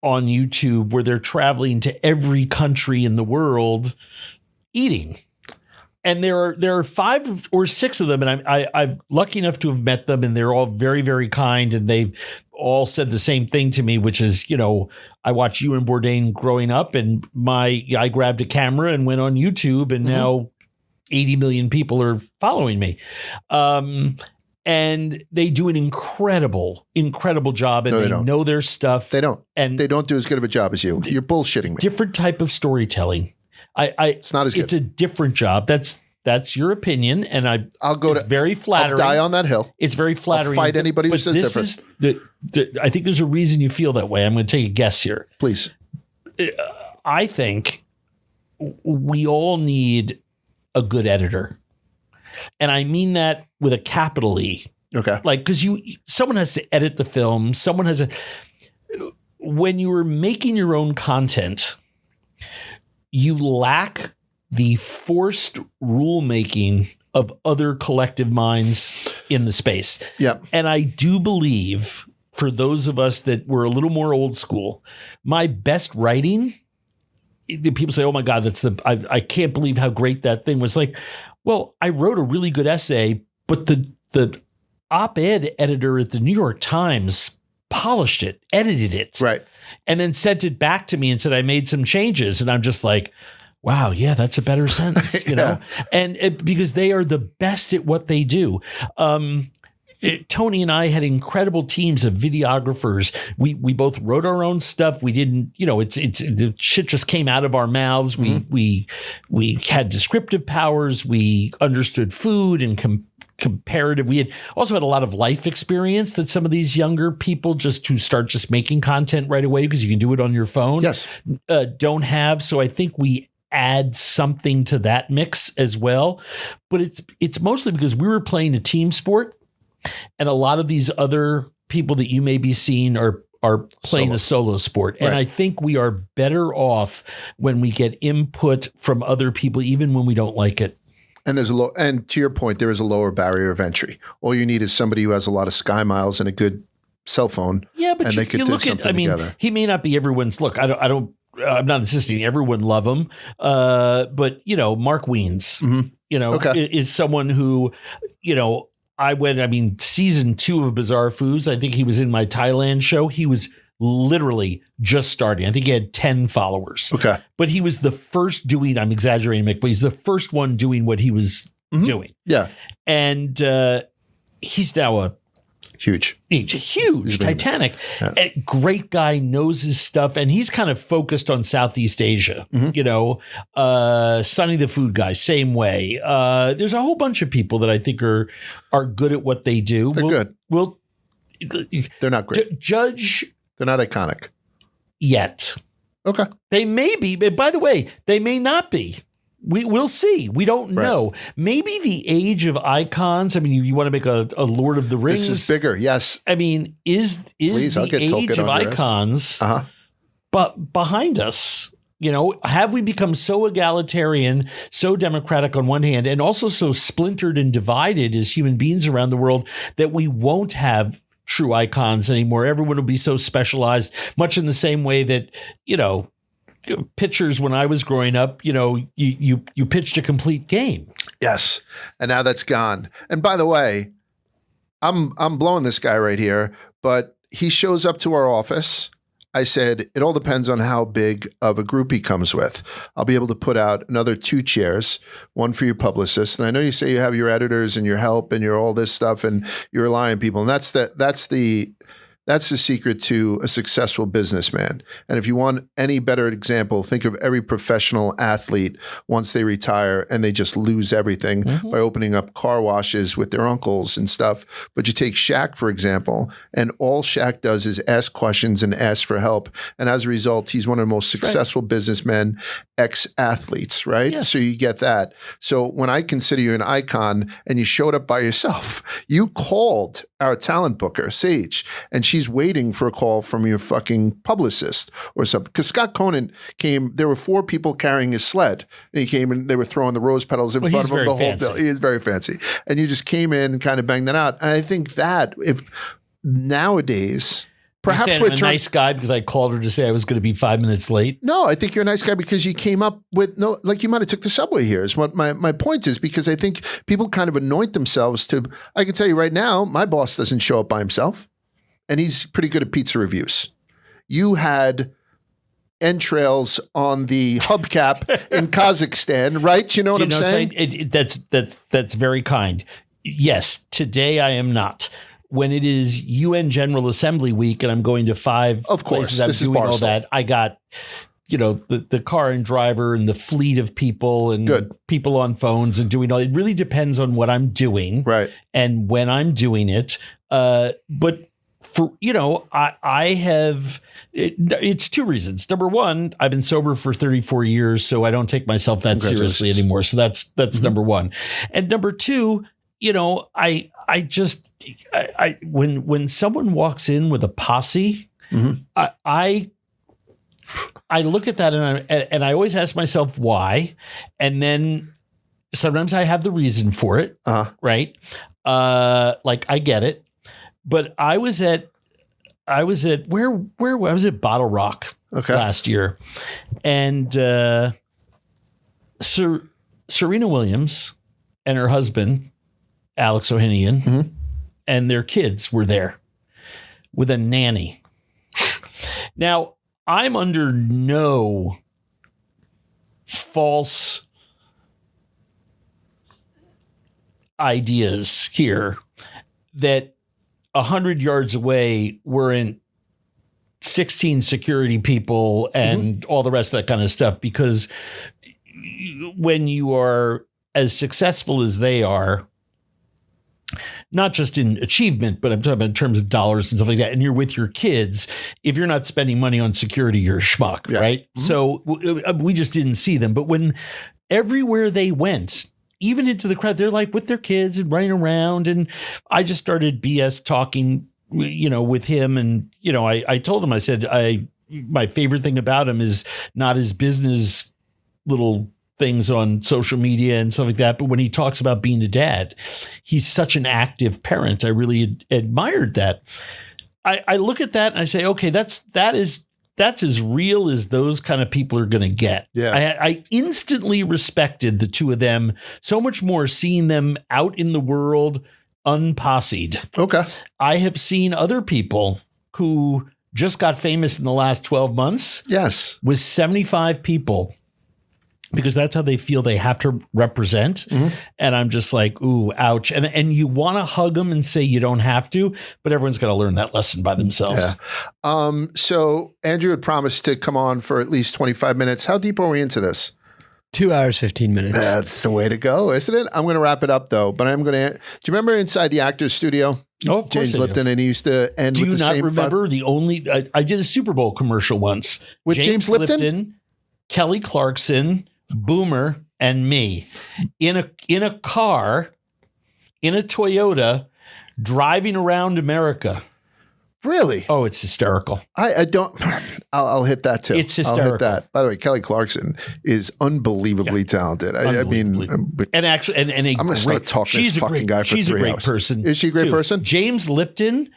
YouTube, where they're traveling to every country in the world eating. And there are 5 or 6 of them, and I'm lucky enough to have met them, and they're all very, very kind, and they've all said the same thing to me, which is, I watched you and Bourdain growing up, and I grabbed a camera and went on YouTube, and now 80 million people are following me. And they do an incredible job, and they know their stuff. They don't. And they don't do as good of a job as you. You're bullshitting me. Different type of storytelling. It's not as good. It's a different job. That's your opinion, and it's very flattering. I'll die on that hill. It's very flattering. I'll fight anybody who says different. I think there's a reason you feel that way. I'm going to take a guess here. Please. I think we all need a good editor, and I mean that with a capital E. Okay. Like, because someone has to edit the film. Someone has when you are making your own content, you lack the forced rulemaking of other collective minds in the space. Yeah. And I do believe, for those of us that were a little more old school, my best writing, people say, oh my God, I can't believe how great that thing was. Like, well, I wrote a really good essay, but the op-ed editor at the New York Times polished it, edited it. Right. And then sent it back to me and said, I made some changes. And I'm just like, wow, yeah, that's a better sentence, know? And because they are the best at what they do. Tony and I had incredible teams of videographers. We both wrote our own stuff. We didn't, the shit just came out of our mouths. Mm-hmm. We had descriptive powers. We understood food and comparative. We had also had a lot of life experience that some of these younger people who start just making content right away because you can do it on your phone. Yes. Don't have. So I think we add something to that mix as well. But it's mostly because we were playing a team sport, and a lot of these other people that you may be seeing are playing a solo sport. And I think we are better off when we get input from other people, even when we don't like it. And and to your point, there is a lower barrier of entry. All you need is somebody who has a lot of Sky Miles and a good cell phone. Yeah, but they could do something together. He may not be everyone's look. I'm not insisting everyone love him. But Mark Wiens, is someone who, season 2 of Bizarre Foods, I think he was in my Thailand show. He was literally just starting. I think he had 10 followers. Okay. But he was the first doing, I'm exaggerating, Mick, but he's the first one doing what he was doing. Yeah. And he's now a huge Titanic. Yeah. A great guy, knows his stuff, and he's kind of focused on Southeast Asia. Mm-hmm. Sonny the Food Guy, same way. There's a whole bunch of people that I think are good at what they do. They're good. They're not great. They're not iconic yet. Okay. They may be, but by the way, they may not be. We'll see. We don't know. Maybe the age of icons. You want to make a Lord of the Rings. This is bigger. Yes. Is the age of icons, but behind us, have we become so egalitarian, so democratic on one hand, and also so splintered and divided as human beings around the world that we won't have true icons anymore? Everyone will be so specialized, much in the same way that, pitchers when I was growing up, you pitched a complete game. Yes. And now that's gone. And by the way, I'm blowing this guy right here, but he shows up to our office. I said, it all depends on how big of a group he comes with. I'll be able to put out another 2 chairs, one for your publicist. And I know you say you have your editors and your help and your all this stuff and you're relying on people. And that's the secret to a successful businessman. And if you want any better example, think of every professional athlete once they retire and they just lose everything by opening up car washes with their uncles and stuff. But you take Shaq, for example, and all Shaq does is ask questions and ask for help. And as a result, he's one of the most successful businessmen, ex-athletes, right? Yes. So you get that. So when I consider you an icon and you showed up by yourself, you called our talent booker, Sage, and she's waiting for a call from your fucking publicist or something. Because Scott Conan came, there were 4 people carrying his sled, and he came and they were throwing the rose petals in front of him the whole day. He is very fancy. And you just came in and kind of banged that out. And I think that if nowadays Perhaps I'm a nice guy because I called her to say I was going to be 5 minutes late. No, I think you're a nice guy because you came up with like you might have took the subway here is what my point is, because I think people kind of anoint themselves to, I can tell you right now, my boss doesn't show up by himself and he's pretty good at pizza reviews. You had entrails on the hubcap in Kazakhstan, right? You know what I'm saying? That's very kind. Yes, today I am not. When it is UN General Assembly week and I'm going to 5 of course, places, I'm doing all that. I got, the car and driver and the fleet of people and people on phones and doing all. It really depends on what I'm doing, right? And when I'm doing it. But for I have. It's 2 reasons. Number one, I've been sober for 34 years, so I don't take myself that seriously anymore. So that's number one. And number two, when someone walks in with a posse, I look at that and I always ask myself why, and then sometimes I have the reason for it, right? Like I get it, but I was at Bottle Rock last year, and Serena Williams and her husband Alex Ohanian and their kids were there with a nanny. Now, I'm under no false ideas here that 100 yards away weren't 16 security people and all the rest of that kind of stuff, because when you are as successful as they are, not just in achievement, but I'm talking about in terms of dollars and stuff like that, and you're with your kids, if you're not spending money on security, you're a schmuck, right? So we just didn't see them. But when everywhere they went, even into the crowd, they're like with their kids and running around. And I just started BS talking, with him. And, I told him, I said, my favorite thing about him is not his business little things on social media and stuff like that, but when he talks about being a dad, he's such an active parent. I really admired that. I look at that and I say, okay, that's as real as those kind of people are going to get. Yeah. I instantly respected the two of them so much more, seeing them out in the world unpossed. Okay. I have seen other people who just got famous in the last 12 months. Yes. With 75 people, because that's how they feel they have to represent. And I'm just like, ooh, ouch. And you want to hug them and say you don't have to, but everyone's got to learn that lesson by themselves. Yeah. So Andrew had promised to come on for at least 25 minutes. How deep are we into this? 2 hours, 15 minutes. That's the way to go, isn't it? I'm going to wrap it up though, but I'm going to, do you remember inside the Actors Studio? Oh, of course. James Lipton, and he used to end with the same. Do you not remember the only, I did a Super Bowl commercial once. With James Lipton? Kelly Clarkson, Boomer, and me in a car, in a Toyota, driving around America. Really? Oh, it's hysterical. I don't. I'll hit that too. It's hysterical. I'll hit that. By the way, Kelly Clarkson is unbelievably talented. I mean, and actually, and I'm going to start talking to this fucking guy for 3 hours. She's a great person. Is she a great person? James Lipton.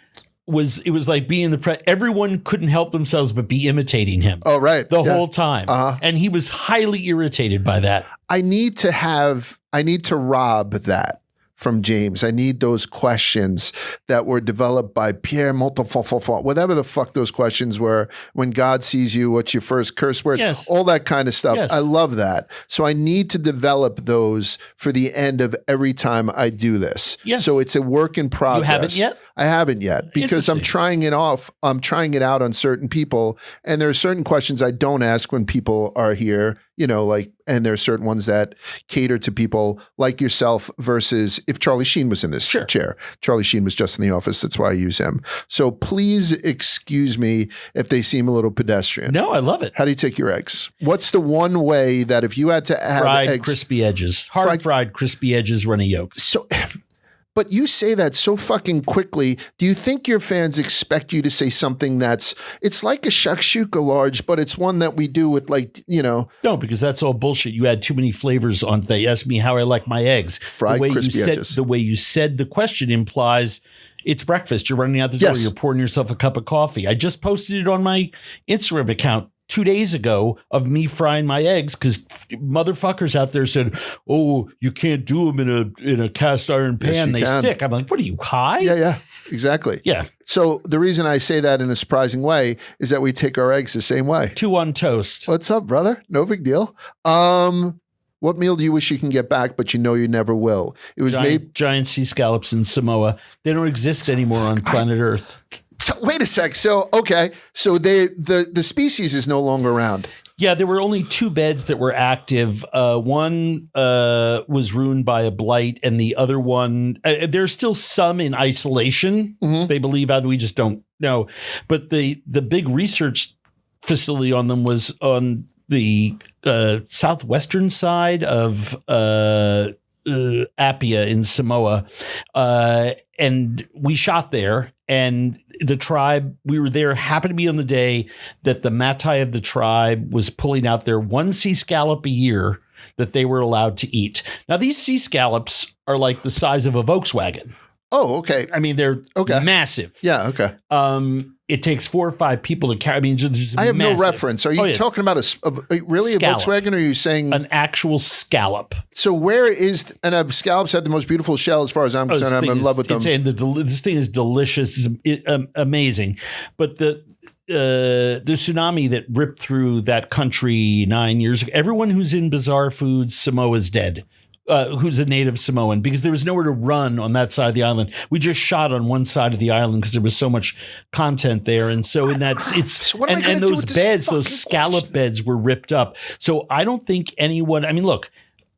It was like being everyone couldn't help themselves but be imitating him. Oh, right. The whole time. And he was highly irritated by that. I need to rob that from James. I need those questions that were developed by Pierre Montefort, whatever the fuck those questions were. When God sees you, what's your first curse word? Yes. All that kind of stuff. Yes. I love that. So I need to develop those for the end of every time I do this. Yes. So it's a work in progress. You haven't yet? I haven't yet because I'm trying it off. I'm trying it out on certain people. And there are certain questions I don't ask when people are here, and there are certain ones that cater to people like yourself versus if Charlie Sheen was in this chair. Charlie Sheen was just in the office. That's why I use him. So please excuse me if they seem a little pedestrian. No, I love it. How do you take your eggs? What's the one way that if you had to have fried crispy edges, fried crispy edges, runny yolks? So, but you say that so fucking quickly. Do you think your fans expect you to say something it's like a shakshuka large, but it's one that we do with No, because that's all bullshit. You add too many flavors on. They asked me how I like my eggs. Fried crispy edges. The way you said the question implies It's breakfast. You're running out the door. Yes. You're pouring yourself a cup of coffee. I just posted it on my Instagram account 2 days ago of me frying my eggs because motherfuckers out there said, "Oh, you can't do them in a cast iron pan; Yes, they can. stick." I'm like, "What are you high?" Yeah, exactly. Yeah. So the reason I say that in a surprising way is that we take our eggs the same way. 2 on toast. What's up, brother? No big deal. What meal do you wish you can get back, but you know you never will? It was made. Giant sea scallops in Samoa. They don't exist anymore on planet Earth. So, wait a sec. So okay. So the species is no longer around. Yeah, there were only 2 beds that were active. One was ruined by a blight, and the other one, there's still some in isolation. They believe out. We just don't know. But the big research facility on them was on the southwestern side of Apia in Samoa, and we shot there. And the tribe, we were there, happened to be on the day that the Matai of the tribe was pulling out their 1 sea scallop a year that they were allowed to eat. Now, these sea scallops are like the size of a Volkswagen. Oh, okay. I mean, they're massive. Yeah, okay. It takes 4 or 5 people to carry. I mean, just I have massive. no reference. Are you talking about really Scallop. a Volkswagen? Or are you saying An actual scallop. so? Where is and scallops have the most beautiful shell as far as I'm concerned. I'm in love with them. This thing is delicious, amazing. But the tsunami that ripped through that country 9 years ago. Everyone who's in Bizarre Foods Samoa is dead. Who's a native Samoan, because there was nowhere to run on that side of the island. We just shot on one side of the island because there was so much content there. And so in that, and those beds, those scallop beds were ripped up. So I don't think anyone, I mean, look,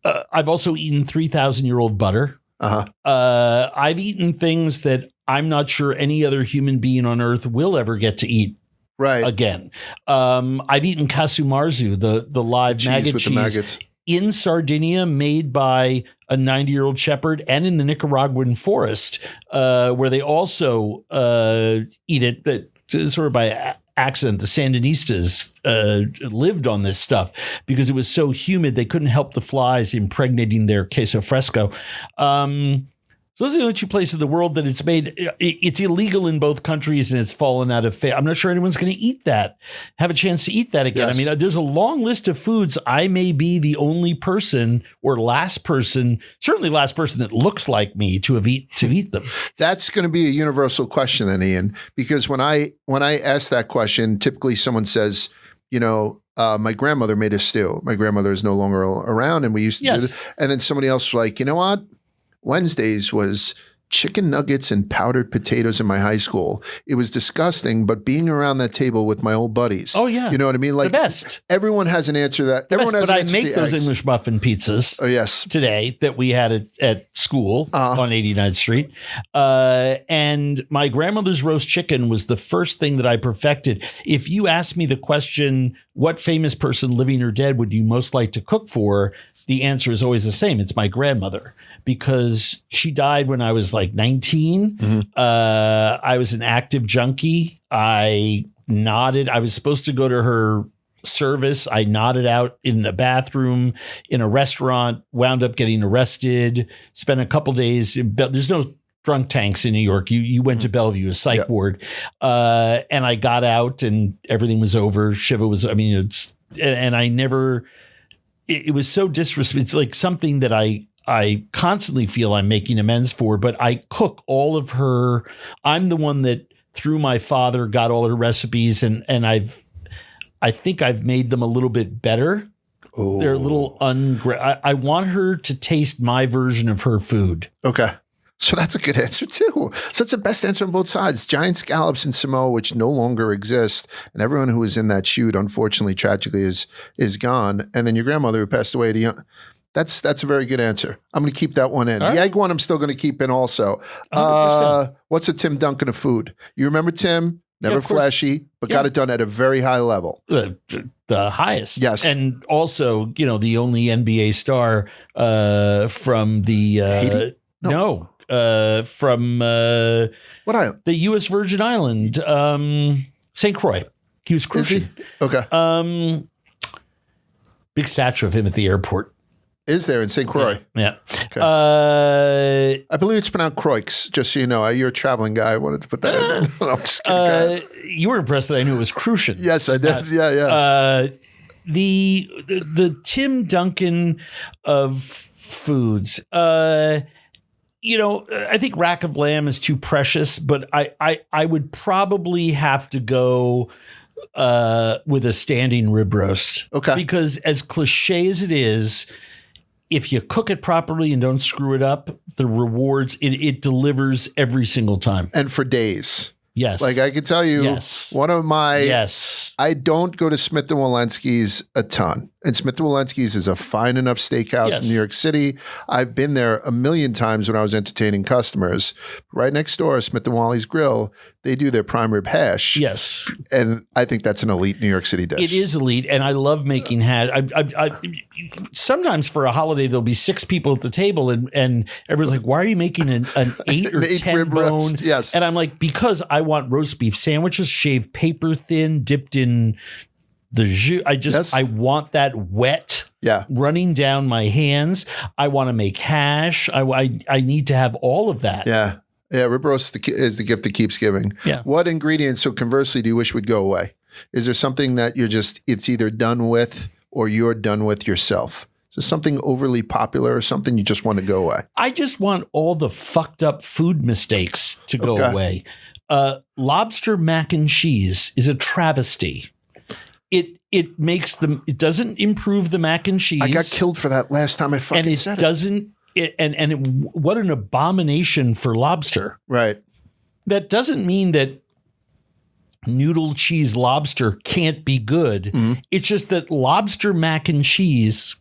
I've also eaten 3,000-year-old butter. I've eaten things that I'm not sure any other human being on earth will ever get to eat. Right. Again. I've eaten kasumarzu, the live maggot with cheese. the maggots. In Sardinia, made by a 90-year-old shepherd, and in the Nicaraguan forest, where they also eat it, that sort of by accident, the Sandinistas lived on this stuff because it was so humid they couldn't help the flies impregnating their queso fresco. So those are the only 2 places in the world that it's made. It's illegal in both countries, and it's fallen out of favor. I'm not sure anyone's going to eat that, have a chance to eat that again. Yes. I mean, there's a long list of foods. I may be the only person or last person, certainly last person that looks like me to eat them. That's going to be a universal question then, Ian, because when I ask that question, typically someone says, my grandmother made a stew. My grandmother is no longer around, and we used to do this. And then somebody else was like, you know what? Wednesdays was chicken nuggets and powdered potatoes in my high school. It was disgusting, but being around that table with my old buddies. Oh, yeah. You know what I mean? Like the best. Everyone has an answer that. Everyone has an answer. But I make those English muffin pizzas. Oh, yes. Today that we had at school on 89th Street. And my grandmother's roast chicken was the first thing that I perfected. If you ask me the question, what famous person, living or dead, would you most like to cook for? The answer is always the same. It's my grandmother, because she died when I was like 19. Mm-hmm. I was an active junkie. I nodded. I was supposed to go to her service. I nodded out in a bathroom in a restaurant, wound up getting arrested, spent a couple days. There's no drunk tanks in New York. You went to Bellevue, a psych ward. And I got out and everything was over. Shiva was, and I never, it was so disrespectful. It's like something that I constantly feel I'm making amends for, but I cook all of her. I'm the one that through my father got all her recipes, and I think I've made them a little bit better. Oh. They're a little I want her to taste my version of her food. Okay. So that's a good answer too. So that's the best answer on both sides. Giant scallops in Samoa, which no longer exist, and everyone who was in that shoot, unfortunately, tragically, is gone. And then your grandmother who passed away at a young. That's a very good answer. I'm going to keep that one in. The egg one I'm still going to keep in also. What's a Tim Duncan of food? You remember Tim? Never flashy, but got it done at a very high level. The highest. Yes. And also, the only NBA star from the Haiti? No. From what island? The U.S. Virgin Island, St. Croix. He was crucial. Okay. Big statue of him at the airport. Is there in St. Croix? Yeah. Okay. Uh, I believe it's pronounced Croix, just so you know. You're a traveling guy. I wanted to put that in. No, I'm just kidding. you were impressed that I knew it was Crucian. Yes, I did. Yeah. The Tim Duncan of foods. I think rack of lamb is too precious, but I would probably have to go with a standing rib roast. Okay. Because as cliche as it is, if you cook it properly and don't screw it up, the rewards, it delivers every single time. And for days. Yes. Like I can tell you, one of my, I don't go to Smith & Wollensky's a ton. And Smith & Wollensky's is a fine enough steakhouse in New York City. I've been there a million times when I was entertaining customers. Right next door, Smith & Wally's Grill, they do their prime rib hash. Yes. And I think that's an elite New York City dish. It is elite, and I love making hash. Sometimes for a holiday, there'll be 6 people at the table, and everyone's like, why are you making an 8 or 10 rib bone? roast. Yes. And I'm like, because I want roast beef sandwiches shaved paper thin, dipped in the jus. I want that wet running down my hands. I want to make hash. I need to have all of that. Yeah. Yeah, rib roast is the gift that keeps giving. Yeah. What ingredients, so conversely, do you wish would go away? Is there something that it's either done with or you're done with yourself? Is there something overly popular or something you just want to go away? I just want all the fucked up food mistakes to go away. Lobster mac and cheese is a travesty. It makes them. It doesn't improve the mac and cheese. I got killed for that last time I fucking said it. What an abomination for lobster. Right. That doesn't mean that noodle cheese lobster can't be good. Mm-hmm. It's just that lobster mac and cheese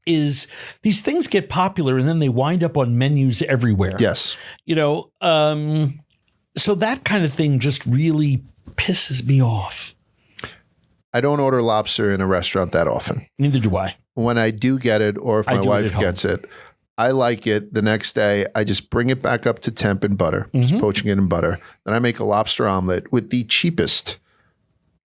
is, these things get popular and then they wind up on menus everywhere. Yes. So that kind of thing just really pisses me off. I don't order lobster in a restaurant that often. Neither do I. When I do get it, or if my wife gets it, I like it. The next day, I just bring it back up to temp in butter, just poaching it in butter. Then I make a lobster omelet with the cheapest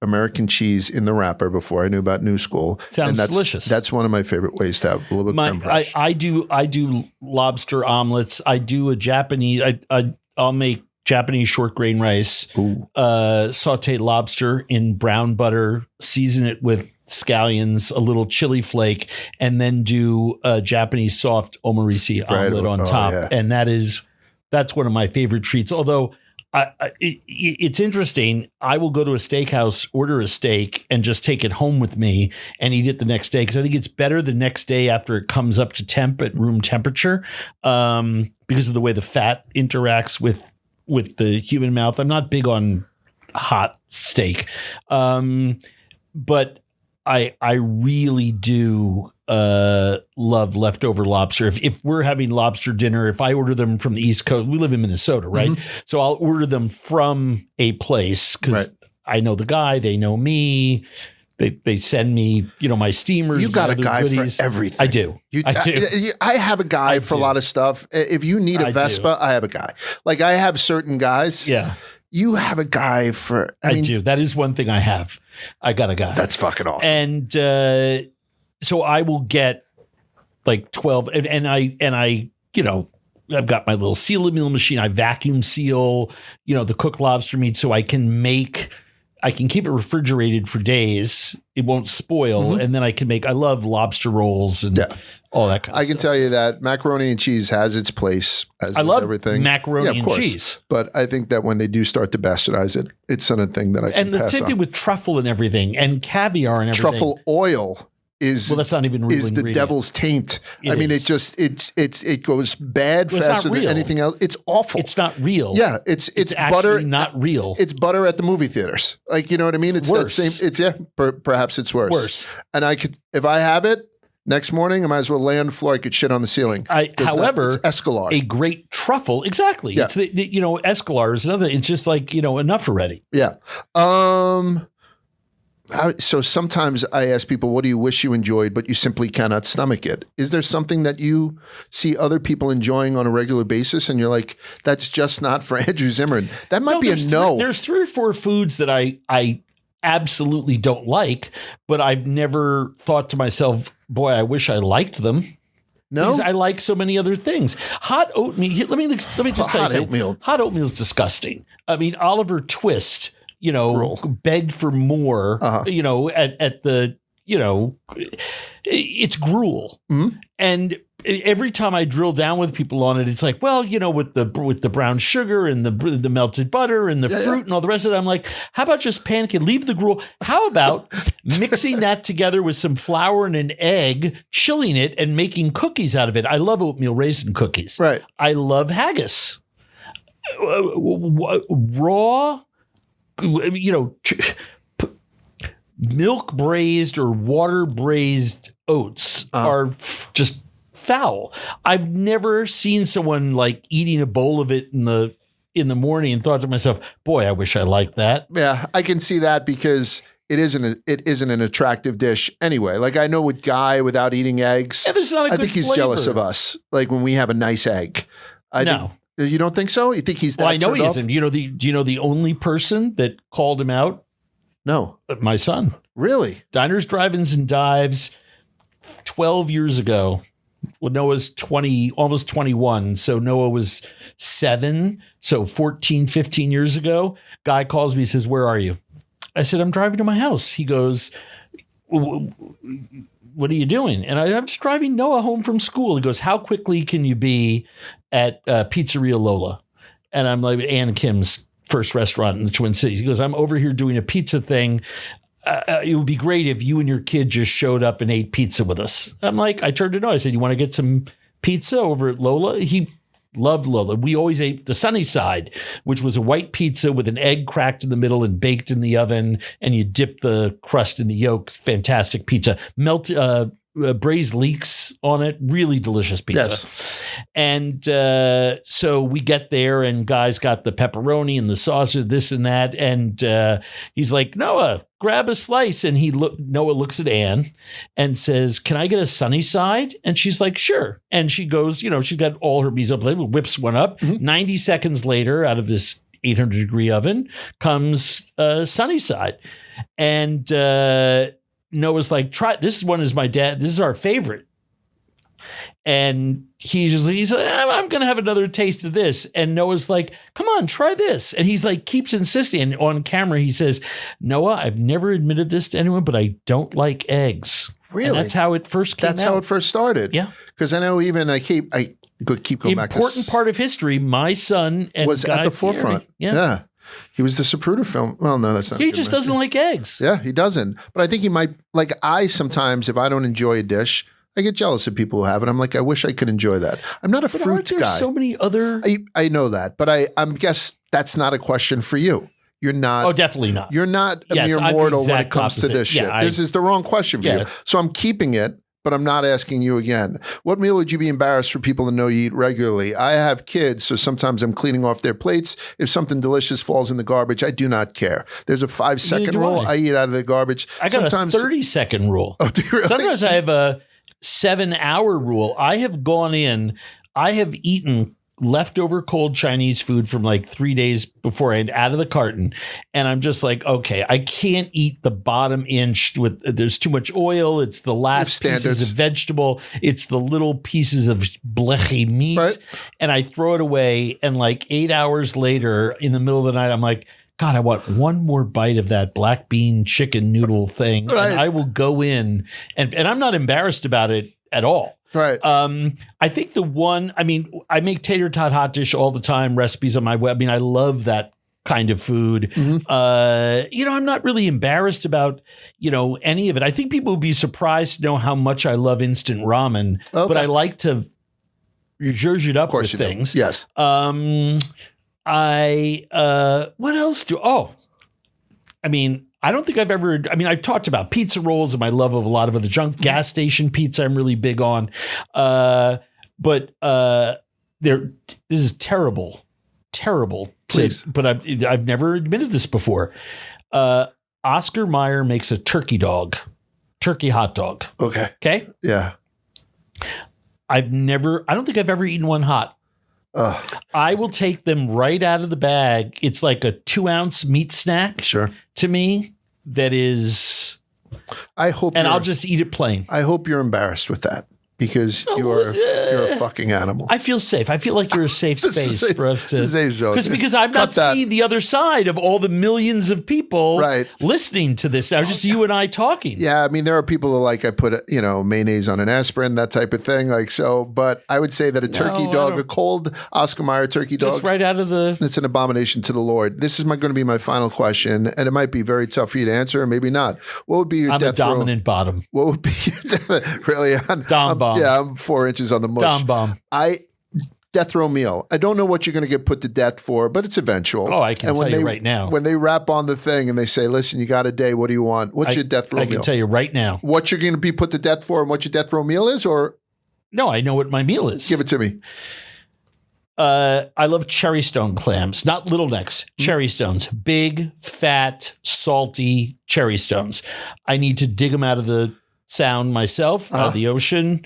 American cheese in the wrapper before I knew about New School. Sounds delicious. That's one of my favorite ways to have a little bit of creme fraiche. I do lobster omelets. I do a Japanese. I'll make Japanese short grain rice, saute lobster in brown butter, season it with scallions, a little chili flake, and then do a Japanese soft omarisi omelet on top. Yeah. And that's one of my favorite treats. Although it's interesting, I will go to a steakhouse, order a steak, and just take it home with me and eat it the next day, because I think it's better the next day after it comes up to temp at room temperature, because of the way the fat interacts with the human mouth. I'm not big on hot steak. But I really do love leftover lobster. If we're having lobster dinner, if I order them from the East Coast, we live in Minnesota, right? Mm-hmm. So I'll order them from a place because I know the guy, they know me. They send me, my steamers. You got a guy goodies. For everything. I do. I have a guy for a lot of stuff. If you need a Vespa, I have a guy. Like I have certain guys. Yeah. You have a guy for. I mean, do. That is one thing I have. I got a guy. That's fucking awesome. And so I will get like 12, and I I've got my little seal meal machine. I vacuum seal, the cooked lobster meat, so I can keep it refrigerated for days. It won't spoil. And then I love lobster rolls and all that kind of stuff. I can tell you that macaroni and cheese has its place, as I love everything. Macaroni and cheese. But I think that when they do start to bastardize it, it's sort of thing that I can pass on. And the same thing with truffle and everything, and caviar and everything. Truffle oil is that's not even real the devil's taint. It goes bad faster than anything else. It's awful. It's not real. Yeah, it's butter. Not real. It's butter at the movie theaters. Like, you know what I mean? It's worse. That same. Perhaps it's worse. Worse. And I could, if I have it next morning, I might as well lay on the floor. I could shit on the ceiling. However, it's Escalar, a great truffle. Exactly. Yeah. It's Escalar is another. It's just like enough already. Yeah. So sometimes I ask people, what do you wish you enjoyed, but you simply cannot stomach it? Is there something that you see other people enjoying on a regular basis and you're like, that's just not for Andrew Zimmern? That might be a no. There's 3 or 4 foods that I absolutely don't like, but I've never thought to myself, boy, I wish I liked them. No, because I like so many other things. Hot oatmeal. Let me just tell you something. Oatmeal. Hot oatmeal is disgusting. I mean, Oliver Twist, Gruel. begged for more. At the it's gruel. Mm-hmm. And every time I drill down with people on it, it's like, well, with the brown sugar and the melted butter and the fruit and all the rest of it, I'm like, how about just pancake? Leave the gruel. How about mixing that together with some flour and an egg, chilling it, and making cookies out of it? I love oatmeal raisin cookies. Right. I love haggis. Raw, milk braised or water braised oats are just foul. I've never seen someone like eating a bowl of it in the morning and thought to myself, boy, I wish I liked that. Yeah, I can see that because it isn't an attractive dish anyway. Like I know with Guy without eating eggs, there's not a good I think he's flavor. jealous of us. Like when we have a nice egg. You don't think so? You think he's that? Well, I know he off? isn't. Do you know the only person that called him out? No. My son. Really? Diners, Drive-ins, and Dives 12 years ago. Well, Noah's 20, almost 21. So Noah was 7. So 14, 15 years ago, guy calls me, he says, where are you? I said, I'm driving to my house. He goes, what are you doing? And I'm just driving Noah home from school. He goes, how quickly can you be at Pizzeria Lola? And I'm like, Ann Kim's first restaurant in the Twin Cities. He goes, I'm over here doing a pizza thing. It would be great if you and your kid just showed up and ate pizza with us. I'm like, I turned to Noah. I said, you want to get some pizza over at Lola? He loved Lola. We always ate the Sunny Side, which was a white pizza with an egg cracked in the middle and baked in the oven. And you dip the crust in the yolk. Fantastic pizza. Braised leeks on it. Really delicious pizza. Yes. And so we get there and Guy's got the pepperoni and the sausage, this and that. And he's like, Noah, grab a slice. And Noah looks at Ann and says, can I get a Sunny Side? And she's like, sure. And she goes, she's got all her mise en place, whips one up. Mm-hmm. 90 seconds later, out of this 800-degree oven comes Sunny Side. And Noah's like, try this one is my dad. This is our favorite. And he's like, I'm going to have another taste of this. And Noah's like, come on, try this. And he's like, keeps insisting. And on camera, he says, Noah, I've never admitted this to anyone, but I don't like eggs. Really? And that's how it first came out. That's how it first started. Yeah. Because I know even I keep going back. Important part of history. My son and was Guy at the forefront. Fieri. Yeah. He was the Zapruder film. Well, no, that's not. He just doesn't like eggs. Yeah, he doesn't. But I think he might. Like I sometimes, if I don't enjoy a dish, I get jealous of people who have it. I'm like, I wish I could enjoy that. I'm not a fruit aren't there guy. So many other. I know that, but I guess that's not a question for you. You're not. Oh, definitely not. You're not a Yes, mere I'm the mortal when exact it comes to opposite. this Yeah, shit. This is the wrong question for Yeah. you. So I'm keeping it. But I'm not asking you again. What meal would you be embarrassed for people to know you eat regularly? I have kids, so sometimes I'm cleaning off their plates. If something delicious falls in the garbage, I do not care. There's a 5-second rule. I eat out of the garbage. I got a 30-second rule. Oh, do you really? Sometimes I have a 7-hour rule. I have gone in. I have eaten leftover cold Chinese food from like 3 days beforehand out of the carton. And I'm just like, okay, I can't eat the bottom inch there's too much oil. It's the last pieces of vegetable. It's the little pieces of blechy meat. Right. And I throw it away. And like 8 hours later in the middle of the night, I'm like, God, I want one more bite of that black bean chicken noodle thing. Right. And I will go in and I'm not embarrassed about it at all. Right. I think I make tater tot hot dish all the time, recipes on my web. I mean, I love that kind of food. Mm-hmm. I'm not really embarrassed about, any of it. I think people would be surprised to know how much I love instant ramen, but I like to zhuzh it up with things. Do. Yes. What else I don't think I've talked about pizza rolls and my love of a lot of other junk. Gas station pizza I'm really big on. But this is terrible. Please. But I've never admitted this before. Oscar Mayer makes a turkey hot dog. Okay? Yeah. I don't think I've ever eaten one hot. I will take them right out of the bag. It's like a 2-ounce meat snack. Sure. To me. that is, I hope, and I'll just eat it plain. I hope you're embarrassed with that. Because you're a fucking animal. I feel safe. I feel like you're a safe space for us to. Because I'm not seeing the other side of all the millions of people listening to this now. Just you and I talking. Yeah, I mean, there are people who I put mayonnaise on an aspirin, that type of thing. But I would say that a turkey dog, a cold Oscar Mayer turkey dog, just right out of the. It's an abomination to the Lord. This is going to be my final question, and it might be very tough for you to answer, or maybe not. What would be your death row? I'm a dominant bottom. What would be your really Dom bomb? Yeah, I'm 4 inches on the mush. Dom bomb. Death row meal. I don't know what you're going to get put to death for, but it's eventual. Oh, I can tell you right now. When they rap on the thing and they say, listen, you got a day. What do you want? What's your death row meal? I can tell you right now. What you're going to be put to death for and what your death row meal is? Or no, I know what my meal is. Give it to me. I love cherry stone clams, not little necks, cherry stones, big, fat, salty cherry stones. I need to dig them out of the sound myself, out of the ocean.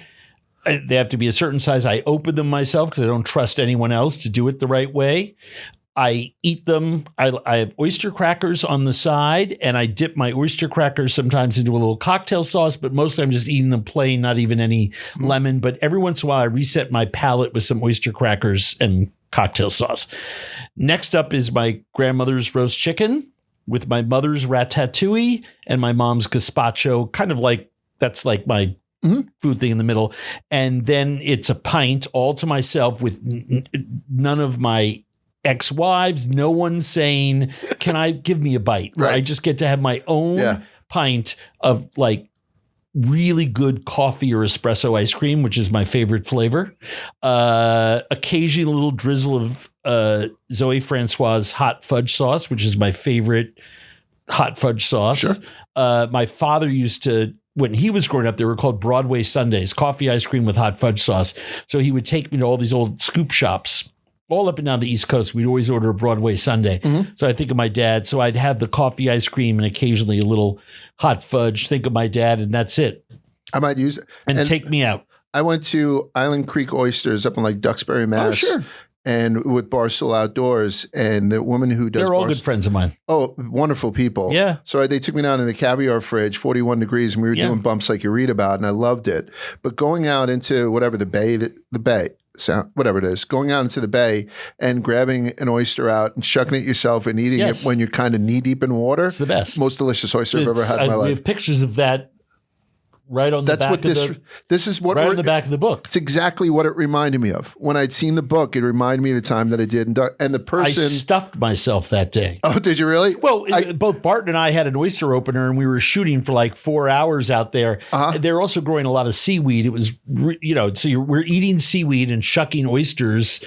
They have to be a certain size. I open them myself because I don't trust anyone else to do it the right way. I eat them. I have oyster crackers on the side, and I dip my oyster crackers sometimes into a little cocktail sauce, but mostly I'm just eating them plain, not even any lemon. But every once in a while, I reset my palate with some oyster crackers and cocktail sauce. Next up is my grandmother's roast chicken with my mother's ratatouille and my mom's gazpacho, kind of like that's like my food thing in the middle. And then it's a pint all to myself with none of my ex-wives, no one saying, can I give me a bite? Right. I just get to have my own pint of really good coffee or espresso ice cream, which is my favorite flavor. Occasionally a little drizzle of Zoe Francois hot fudge sauce, which is my favorite hot fudge sauce. Sure. My father used to, when he was growing up, they were called Broadway Sundays, coffee ice cream with hot fudge sauce. So he would take me to all these old scoop shops all up and down the East Coast. We'd always order a Broadway Sunday. So I think of my dad. So I'd have the coffee ice cream and occasionally a little hot fudge. Think of my dad, and that's it. I might use it. And take me out. I went to Island Creek Oysters up in Duxbury, Mass. Oh, sure. And with Barstool Outdoors, and the woman who does they're all good friends of mine. Oh, wonderful people. Yeah. So they took me down in the caviar fridge, 41 degrees, and we were doing bumps like you read about, and I loved it. But going out into whatever the bay, whatever it is, going out into the bay and grabbing an oyster out and shucking it yourself and eating it when you're kind of knee deep in water. It's the best. Most delicious oyster I've ever had in my life. We have pictures of that. Right on the back of on the back of the book. It's exactly what it reminded me of. When I'd seen the book, it reminded me of the time that I did. And the person... I stuffed myself that day. Oh, did you really? Well, both Barton and I had an oyster opener, and we were shooting for 4 hours out there. They're also growing a lot of seaweed. It was, we're eating seaweed and shucking oysters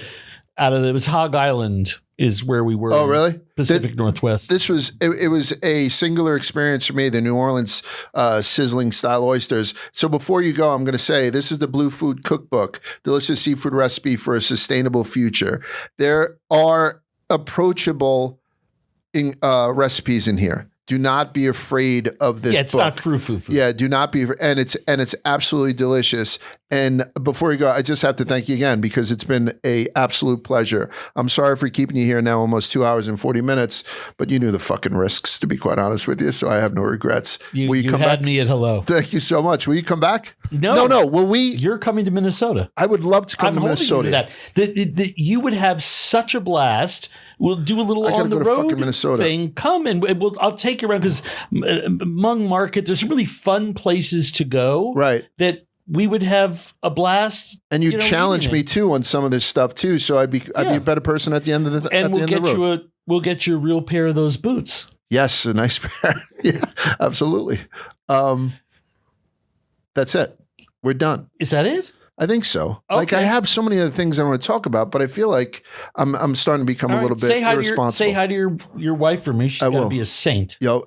out of it was Hog Island is where we were. Oh, really? Pacific Northwest. This was it was a singular experience for me. The New Orleans sizzling style oysters. So before you go, I'm going to say this is the Blue Food Cookbook, delicious seafood recipe for a sustainable future. There are approachable recipes in here. Do not be afraid of this book. It's not frou-frou food. Yeah, do not be. And it's absolutely delicious. And before you go, I just have to thank you again because it's been a absolute pleasure. I'm sorry for keeping you here now almost 2 hours and 40 minutes, but you knew the fucking risks, to be quite honest with you, so I have no regrets. Will you come had back? Me at hello. Thank you so much. Will you come back? No. Will we? You're coming to Minnesota. I would love to come to Minnesota. You would have such a blast. We'll do a little on the road thing. Come and I'll take you around because Mung Market, there's some really fun places to go. Right. That we would have a blast. And you challenge me too on some of this stuff too. So I'd be a better person at the end of the and we'll get you a real pair of those boots. Yes, a nice pair. Yeah, absolutely. That's it. We're done. Is that it? I think so. Okay. I have so many other things I want to talk about, but I feel like I'm starting to become a little bit irresponsible. Say hi to your wife for me. She's got to be a saint. Yo,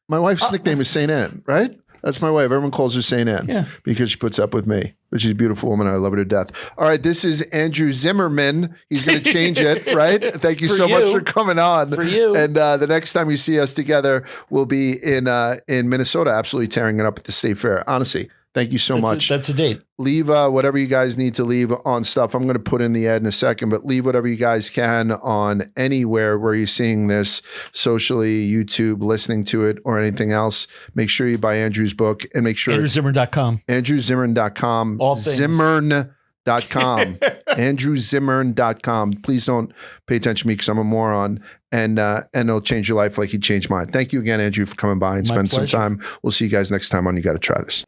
my wife's nickname is Saint Anne, right? That's my wife. Everyone calls her Saint Anne because she puts up with me. But she's a beautiful woman. I love her to death. All right, this is Andrew Zimmerman. He's going to change it, right? Thank you so much for coming on. For you. And the next time you see us together, we'll be in Minnesota, absolutely tearing it up at the State Fair. Honestly, Thank you so much. That's a date. Leave whatever you guys need to leave on stuff. I'm going to put in the ad in a second, but leave whatever you guys can on anywhere where you're seeing this socially, YouTube, listening to it, or anything else. Make sure you buy Andrew's book and make sure AndrewZimmern.com. AndrewZimmern.com. All things. Zimmern.com. AndrewZimmern.com. Please don't pay attention to me because I'm a moron, and it'll change your life like he changed mine. Thank you again, Andrew, for coming by and spending some time. We'll see you guys next time on You Gotta Try This.